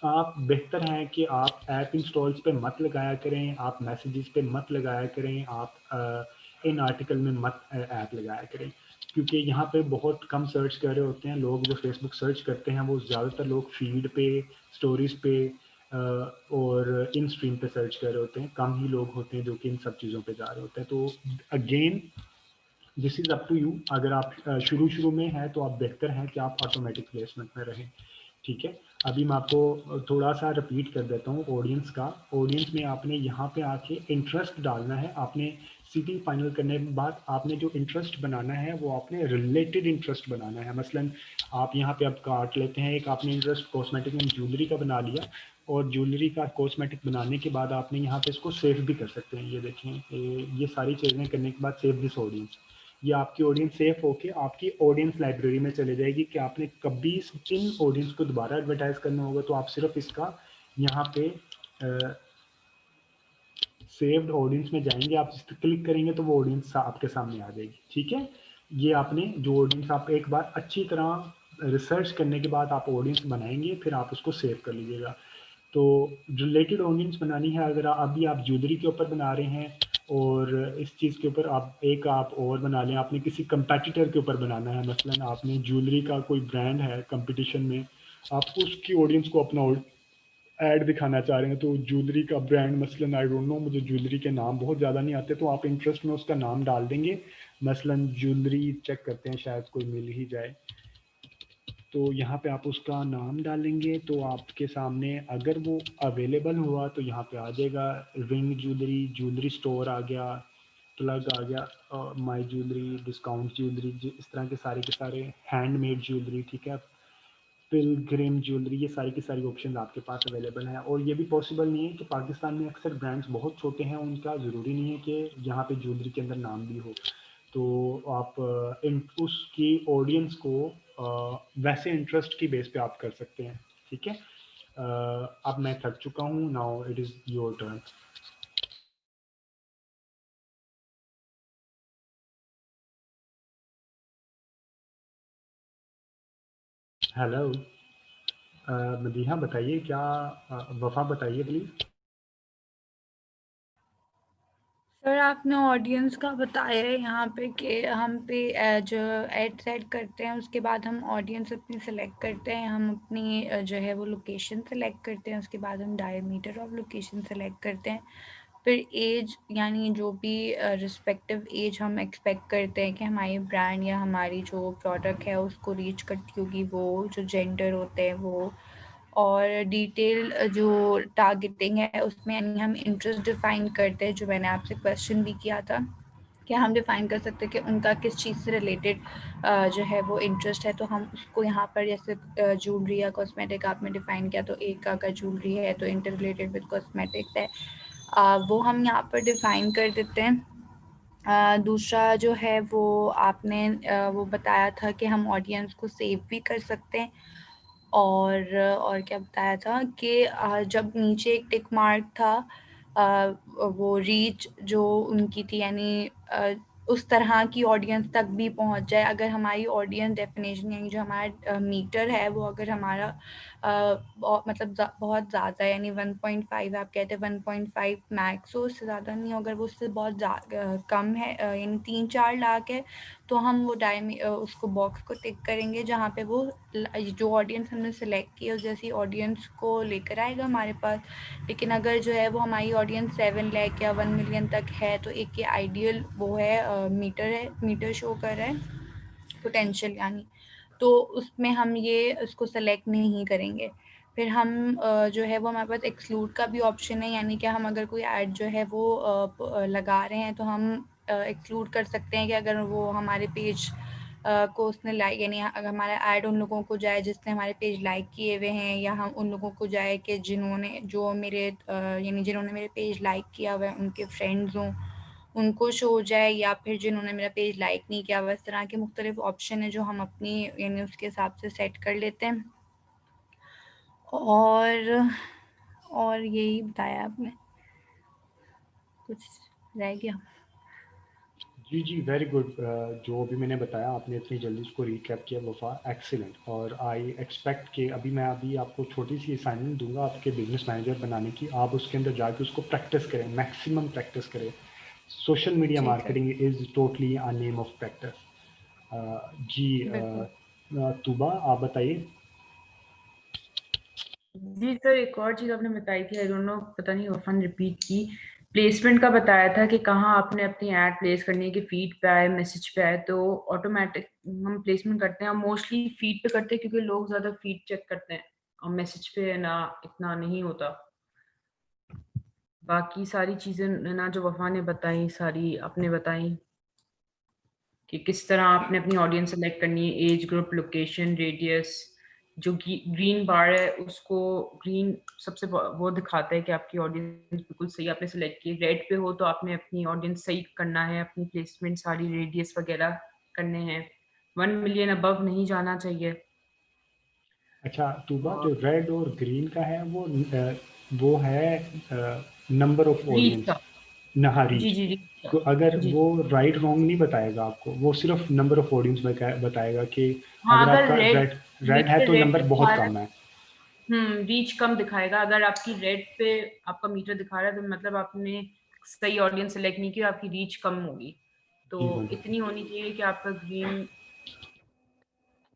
आप बेहतर है कि आप ऐप इंस्टॉल्स पे मत लगाया करें, आप मैसेजेस पे मत लगाया करें, आप इन आर्टिकल में मत ऐप लगाया करें, क्योंकि यहाँ पे बहुत कम सर्च कर रहे होते हैं लोग। जो फेसबुक सर्च करते हैं वो ज़्यादातर लोग फीड पे, स्टोरीज पे और इन स्ट्रीम पे सर्च कर रहे होते हैं। कम ही लोग होते हैं जो कि इन सब चीज़ों पे जा रहे होते हैं। तो again this is up to you. अगर आप शुरू शुरू में हैं तो आप बेहतर हैं कि आप ऑटोमेटिक प्लेसमेंट में रहें, ठीक है। अभी मैं आपको थोड़ा सा रिपीट कर देता हूँ ऑडियंस का। ऑडियंस में आपने यहाँ पे आके इंटरेस्ट डालना है। आपने सिटी फाइनल करने के बाद आपने जो इंटरेस्ट बनाना है वो आपने रिलेटेड इंटरेस्ट बनाना है। मसलन आप यहाँ पे अब काट लेते हैं, एक आपने इंटरेस्ट कॉस्मेटिक एंड ज्वेलरी का बना लिया, और ज्वेलरी का कॉस्मेटिक बनाने के बाद आपने यहाँ पे इसको सेव भी कर सकते हैं। ये देखें, ये सारी चीज़ें करने के बाद सेव दिस ऑडियंस, ये आपकी ऑडियंस सेफ होके आपकी ऑडियंस लाइब्रेरी में चले जाएगी कि आपने कभी इन ऑडियंस को दोबारा एडवर्टाइज करना होगा तो आप सिर्फ इसका यहाँ पे सेव्ड ऑडियंस में जाएंगे, आप इस पर क्लिक करेंगे तो वो ऑडियंस आपके सामने आ जाएगी, ठीक है। ये आपने जो ऑडियंस आप एक बार अच्छी तरह रिसर्च करने के बाद आप ऑडियंस बनाएंगे, फिर आप उसको सेव कर लीजिएगा। तो रिलेटेड ऑडियंस बनानी है, अगर अभी आप ज्वेलरी के ऊपर बना रहे हैं और इस चीज़ के ऊपर आप और बना लें, आपने किसी कंपेटिटर के ऊपर बनाना है, मसलन आपने ज्वेलरी का कोई ब्रांड है कंपटीशन में, आप उसकी ऑडियंस को अपना ऐड दिखाना चाह रहे हैं, तो ज्वेलरी का ब्रांड मसलन आई डोंट नो, मुझे ज्वेलरी के नाम बहुत ज़्यादा नहीं आते, तो आप इंटरेस्ट में उसका नाम डाल देंगे। मसलन ज्वेलरी चेक करते हैं, शायद कोई मिल ही जाए। तो यहाँ पे आप उसका नाम डालेंगे तो आपके सामने अगर वो अवेलेबल हुआ तो यहाँ पे आ जाएगा रिंग ज्वेलरी, ज्वेलरी स्टोर आ गया, प्लग आ गया, माई ज्वेलरी, डिस्काउंट ज्वेलरी, इस तरह के सारे हैंडमेड ज्वेलरी, ठीक है, पिलग्रिम ज्वेलरी, ये सारी की सारी ऑप्शन आपके पास अवेलेबल हैं। और ये भी पॉसिबल नहीं है कि पाकिस्तान में अक्सर ब्रांड्स बहुत छोटे हैं, उनका ज़रूरी नहीं है कि यहाँ पे ज्वेलरी के अंदर नाम भी हो। तो आप उसकी ऑडियंस को वैसे इंटरेस्ट की बेस पे आप कर सकते हैं, ठीक है। अब मैं थक चुका हूँ, now it is your turn. Hello Madiha बताइए, क्या वफ़ा बताइए प्लीज़। सर आपने ऑडियंस का बताया है यहाँ पे कि हम पे जो एड सेट करते हैं उसके बाद हम ऑडियंस अपनी सेलेक्ट करते हैं, हम अपनी जो है वो लोकेशन सेलेक्ट करते हैं, उसके बाद हम डायमीटर ऑफ लोकेशन सेलेक्ट करते हैं, फिर एज यानी जो भी रिस्पेक्टिव एज हम एक्सपेक्ट करते हैं कि हमारी ब्रांड या हमारी जो प्रोडक्ट है उसको रीच करती होगी, वो जो जेंडर होते हैं वो, और डिटेल जो टारगेटिंग है उसमें यानी हम इंटरेस्ट डिफाइन करते हैं, जो मैंने आपसे क्वेश्चन भी किया था कि हम डिफाइन कर सकते हैं कि उनका किस चीज़ से रिलेटेड जो है वो इंटरेस्ट है, तो हम उसको यहाँ पर जैसे ज्वेलरी या कॉस्मेटिक आपने डिफाइन किया, तो एक का अगर ज्वेलरी है तो इंटर रिलेटेड विद कॉस्मेटिक्स है, वो हम यहाँ पर डिफाइन कर देते हैं। दूसरा जो है वो आपने वो बताया था कि हम ऑडियंस को सेव भी कर सकते हैं, और क्या बताया था कि जब नीचे एक टिक मार्क था, वो रीच जो उनकी थी यानी उस तरह की ऑडियंस तक भी पहुंच जाए। अगर हमारी ऑडियंस डेफिनेशन यानी जो हमारा मीटर है वो अगर हमारा मतलब बहुत ज़्यादा यानी 1.5 आप कहते हैं 1.5 मैक्स हो, उससे ज़्यादा नहीं, अगर वो उससे बहुत कम है यानी 3-4 लाख है, तो हम वो उसको बॉक्स को टिक करेंगे जहाँ पे वो जो ऑडियंस हमने सेलेक्ट की है उस जैसी ऑडियंस को लेकर आएगा हमारे पास। लेकिन अगर जो है वो हमारी ऑडियंस 7 लाख या 1 मिलियन तक है, तो एक ये आइडियल वो है मीटर शो कर रहा है पोटेंशियल यानी, तो उसमें हम ये उसको सेलेक्ट नहीं करेंगे। फिर हम जो है वो हमारे पास एक्सक्लूड का भी ऑप्शन है, यानी कि हम अगर कोई ऐड जो है वो लगा रहे हैं तो हम एक्सक्लूड कर सकते हैं कि अगर वो हमारे पेज को उसने लाइक यानी अगर हमारा ऐड उन लोगों को जाए जिसने हमारे पेज लाइक किए हुए हैं, या हम उन लोगों को जाए कि जिन्होंने जिन्होंने मेरे पेज लाइक किया हुआ है उनके फ्रेंड्स हों, उनको शो हो जाए, या फिर जिन्होंने मेरा पेज लाइक नहीं किया हुआ। इस तरह के मुख्तलिफ ऑप्शन है जो हम अपनी यानी उसके हिसाब से सेट कर लेते हैं। और यही बताया आपने, कुछ रह गया? जी जी, वेरी गुड। जो भी मैंने बताया आपने इतनी जल्दी उसको रिकैप किया वफा, एक्सीलेंट। और आई एक्सपेक्ट कि अभी आपको छोटी सी असाइनमेंट दूंगा आपके बिजनेस मैनेजर बनाने की, आप उसके अंदर जाके उसको प्रैक्टिस करें, मैक्सिमम प्रैक्टिस करें। सोशल मीडिया ठीक है, marketing is totally a name of practice. जी, बिल्कुल। तूबा आप बताइए। जी सर, एक और चीज़ आपने बताई थी, आई डोंट नो, पता नहीं वफा ने रिपीट की, प्लेसमेंट का बताया था कि कहाँ आपने अपनी ऐड प्लेस करनी है, कि फीड पे आए, मैसेज पे आए, तो ऑटोमेटिक हम प्लेसमेंट करते हैं। हम मोस्टली फीड पे करते हैं क्योंकि लोग ज़्यादा फीड चेक करते हैं और मैसेज पे ना इतना नहीं होता। बाकी सारी चीज़ें ना जो वफा ने बताई सारी आपने बताई कि किस तरह आपने अपनी ऑडियंस सेलेक्ट करनी है, एज ग्रुप, लोकेशन, रेडियस। जो ग्रीन बार है उसको, ग्रीन सबसे वो दिखाता है कि आपकी ऑडियंस बिल्कुल सही आपने सेलेक्ट की। रेड पे हो तो आपने अपनी ऑडियंस सही करना है, अपनी प्लेसमेंट सारी रेडियस वगैरह करने हैं। 1 मिलियन अबव नहीं जाना चाहिए। अच्छा तूबा, और जो रेड और ग्रीन का है वो है नंबर ऑफ रीच ऑडियंस, का, नहा जी रीच। जी रीच का, तो अगर जी वो राइट रॉन्ग नहीं बताएगा आपको, वो सिर्फ नंबर ऑफ ऑडियंस बताएगा कि हाँ, अगर अगर आपका रेड रेड रेड है मीटर तो रेड पे नंबर बहुत दिखा रहा कम है, है। रीच कम दिखाएगा। अगर आपकी रेड पे आपका मीटर दिखा रहा है तो मतलब आपने सही ऑडियंस सेलेक्ट नहीं की, आपकी रीच कम होगी। तो जी मोमिना। इतनी होनी चाहिए कि आपका ग्रीन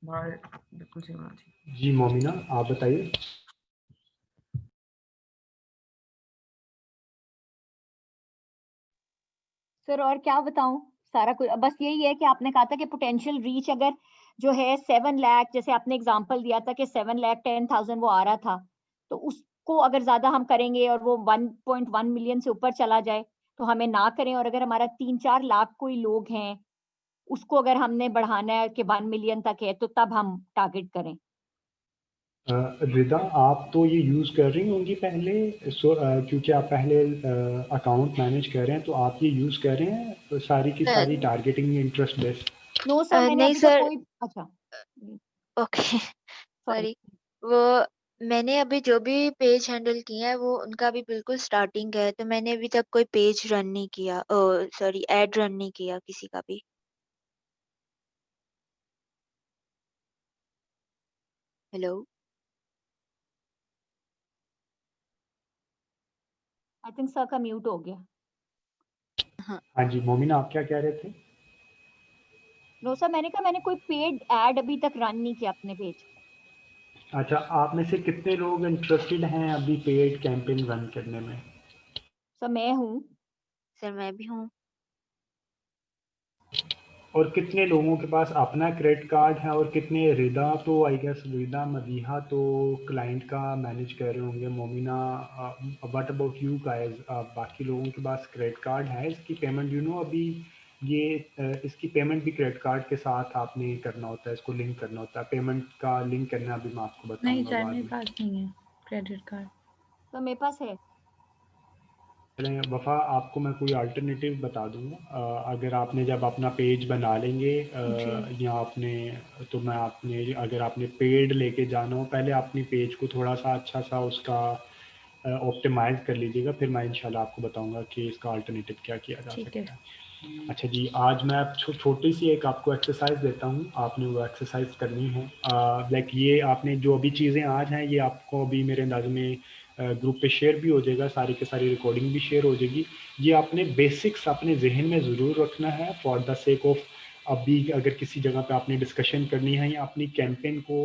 बार बिल्कुल सही होना चाहिए। जी मोमिना आप बताइए। सर और क्या बताऊं, सारा कुछ बस यही है कि आपने कहा था कि पोटेंशियल रीच अगर जो है 7 लाख, जैसे आपने एग्जांपल दिया था कि 7,10,000 वो आ रहा था, तो उसको अगर ज्यादा हम करेंगे और वो 1.1 मिलियन से ऊपर चला जाए तो हमें ना करें। और अगर हमारा 3-4 लाख कोई लोग हैं, उसको अगर हमने बढ़ाना है कि 1 मिलियन तक है, तो तब हम टारगेट करें। रिदा आप तो ये यूज़ कर रही होंगी पहले, क्योंकि आप पहले अकाउंट मैनेज कर रहे हैं, तो आप ये यूज़ कर रहे हैं तो सारी की सारी targeting interest based. No sir, मैंने नहीं अभी तक सर, कोई, अच्छा ओके, सॉरी। सॉरी। वो मैंने अभी जो भी पेज हैंडल किया है वो उनका भी बिल्कुल स्टार्टिंग है, तो मैंने अभी तक कोई पेज रन नहीं किया, सॉरी एड रन नहीं किया किसी का भी। हेलो। आई थिंक सर का म्यूट हो गया। हाँ। हाँ जी मोमिना आप क्या कह रहे थे। नो सर, मैंने कहा मैंने कोई पेड एड अभी तक रन नहीं किया अपने पेज। अच्छा, आप में से कितने लोग इंटरेस्टेड हैं अभी पेड कैंपेन रन करने में। सो मैं हूँ। सर मैं भी हूँ। और कितने लोगों के पास अपना क्रेडिट कार्ड है और कितने? रिदा तो आई गेस, रिदा मदीहा तो क्लाइंट का मैनेज कर रहे होंगे। Momina, what about you guys? बाकी लोगों के पास क्रेडिट कार्ड है? इसकी पेमेंट यू नो अभी ये इसकी पेमेंट भी क्रेडिट कार्ड के साथ आपने करना होता है, इसको लिंक करना होता है। पेमेंट का लिंक करना अभी मैं आपको नहीं बताऊंगा सर, बाद मेरे में। पास नहीं है क्रेडिट कार्ड। तो मेरे पास है। चलें वफ़ा, आपको मैं कोई अल्टरनेटिव बता दूंगा। अगर आपने जब अपना पेज बना लेंगे जी। या आपने, तो मैं आपने अगर आपने पेड लेके जाना हो, पहले अपनी पेज को थोड़ा सा अच्छा सा उसका ऑप्टिमाइज़ कर लीजिएगा, फिर मैं इंशाल्लाह आपको बताऊंगा कि इसका अल्टरनेटिव क्या किया जा ठीक है। सकता है। अच्छा जी, आज मैं छोटी सी एक आपको एक्सरसाइज देता हूँ, आपने वो एक्सरसाइज करनी है। लाइक ये आपने जो अभी चीज़ें आज हैं, ये आपको अभी मेरे अंदाज में ग्रुप पे शेयर भी हो जाएगा, सारी की सारी रिकॉर्डिंग भी शेयर हो जाएगी। ये आपने बेसिक्स अपने जहन में ज़रूर रखना है फॉर द सेक ऑफ, अभी अगर किसी जगह पे आपने डिस्कशन करनी है या अपनी कैंपेन को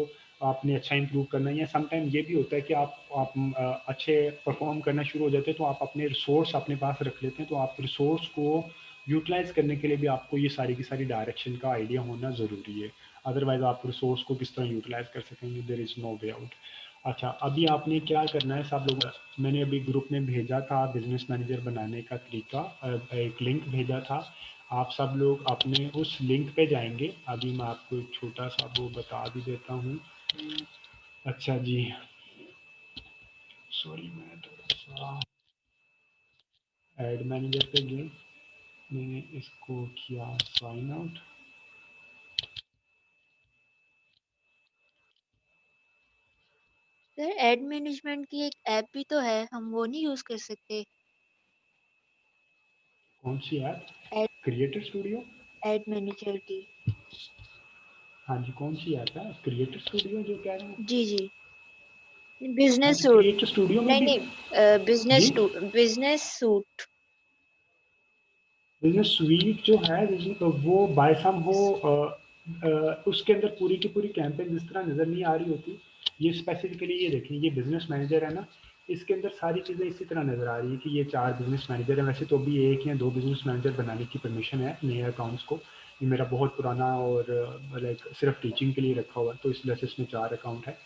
आपने अच्छा इंप्रूव करना है, या समटाइम ये भी होता है कि आप अच्छे परफॉर्म करना शुरू हो जाते हैं तो आप अपने रिसोर्स अपने पास रख लेते हैं, तो आप रिसोर्स को यूटिलाइज करने के लिए भी आपको ये सारी की सारी डायरेक्शन का आइडिया होना ज़रूरी है। अदरवाइज आप रिसोर्स को किस तरह यूटिलाइज कर सकेंगे? There is no way out. अच्छा, अभी आपने क्या करना है सब लोग, मैंने अभी ग्रुप में भेजा था बिजनेस मैनेजर बनाने का तरीका, एक लिंक भेजा था। आप सब लोग अपने उस लिंक पे जाएंगे। अभी मैं आपको एक छोटा सा वो बता भी देता हूँ। अच्छा जी, सॉरी, मैं थोड़ा सा एड मैनेजर पे गया, मैंने इसको किया sign out. Sir ad management की एक ऐप भी तो है, हम वो नहीं यूज कर सकते? कौन सी app? Ad creator studio? Ad manager की। हाँ जी, कौन सी ऐप है? क्रिएटर स्टूडियो जो कह रहे हैं? जी जी, हाँ बिजनेस जी, सूट। क्रिएटर स्टूडियो में नहीं भी। नहीं, जी, बिजनेस सूट। बिजनेस स्वीट जो है वो बाय सम हो उसके अंदर पूरी की पूरी कैंपेन जिस तरह नज़र नहीं आ रही होती। ये स्पेसिफिकली ये देखें, ये बिजनेस मैनेजर है ना, इसके अंदर सारी चीज़ें इसी तरह नज़र आ रही है कि ये 4 बिजनेस मैनेजर है। वैसे तो अभी 1 या 2 बिजनेस मैनेजर बनाने की परमिशन है नए अकाउंट्स को। ये मेरा बहुत पुराना और लाइक सिर्फ टीचिंग के लिए रखा हुआ है, तो इस वजह से इसमें 4 अकाउंट है।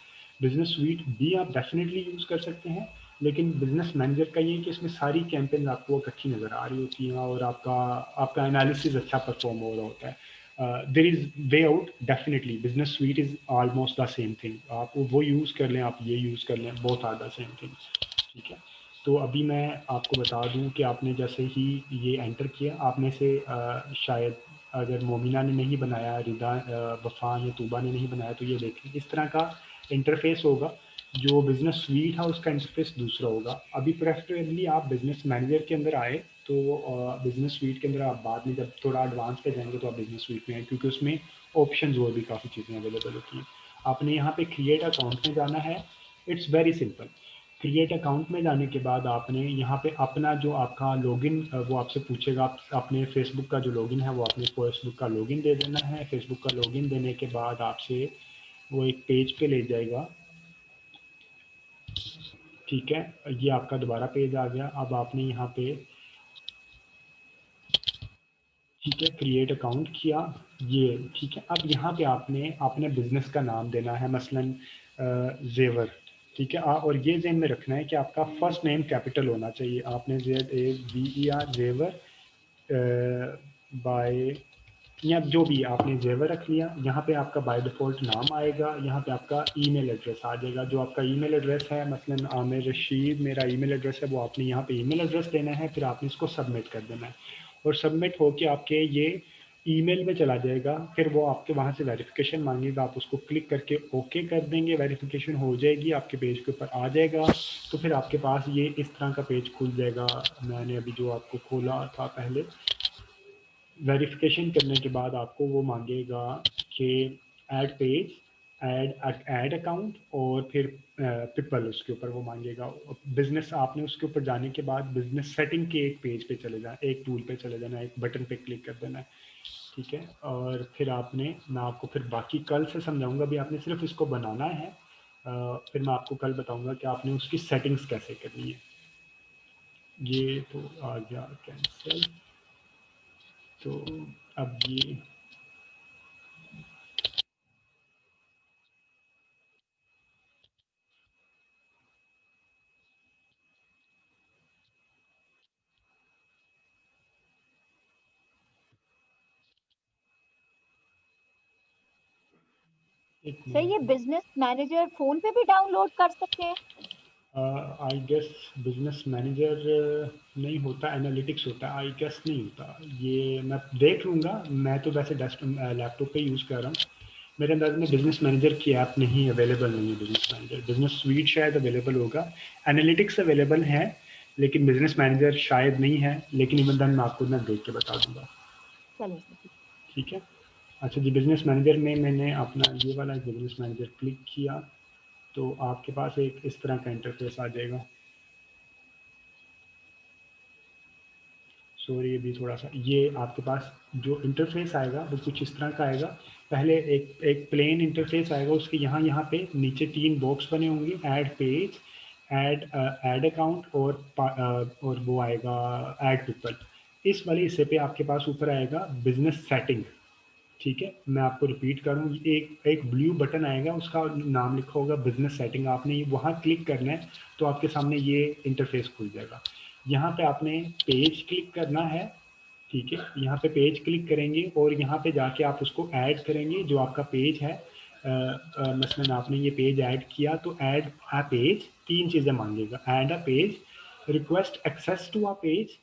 बिजनेस स्वीट भी आप डेफिनेटली यूज़ कर सकते हैं, लेकिन बिजनेस मैनेजर का ये है कि इसमें सारी कैंपेन आपको इकट्ठी नज़र आ रही होती हैं और आपका एनालिसिस अच्छा परफॉर्म हो रहा होता है। There is way out, definitely business sweet is almost the same thing. आप वो यूज़ कर लें, आप ये यूज़ कर लें, both are the same thing. ठीक है, तो अभी मैं आपको बता दूं कि आपने जैसे ही ये एंटर किया, आप में से शायद अगर मोमिना ने नहीं बनाया, रिदा, वफ़ा ने, तूबा ने नहीं बनाया, तो ये देखें इस तरह का इंटरफेस होगा। जो बिज़नेस स्वीट है उसका इंटरफेस दूसरा होगा। अभी प्रेफरेबली आप बिज़नेस मैनेजर के अंदर आए, तो बिज़नेस स्वीट के अंदर आप बाद में जब थोड़ा एडवांस पे जाएंगे तो आप बिज़नेस स्वीट में आए, क्योंकि उसमें ऑप्शंस और भी काफ़ी चीज़ें अवेलेबल होती हैं। आपने यहाँ पे क्रिएट अकाउंट में जाना है। It's very simple. Create account में जाने के बाद आपने यहाँ पे अपना जो आपका लॉगिन, वो आपसे पूछेगा, आप अपने फेसबुक का जो लॉगिन है वो अपने फेसबुक का लॉगिन दे देना है। फेसबुक का लॉगिन देने के बाद आपसे वो एक पेज पे ले जाएगा। ठीक है, ये आपका दोबारा पेज आ गया। अब आपने यहाँ पे, ठीक है, क्रिएट अकाउंट किया ये। ठीक है, अब यहाँ पे आपने अपने बिजनेस का नाम देना है, मसलन जेवर। ठीक है, और ये ध्यान में रखना है कि आपका फर्स्ट नेम कैपिटल होना चाहिए। आपने ZAVER जेवर बाय, या जो भी आपने जेवर रख लिया। यहाँ पे आपका बाय डिफ़ॉल्ट नाम आएगा, यहाँ पे आपका ईमेल एड्रेस आ जाएगा। जो आपका ईमेल एड्रेस है, मसलन आमिर रशीद मेरा ईमेल एड्रेस है, वो आपने यहाँ पे ईमेल एड्रेस देना है, फिर आपने इसको सबमिट कर देना है। और सबमिट होके आपके ये ईमेल में चला जाएगा। फिर वो आपके वहाँ से वेरिफिकेशन मांगेगा, आप उसको क्लिक करके ओके कर देंगे, वेरिफिकेशन हो जाएगी, आपके पेज के ऊपर आ जाएगा। तो फिर आपके पास ये इस तरह का पेज खुल जाएगा। मैंने अभी जो आपको खोला था पहले, वेरिफिकेशन करने के बाद आपको वो मांगेगा कि ऐड पेज, ऐड अकाउंट, और फिर पीपल, उसके ऊपर वो मांगेगा बिजनेस। आपने उसके ऊपर जाने के बाद बिजनेस सेटिंग के एक पेज पे चले जाना, एक टूल पे चले जाना, एक बटन पे क्लिक कर देना है। ठीक है, और फिर आपने, मैं आपको फिर बाकी कल से समझाऊंगा, अभी आपने सिर्फ इसको बनाना है। फिर मैं आपको कल बताऊंगा कि आपने उसकी सेटिंग्स कैसे करनी है। ये तो आ गया कैंसिल। तो अब ये एक सर ये मिनट। बिजनेस मैनेजर फोन पे भी डाउनलोड कर सकते हैं? आई गेस बिजनेस मैनेजर नहीं होता, एनालिटिक्स होता है, आई गेस नहीं होता। ये मैं देख लूँगा, मैं तो वैसे डेस्कटॉप लैपटॉप पे यूज़ कर रहा हूँ। मेरे अंदाज में बिजनेस मैनेजर की ऐप नहीं अवेलेबल नहीं है। बिजनेस मैनेजर, बिजनेस स्वीट शायद अवेलेबल होगा, एनालिटिक्स अवेलेबल है, लेकिन बिजनेस मैनेजर शायद नहीं है। लेकिन इवन देन मैं आपको ना देख के बता दूंगा। चलें सर। ठीक है। अच्छा जी, बिजनेस मैनेजर में मैंने अपना ये वाला बिजनेस मैनेजर क्लिक किया तो आपके पास एक इस तरह का इंटरफेस आ जाएगा। सॉरी, अभी थोड़ा सा ये आपके पास जो इंटरफेस आएगा वो कुछ इस तरह का आएगा। पहले एक प्लेन इंटरफेस आएगा, उसके यहाँ पे नीचे 3 बॉक्स बने होंगे, ऐड पेज, ऐड अकाउंट और वो आएगा ऐड पीपल। इस वाले हिस्से पे आपके पास ऊपर आएगा बिजनेस सेटिंग। ठीक है, मैं आपको रिपीट करूँ, एक एक ब्लू बटन आएगा, उसका नाम लिखा होगा बिजनेस सेटिंग। आपने वहाँ क्लिक करना है तो आपके सामने ये इंटरफेस खुल जाएगा। यहाँ पे आपने पेज क्लिक करना है। ठीक है, यहाँ पे पेज क्लिक करेंगे और यहाँ पे जाके आप उसको ऐड करेंगे जो आपका पेज है। मसलन आपने ये पेज ऐड किया तो ऐड अ पेज, 3 चीज़ें मांगेगा, add a page, request access to a page,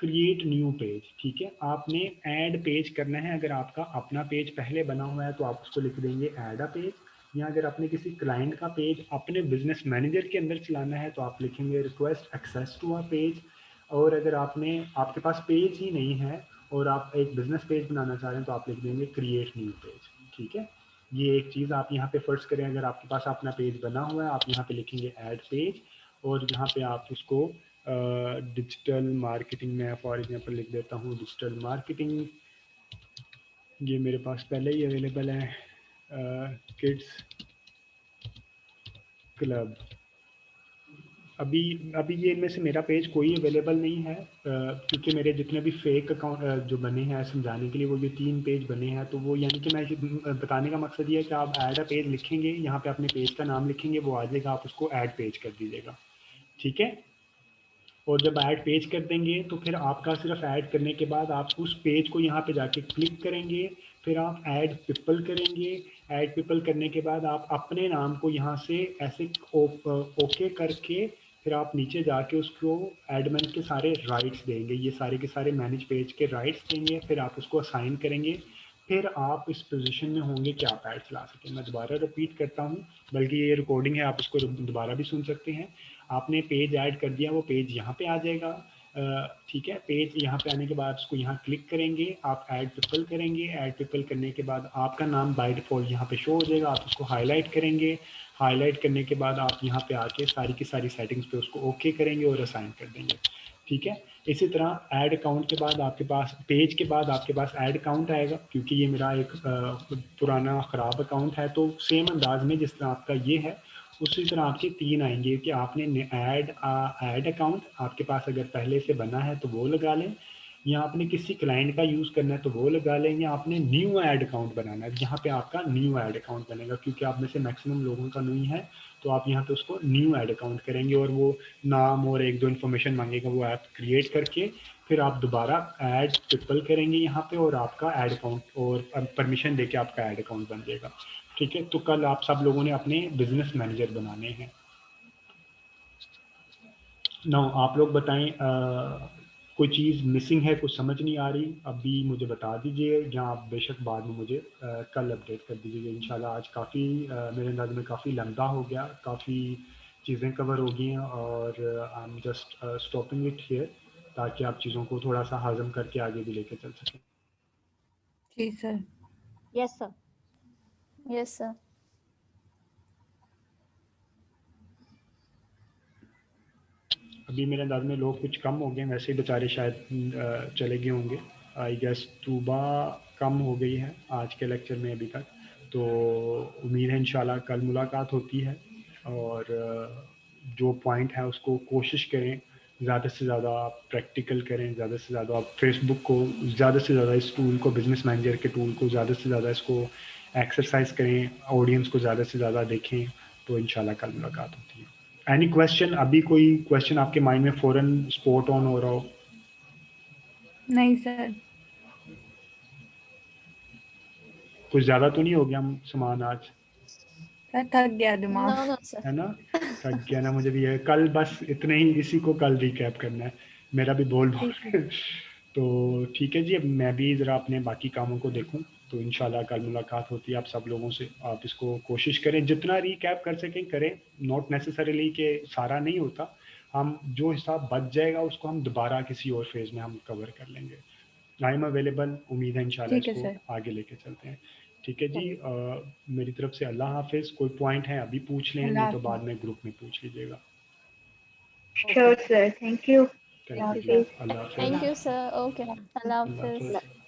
create new page. ठीक है, आपने ऐड पेज करना है। अगर आपका अपना पेज पहले बना हुआ है तो आप उसको लिख देंगे ऐड अ पेज, या अगर आपने किसी क्लाइंट का पेज अपने बिजनेस मैनेजर के अंदर चलाना है तो आप लिखेंगे request access to a page. और अगर आपके पास पेज ही नहीं है और आप एक बिजनेस पेज बनाना चाह रहे हैं तो आप लिख देंगे क्रिएट न्यू पेज। ठीक है, ये एक चीज़ आप यहाँ पे फर्ज करें, अगर आपके पास अपना पेज बना हुआ है आप यहाँ पे लिखेंगे ऐड पेज, और यहाँ पे आप उसको डिजिटल मार्केटिंग में फॉर एग्जांपल लिख देता हूँ डिजिटल मार्केटिंग। ये मेरे पास पहले ही अवेलेबल है, किड्स क्लब। अभी अभी ये इनमें से मेरा पेज कोई अवेलेबल नहीं है, क्योंकि मेरे जितने भी फेक अकाउंट जो बने हैं समझाने के लिए, वो ये 3 पेज बने हैं। तो वो यानी कि मैं बताने का मकसद ये है कि आप ऐड अ पेज लिखेंगे, यहाँ पे अपने पेज का नाम लिखेंगे, वो आ जाएगा, आप उसको ऐड पेज कर दीजिएगा। ठीक है, और जब ऐड पेज कर देंगे तो फिर आपका सिर्फ ऐड करने के बाद आप उस पेज को यहाँ पे जाके क्लिक करेंगे, फिर आप ऐड पीपल करेंगे। ऐड पीपल करने के बाद आप अपने नाम को यहाँ से ऐसे ओके करके फिर आप नीचे जाके उसको एडमिन के सारे राइट्स देंगे, ये सारे के सारे मैनेज पेज के राइट्स देंगे, फिर आप उसको असाइन करेंगे। फिर आप इस पोजीशन में होंगे कि आप ऐड चला सकें। मैं दोबारा रिपीट करता हूँ, बल्कि ये रिकॉर्डिंग है, आप उसको दोबारा भी सुन सकते हैं। आपने पेज ऐड कर दिया, वो पेज यहाँ पे आ जाएगा। ठीक है, पेज यहाँ पे आने के बाद उसको यहाँ क्लिक करेंगे, आप ऐड पीपल करेंगे। ऐड पीपल करने के बाद आपका नाम बाय डिफ़ॉल्ट यहाँ पे शो हो जाएगा, आप उसको हाईलाइट करेंगे। हाईलाइट करने के बाद आप यहाँ पे आके सारी की सारी सेटिंग्स पे उसको ओके करेंगे और असाइन कर देंगे। ठीक है, इसी तरह ऐड अकाउंट के बाद आपके पास पेज के बाद आपके पास ऐड अकाउंट आएगा, क्योंकि ये मेरा एक पुराना ख़राब अकाउंट है। तो सेम अंदाज में जिस तरह आपका ये है, उसी तरह आपके 3 आएंगे कि आपने ऐड अकाउंट आपके पास अगर पहले से बना है तो वो लगा लें, या आपने किसी क्लाइंट का यूज़ करना है तो वो लगा लें, या आपने न्यू ऐड अकाउंट बनाना है, यहाँ पे आपका न्यू ऐड अकाउंट बनेगा। क्योंकि आप में से मैक्सिमम लोगों का नहीं है, तो आप यहाँ पे उसको न्यू ऐड अकाउंट करेंगे और वो नाम और 1-2 इन्फॉर्मेशन मांगेगा, वो ऐप क्रिएट करके फिर आप दोबारा ऐड पीपल करेंगे यहाँ पे, और आपका ऐड अकाउंट और परमिशन देके आपका ऐड अकाउंट बन जाएगा। ठीक है, तो कल आप सब लोगों ने अपने बिजनेस मैनेजर बनाने हैं। ना आप लोग बताएं, कोई चीज़ मिसिंग है, कुछ समझ नहीं आ रही, अभी मुझे बता दीजिए, या आप बेशक बाद में मुझे कल अपडेट कर दीजिएगा इंशाल्लाह। आज काफ़ी मेरे अंदाज में काफ़ी लंबा हो गया, काफ़ी चीज़ें कवर हो गई हैं, और I am just stopping it here, ताकि आप चीज़ों को थोड़ा सा हजम करके आगे भी लेके चल सकें। जी sir. Yes sir. Yes sir. अभी मेरे अंदाज में लोग कुछ कम हो गए, वैसे ही बेचारे शायद चले गए होंगे। आई गेस तूबा कम हो गई है आज के लेक्चर में अभी तक। तो उम्मीद है इंशाल्लाह कल मुलाकात होती है, और जो पॉइंट है उसको कोशिश करें ज़्यादा से ज़्यादा आप प्रैक्टिकल करें, ज़्यादा से ज़्यादा आप फेसबुक को ज़्यादा से ज़्यादा इस टूल को, बिजनेस मैनेजर के टूल को ज़्यादा से ज़्यादा इसको एक्सरसाइज करें, ऑडियंस को ज़्यादा से ज़्यादा देखें, तो इंशाल्लाह कल मुलाकात होती है। Any question? अभी कोई क्वेश्चन आपके माइंड में फ़ौरन स्पॉट ऑन हो रहा हो? नहीं सर। कुछ ज़्यादा तो नहीं हो गया हम सामान आज, सर थक गया नो दिमाग। No sir. है ना? थक गया ना, मुझे भी है। कल बस इतने ही, इसी को कल रिकैप करना है, मेरा भी बोल ठीक है। तो ठीक है जी, अब मैं भी ज़रा अपने बाकी कामों को देखूं, तो इंशाल्लाह कल मुलाकात होती है आप सब लोगों से। आप इसको कोशिश करें, जितना रिकैप कर सकें करें, नॉट नेसेसरीली कि सारा नहीं होता, हम जो हिसाब बच जाएगा उसको हम दोबारा किसी और फेज में हम कवर कर लेंगे। आई एम अवेलेबल, उम्मीद है इंशाल्लाह ठीक है इसको सर। आगे लेके चलते हैं। ठीक है जी, मेरी तरफ से अल्लाह हाफिज़। कोई पॉइंट है अभी पूछ लें, नहीं अल्लाह तो बाद हाफिज। में ग्रुप में पूछ लीजिएगा। Sure sir, thank you. Thank you जी, हाफिज। अल्लाह हाफिज़। Thank you sir. ओके, अल्लाह अल्लाह हाफिज। हाफिज़।